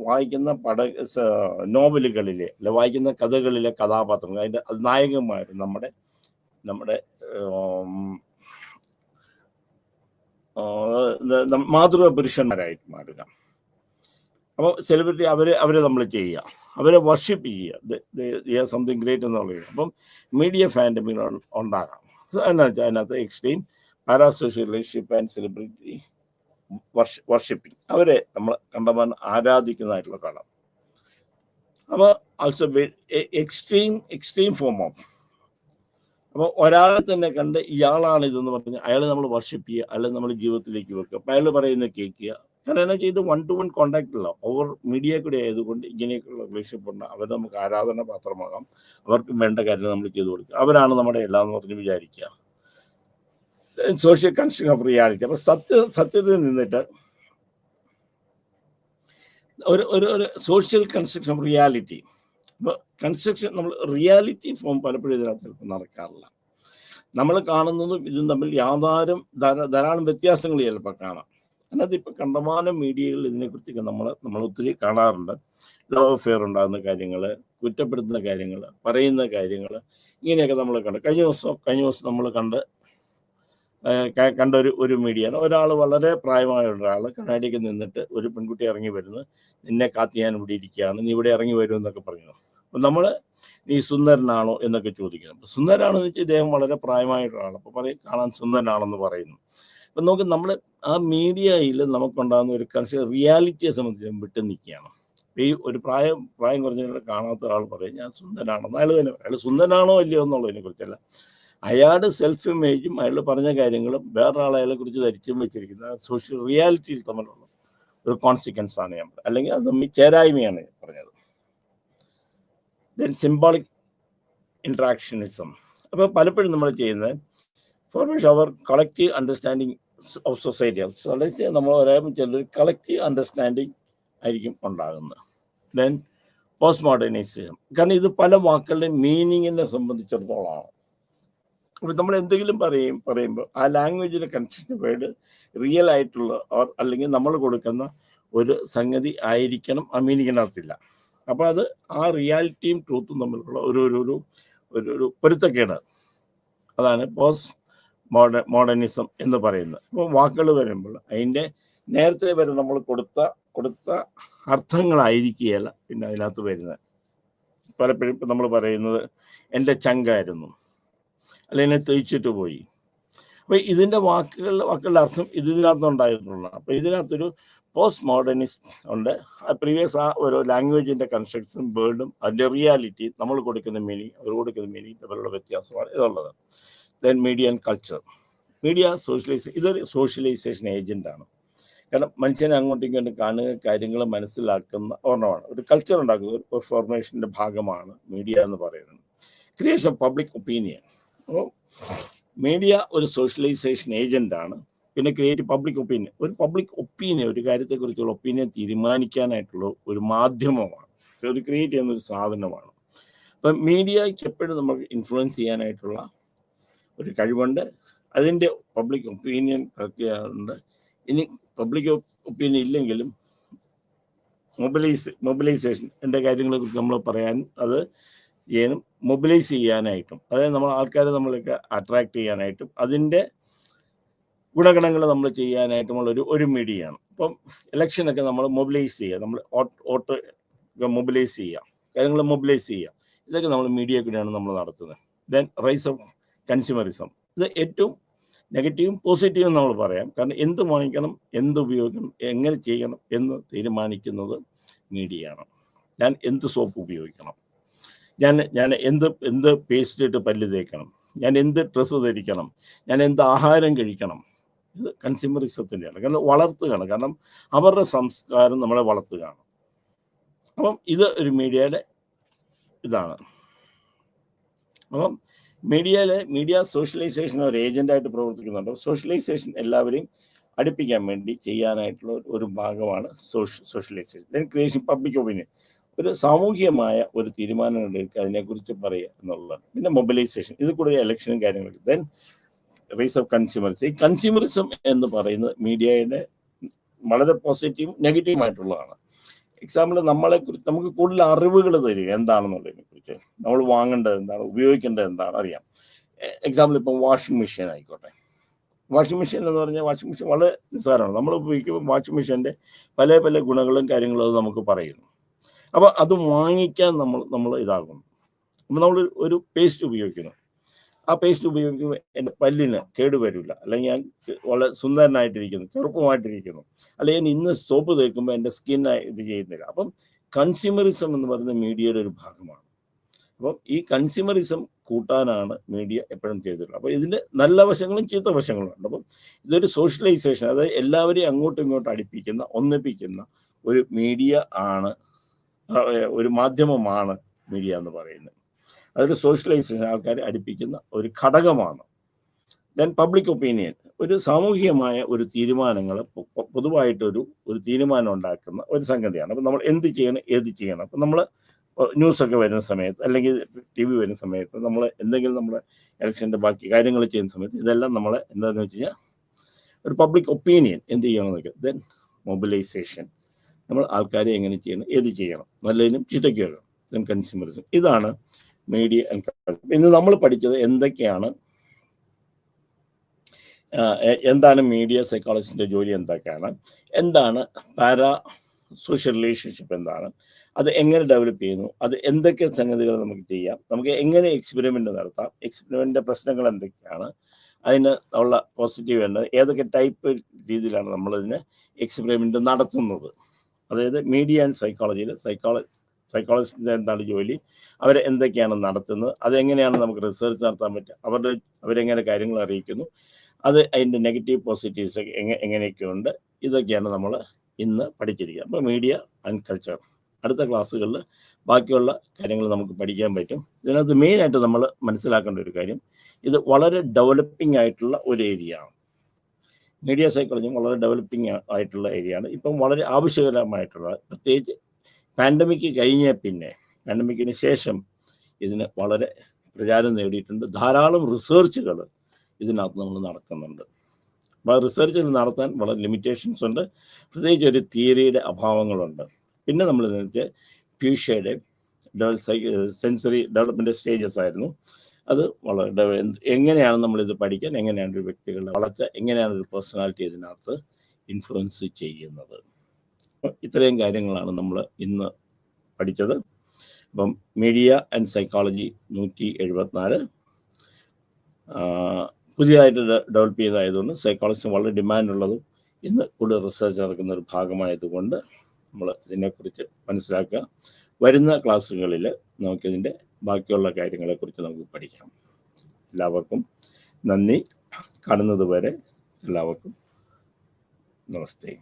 വായിക്കുന്ന നോവലുകളിലെ അല്ലെ വായിക്കുന്ന കഥകളിലെ കഥാപാത്രങ്ങൾ, അതിൻ്റെ നായകന്മാർ നമ്മുടെ മാതൃക പുരുഷന്മാരായിട്ട് മാറുക. അപ്പോൾ സെലിബ്രിറ്റി അവരെ നമ്മൾ ചെയ്യുക, അവരെ വർഷിപ്പ് ചെയ്യുക, സംതിങ് ഗ്രേറ്റ് എന്നുള്ളത്. അപ്പം മീഡിയ ഫാൻഡമികൾ ഉണ്ടാകാം. എന്നാ വെച്ചാൽ അതിനകത്ത് extreme parasocial relationship and celebrity worshipping, അവരെ നമ്മൾ കണ്ടമാൻ ആരാധിക്കുന്നതായിട്ടുള്ള കാണാം. അപ്പോൾ ആൾസോ എക്സ്ട്രീം ഫോം ഓഫ്, അപ്പോൾ ഒരാളെ തന്നെ കണ്ട് ഇയാളാണ് ഇതെന്ന് പറഞ്ഞ് അയാളെ നമ്മൾ വർഷിപ്പ് ചെയ്യുക, അല്ലെങ്കിൽ നമ്മൾ ജീവിതത്തിലേക്ക് വെക്കുക. അപ്പോൾ അയാൾ പറയുന്നത് കേൾക്കുക. കാരണം എന്നാ ചെയ്ത് 1-to-1 കോണ്ടാക്ട് ഇല്ല, ഓവർ മീഡിയ കൂടെ ആയതുകൊണ്ട് ഇങ്ങനെയൊക്കെയുള്ള റിലേഷൻഷിപ്പ് ഉണ്ട്. അവർ നമുക്ക് ആരാധന പാത്രമാകാം, അവർക്ക് വേണ്ട കാര്യം നമ്മൾ ചെയ്തു കൊടുക്കുക, അവരാണ് നമ്മുടെ എല്ലാം എന്ന് പറഞ്ഞ് വിചാരിക്കുക. Social construction of reality. അപ്പൊ സത്യത്തിൽ നിന്നിട്ട് ഒരു സോഷ്യൽ കൺസ്ട്രക്ഷൻ ഓഫ് റിയാലിറ്റി. അപ്പൊ കൺസ്ട്രക്ഷൻ, നമ്മൾ റിയാലിറ്റി ഫോം പലപ്പോഴും ഇതിനകത്ത് ചിലപ്പോൾ നടക്കാറില്ല. നമ്മൾ കാണുന്നതും ഇതും തമ്മിൽ ധാരാളം വ്യത്യാസങ്ങൾ ചിലപ്പോൾ കാണാം. അതിനകത്ത് ഇപ്പൊ കണ്ടമാനം മീഡിയകളിൽ ഇതിനെക്കുറിച്ചൊക്കെ നമ്മൾ ഒത്തിരി കാണാറുണ്ട്. ലവ് അഫെയർ ഉണ്ടാകുന്ന കാര്യങ്ങൾ, കുറ്റപ്പെടുത്തുന്ന കാര്യങ്ങൾ, പറയുന്ന കാര്യങ്ങൾ, ഇങ്ങനെയൊക്കെ നമ്മൾ കണ്ടു. കഴിഞ്ഞ ദിവസം നമ്മൾ കണ്ട ഒരു മീഡിയയാണ്. ഒരാൾ വളരെ പ്രായമായ ഒരാൾ കണ്ണാടിക്ക് നിന്നിട്ട് ഒരു പെൺകുട്ടി ഇറങ്ങി വരുന്നു, നിന്നെ കാത്ത് ഞാൻ ഇവിടെ ഇരിക്കുകയാണ്, നീ ഇവിടെ ഇറങ്ങി വരും എന്നൊക്കെ പറയുന്നു. അപ്പം നമ്മൾ നീ സുന്ദരനാണോ എന്നൊക്കെ ചോദിക്കുന്നു. അപ്പം സുന്ദരനാണെന്ന് വെച്ചാൽ ഇദ്ദേഹം വളരെ പ്രായമായ ഒരാളാണ്. അപ്പോൾ പറയും കാണാൻ സുന്ദരനാണെന്ന് പറയുന്നു. അപ്പം നമുക്ക് നമ്മൾ ആ മീഡിയയിൽ നമുക്കുണ്ടാകുന്ന ഒരു റിയാലിറ്റിയെ സംബന്ധിച്ച് വിട്ടു നിൽക്കുകയാണ്. ഈ ഒരു പ്രായം കുറഞ്ഞ കാണാത്ത ഒരാൾ പറയും ഞാൻ സുന്ദരനാണെന്ന്. അയാൾ സുന്ദരനാണോ അല്ലയോ എന്നുള്ളതിനെ കുറിച്ചല്ല, അയാളുടെ സെൽഫ് ഇമേജും അയാൾ പറഞ്ഞ കാര്യങ്ങളും വേറൊരാൾ അയാളെ കുറിച്ച് ധരിച്ചും വെച്ചിരിക്കുന്ന സോഷ്യൽ റിയാലിറ്റിയിൽ തമ്മിലുള്ള ഒരു കോൺസിക്വൻസ് ആണ് ഞാൻ പറഞ്ഞത്, അല്ലെങ്കിൽ അത് തമ്മിൽ ചേരായ്മയാണ് ഞാൻ പറഞ്ഞത്. Then symbolic interactionism. അപ്പോൾ പലപ്പോഴും നമ്മൾ ചെയ്യുന്നത് ഫോർമേഷൻ അവർ കളക്റ്റീവ് അണ്ടർസ്റ്റാൻഡിങ് ഓഫ് സൊസൈറ്റി. നമ്മൾ ഒരാൾ കളക്റ്റീവ് അണ്ടർസ്റ്റാൻഡിങ് ആയിരിക്കും ഉണ്ടാകുന്നത്. Then post modernisation. കാരണം ഇത് പല വാക്കുകളുടെയും മീനിങ്ങിനെ സംബന്ധിച്ചിടത്തോളമാണ്. അപ്പോൾ നമ്മൾ എന്തെങ്കിലും പറയുമ്പോൾ ആ ലാംഗ്വേജിലെ കൺസ്ട്രക്ഷൻ വേർഡ് റിയൽ ആയിട്ടുള്ള അല്ലെങ്കിൽ നമ്മൾ കൊടുക്കുന്ന ഒരു സംഗതി ആയിരിക്കണം ആ മീനിങ്ങിനകത്തില്ല. അപ്പോൾ അത് ആ റിയാലിറ്റിയും ട്രൂത്തും തമ്മിലുള്ള ഒരു പൊരുത്തക്കേട്, അതാണ് പോസ്റ്റ് മോഡേണിസം എന്ന് പറയുന്നത്. അപ്പോൾ വാക്കുകൾ വരുമ്പോൾ അതിൻ്റെ നേരത്തെ വരെ നമ്മൾ കൊടുത്ത അർത്ഥങ്ങളായിരിക്കുകയല്ല പിന്നെ അതിനകത്ത് വരുന്നത്. പലപ്പോഴും ഇപ്പം നമ്മൾ പറയുന്നത് എൻ്റെ ചങ്കായിരുന്നു, അല്ലെങ്കിൽ എന്നെ തേച്ചിട്ട് പോയി, അപ്പോൾ ഇതിൻ്റെ വാക്കുകളുടെ അർത്ഥം ഇതിനകത്തുണ്ടായിട്ടുള്ള. അപ്പോൾ ഇതിനകത്തൊരു പോസ്റ്റ് മോഡേണിസ്റ്റ് ഉണ്ട്. പ്രീവിയസ് ആ ഒരു ലാംഗ്വേജിൻ്റെ കൺസ്ട്രക്ഷൻ വേർഡും അതിൻ്റെ റിയാലിറ്റി നമ്മൾ കൊടുക്കുന്ന മീനിങ് അവർ കൊടുക്കുന്ന മീനിങ് തമ്മിലുള്ള വ്യത്യാസമാണ് ഇതുള്ളത്. Then media and culture. Media ഇതൊരു സോഷ്യലൈസേഷൻ ഏജൻ്റാണ്. കാരണം മനുഷ്യനെ അങ്ങോട്ടും ഇങ്ങോട്ടും കാണുക, കാര്യങ്ങൾ മനസ്സിലാക്കുന്ന ഒരെണ്ണമാണ്. ഒരു കൾച്ചർ ഉണ്ടാക്കുന്ന ഒരു ഫോർമേഷൻ്റെ ഭാഗമാണ് മീഡിയ എന്ന് പറയുന്നത്. Creation of public opinion. അപ്പോൾ മീഡിയ ഒരു സോഷ്യലൈസേഷൻ ഏജൻ്റാണ്. പിന്നെ ക്രിയേറ്റ് പബ്ലിക് ഒപ്പീനിയൻ. ഒരു പബ്ലിക് ഒപ്പീനിയൻ, ഒരു കാര്യത്തെക്കുറിച്ചുള്ള ഒപ്പീനിയൻ തീരുമാനിക്കാനായിട്ടുള്ള ഒരു മാധ്യമമാണ്, ഒരു ക്രിയേറ്റ് ചെയ്യുന്ന ഒരു സാധനമാണ്. അപ്പം മീഡിയയ്ക്ക് എപ്പോഴും നമുക്ക് ഇൻഫ്ലുവൻസ് ചെയ്യാനായിട്ടുള്ള ഒരു കഴിവുണ്ട്. അതിൻ്റെ പബ്ലിക് ഒപ്പീനിയൻ ഉണ്ട്. ഇനി പബ്ലിക് ഒപ്പീനിയൻ ഇല്ലെങ്കിലും മൊബിലൈസേഷൻ എൻ്റെ കാര്യങ്ങളെക്കുറിച്ച് നമ്മൾ പറയാൻ അത് ചെയ്യാനും മൊബിലൈസ് ചെയ്യാനായിട്ടും, അതായത് നമ്മൾ ആൾക്കാരെ നമ്മളൊക്കെ അട്രാക്ട് ചെയ്യാനായിട്ടും അതിൻ്റെ ഗുണഗണങ്ങൾ നമ്മൾ ചെയ്യാനായിട്ടുമുള്ള ഒരു മീഡിയയാണ്. ഇപ്പം ഇലക്ഷനൊക്കെ നമ്മൾ മൊബിലൈസ് ചെയ്യുക, നമ്മൾ വോട്ട് മൊബിലൈസ് ചെയ്യുക, കാര്യങ്ങൾ മൊബിലൈസ് ചെയ്യുക, ഇതൊക്കെ നമ്മൾ മീഡിയ കൂടിയാണ് നമ്മൾ നടത്തുന്നത്. Then rise of consumerism. ഇത് ഏറ്റവും നെഗറ്റീവും പോസിറ്റീവും നമ്മൾ പറയാം. കാരണം എന്ത് വാങ്ങിക്കണം, എന്ത് ഉപയോഗിക്കണം, എങ്ങനെ ചെയ്യണം എന്ന് തീരുമാനിക്കുന്നത് മീഡിയയാണ്. ഞാൻ എന്ത് സോപ്പ് ഉപയോഗിക്കണം, ഞാൻ എന്ത് പേസ്റ്റ് ഇട്ട് പല്ല് തേക്കണം, ഞാൻ എന്ത് ഡ്രസ്സ് ധരിക്കണം, ഞാൻ എന്ത് ആഹാരം കഴിക്കണം, ഇത് കൺസ്യൂമറിസത്തിൻ്റെയാണ്. കാരണം വളർത്തുകയാണ്, കാരണം അവരുടെ സംസ്കാരം നമ്മളെ വളർത്തുകയാണ്. അപ്പം ഇത് ഒരു മീഡിയയുടെ ഇതാണ്. അപ്പം മീഡിയ സോഷ്യലൈസേഷൻ ഒരു ഏജൻ്റായിട്ട് പ്രവർത്തിക്കുന്നുണ്ട്. സോഷ്യലൈസേഷൻ എല്ലാവരെയും അടുപ്പിക്കാൻ വേണ്ടി ചെയ്യാനായിട്ടുള്ള ഒരു ഭാഗമാണ് socialisation. Then creation public opinion. ഒരു സാമൂഹികമായ ഒരു തീരുമാനം എടുക്കുക, അതിനെക്കുറിച്ച് പറയുക എന്നുള്ളതാണ്. പിന്നെ മൊബിലൈസേഷൻ, ഇത് കൂടെ ഇലക്ഷനും കാര്യങ്ങളൊക്കെ. Then rise of consumerism. ഈ കൺസ്യൂമറിസം എന്ന് പറയുന്നത് മീഡിയയുടെ വളരെ പോസിറ്റീവും നെഗറ്റീവുമായിട്ടുള്ളതാണ്. എക്സാമ്പിൾ നമുക്ക് കൂടുതൽ അറിവുകൾ തരിക എന്താണെന്നുള്ളതിനെ കുറിച്ച്, നമ്മൾ വാങ്ങേണ്ടത് എന്താണ്, ഉപയോഗിക്കേണ്ടത് എന്താണ് അറിയാം. എക്സാമ്പിൾ ഇപ്പം വാഷിംഗ് മെഷീൻ ആയിക്കോട്ടെ. വാഷിംഗ് മെഷീൻ എന്ന് പറഞ്ഞാൽ വാഷിംഗ് മെഷീൻ വളരെ നിസ്സാരമാണ്. നമ്മൾ ഉപയോഗിക്കുമ്പോൾ വാഷിംഗ് മെഷീൻ്റെ പല പല ഗുണങ്ങളും കാര്യങ്ങളും അത് നമുക്ക് പറയുന്നു. അപ്പോൾ അത് വാങ്ങിക്കാൻ നമ്മൾ ഇതാകുന്നു. അപ്പോൾ നമ്മൾ ഒരു പേസ്റ്റ് ഉപയോഗിക്കുന്നു, ആ പേസ്റ്റ് ഉപയോഗിക്കുമ്പോൾ എൻ്റെ പല്ലിന് കേടുവരില്ല, അല്ലെങ്കിൽ ഞാൻ വളരെ സുന്ദരനായിട്ടിരിക്കുന്നു, ചെറുപ്പമായിട്ടിരിക്കുന്നു, അല്ലെങ്കിൽ ഇന്ന് സോപ്പ് തേക്കുമ്പോൾ എൻ്റെ സ്കിന്ന് ഇത് ചെയ്യുന്നില്ല. അപ്പം കൺസ്യൂമറിസം എന്ന് പറയുന്നത് മീഡിയയുടെ ഒരു ഭാഗമാണ്. അപ്പം ഈ കൺസ്യൂമറിസം കൂട്ടാനാണ് മീഡിയ എപ്പോഴും ചെയ്തിട്ടുള്ളത്. അപ്പോൾ ഇതിൻ്റെ നല്ല വശങ്ങളും ചീത്ത വശങ്ങളും ഉണ്ട്. അപ്പം ഇതൊരു സോഷ്യലൈസേഷൻ, അതായത് എല്ലാവരെയും അങ്ങോട്ടും ഇങ്ങോട്ടും അടുപ്പിക്കുന്ന, ഒന്നിപ്പിക്കുന്ന ഒരു മീഡിയ ആണ്, ഒരു മാധ്യമമാണ് മീഡിയ എന്ന് പറയുന്നത്. അതൊരു സോഷ്യലൈസേഷൻ, ആൾക്കാരെ അടുപ്പിക്കുന്ന ഒരു ഘടകമാണ്. ദെൻ പബ്ലിക് ഒപ്പീനിയൻ, ഒരു സാമൂഹികമായ ഒരു തീരുമാനങ്ങൾ പൊതുവായിട്ടൊരു തീരുമാനം ഉണ്ടാക്കുന്ന ഒരു സംഗതിയാണ്. അപ്പം നമ്മൾ എന്ത് ചെയ്യണം, ഏത് ചെയ്യണം. അപ്പം നമ്മൾ ന്യൂസൊക്കെ വരുന്ന സമയത്ത്, അല്ലെങ്കിൽ TV വരുന്ന സമയത്ത്, നമ്മൾ എന്തെങ്കിലും നമ്മുടെ ഇലക്ഷൻ്റെ ബാക്കി കാര്യങ്ങൾ ചെയ്യുന്ന സമയത്ത് ഇതെല്ലാം നമ്മളെ എന്താണെന്ന് വെച്ച് കഴിഞ്ഞാൽ ഒരു പബ്ലിക് ഒപ്പീനിയൻ എന്ത് ചെയ്യണമെന്നൊക്കെ. ദെൻ മൊബിലൈസേഷൻ, നമ്മൾ ആൾക്കാരെ എങ്ങനെ ചെയ്യണം, ഏത് ചെയ്യണം, നല്ലതിനും ചീത്തയ്ക്കും. Then consumerism. ഇതാണ് മീഡിയ ആൻഡ് കൾച്ചർ. ഇന്ന് നമ്മൾ പഠിച്ചത് എന്താണ് മീഡിയ സൈക്കോളജിസ്റ്റിൻ്റെ ജോലി, എന്താണ് പാരാ സോഷ്യൽ റിലേഷൻഷിപ്പ്, എന്താണ് അത്, എങ്ങനെ ഡെവലപ്പ് ചെയ്യുന്നു, അത് എന്തൊക്കെ സംഗതികൾ നമുക്ക് ചെയ്യാം, നമുക്ക് എങ്ങനെ എക്സ്പെരിമെൻ്റ് നടത്താം, എക്സ്പെരിമെൻ്റിൻ്റെ പ്രശ്നങ്ങൾ എന്തൊക്കെയാണ്, അതിന് ഉള്ള പോസിറ്റീവ് ഉണ്ട്, ഏതൊക്കെ ടൈപ്പ് രീതിയിലാണ് നമ്മളതിന് എക്സ്പെരിമെൻ്റ് നടത്തുന്നത്. അതായത് മീഡിയ ആൻഡ് സൈക്കോളജിസ്റ്റിൻ്റെ എന്താണ് ജോലി, അവർ എന്തൊക്കെയാണ് നടത്തുന്നത്, അതെങ്ങനെയാണ് നമുക്ക് റിസർച്ച് നടത്താൻ പറ്റുക, അവരെങ്ങനെ കാര്യങ്ങൾ അറിയിക്കുന്നു, അത് അതിൻ്റെ നെഗറ്റീവ് പോസിറ്റീവ്സ് എങ്ങനെയൊക്കെ ഉണ്ട്, ഇതൊക്കെയാണ് നമ്മൾ ഇന്ന് പഠിച്ചിരിക്കുക. അപ്പോൾ മീഡിയ ആൻഡ് കൾച്ചർ അടുത്ത ക്ലാസ്സുകളിൽ ബാക്കിയുള്ള കാര്യങ്ങൾ നമുക്ക് പഠിക്കാൻ പറ്റും. ഇതിനകത്ത് മെയിനായിട്ട് നമ്മൾ മനസ്സിലാക്കേണ്ട ഒരു കാര്യം, ഇത് വളരെ ഡെവലപ്പിംഗ് ആയിട്ടുള്ള ഒരു ഏരിയ ആണ്. മീഡിയ സൈക്കോളജി വളരെ ഡെവലപ്പിംഗ് ആയിട്ടുള്ള ഏരിയ ആണ്. ഇപ്പം വളരെ ആവശ്യകരമായിട്ടുള്ള, പ്രത്യേകിച്ച് പാൻഡമിക്കിന് ശേഷം ഇതിന് വളരെ പ്രചാരം നേടിയിട്ടുണ്ട്. ധാരാളം റിസർച്ചുകൾ ഇതിനകത്ത് നമ്മൾ നടക്കുന്നുണ്ട്. അപ്പോൾ റിസർച്ച് നടത്താൻ വളരെ ലിമിറ്റേഷൻസ് ഉണ്ട്, പ്രത്യേകിച്ച് ഒരു തിയറിയുടെ അഭാവങ്ങളുണ്ട്. പിന്നെ നമ്മൾ ഇതിനകത്ത് ഫ്യൂഷയുടെ സെൻസറി ഡെവലപ്മെൻറ്റ് സ്റ്റേജസ് ആയിരുന്നു. അത് വളരെ എങ്ങനെയാണ് നമ്മളിത് പഠിക്കാൻ, എങ്ങനെയാണ് ഒരു വ്യക്തികളുടെ വളർച്ച, എങ്ങനെയാണ് ഒരു പേഴ്സണാലിറ്റി ഇതിനകത്ത് ഇൻഫ്ലുവൻസ് ചെയ്യുന്നത്. ഇത്രയും കാര്യങ്ങളാണ് നമ്മൾ ഇന്ന് പഠിച്ചത്. അപ്പം മീഡിയ ആൻഡ് സൈക്കോളജി 174 പുതിയതായിട്ട് ഡെവലപ്പ് ചെയ്തതായതുകൊണ്ട് സൈക്കോളജിസ്റ്റ് വളരെ ഡിമാൻഡുള്ളതും ഇന്ന് കൂടുതൽ റിസർച്ച് നടക്കുന്ന ഒരു ഭാഗമായതുകൊണ്ട് നമ്മൾ ഇതിനെക്കുറിച്ച് മനസ്സിലാക്കുക. വരുന്ന ക്ലാസ്സുകളിൽ നമുക്കിതിൻ്റെ ബാക്കിയുള്ള കാര്യങ്ങളെക്കുറിച്ച് നമുക്ക് പഠിക്കാം. എല്ലാവർക്കും നന്ദി. കാണുന്നത് വരെ എല്ലാവർക്കും നമസ്തേ.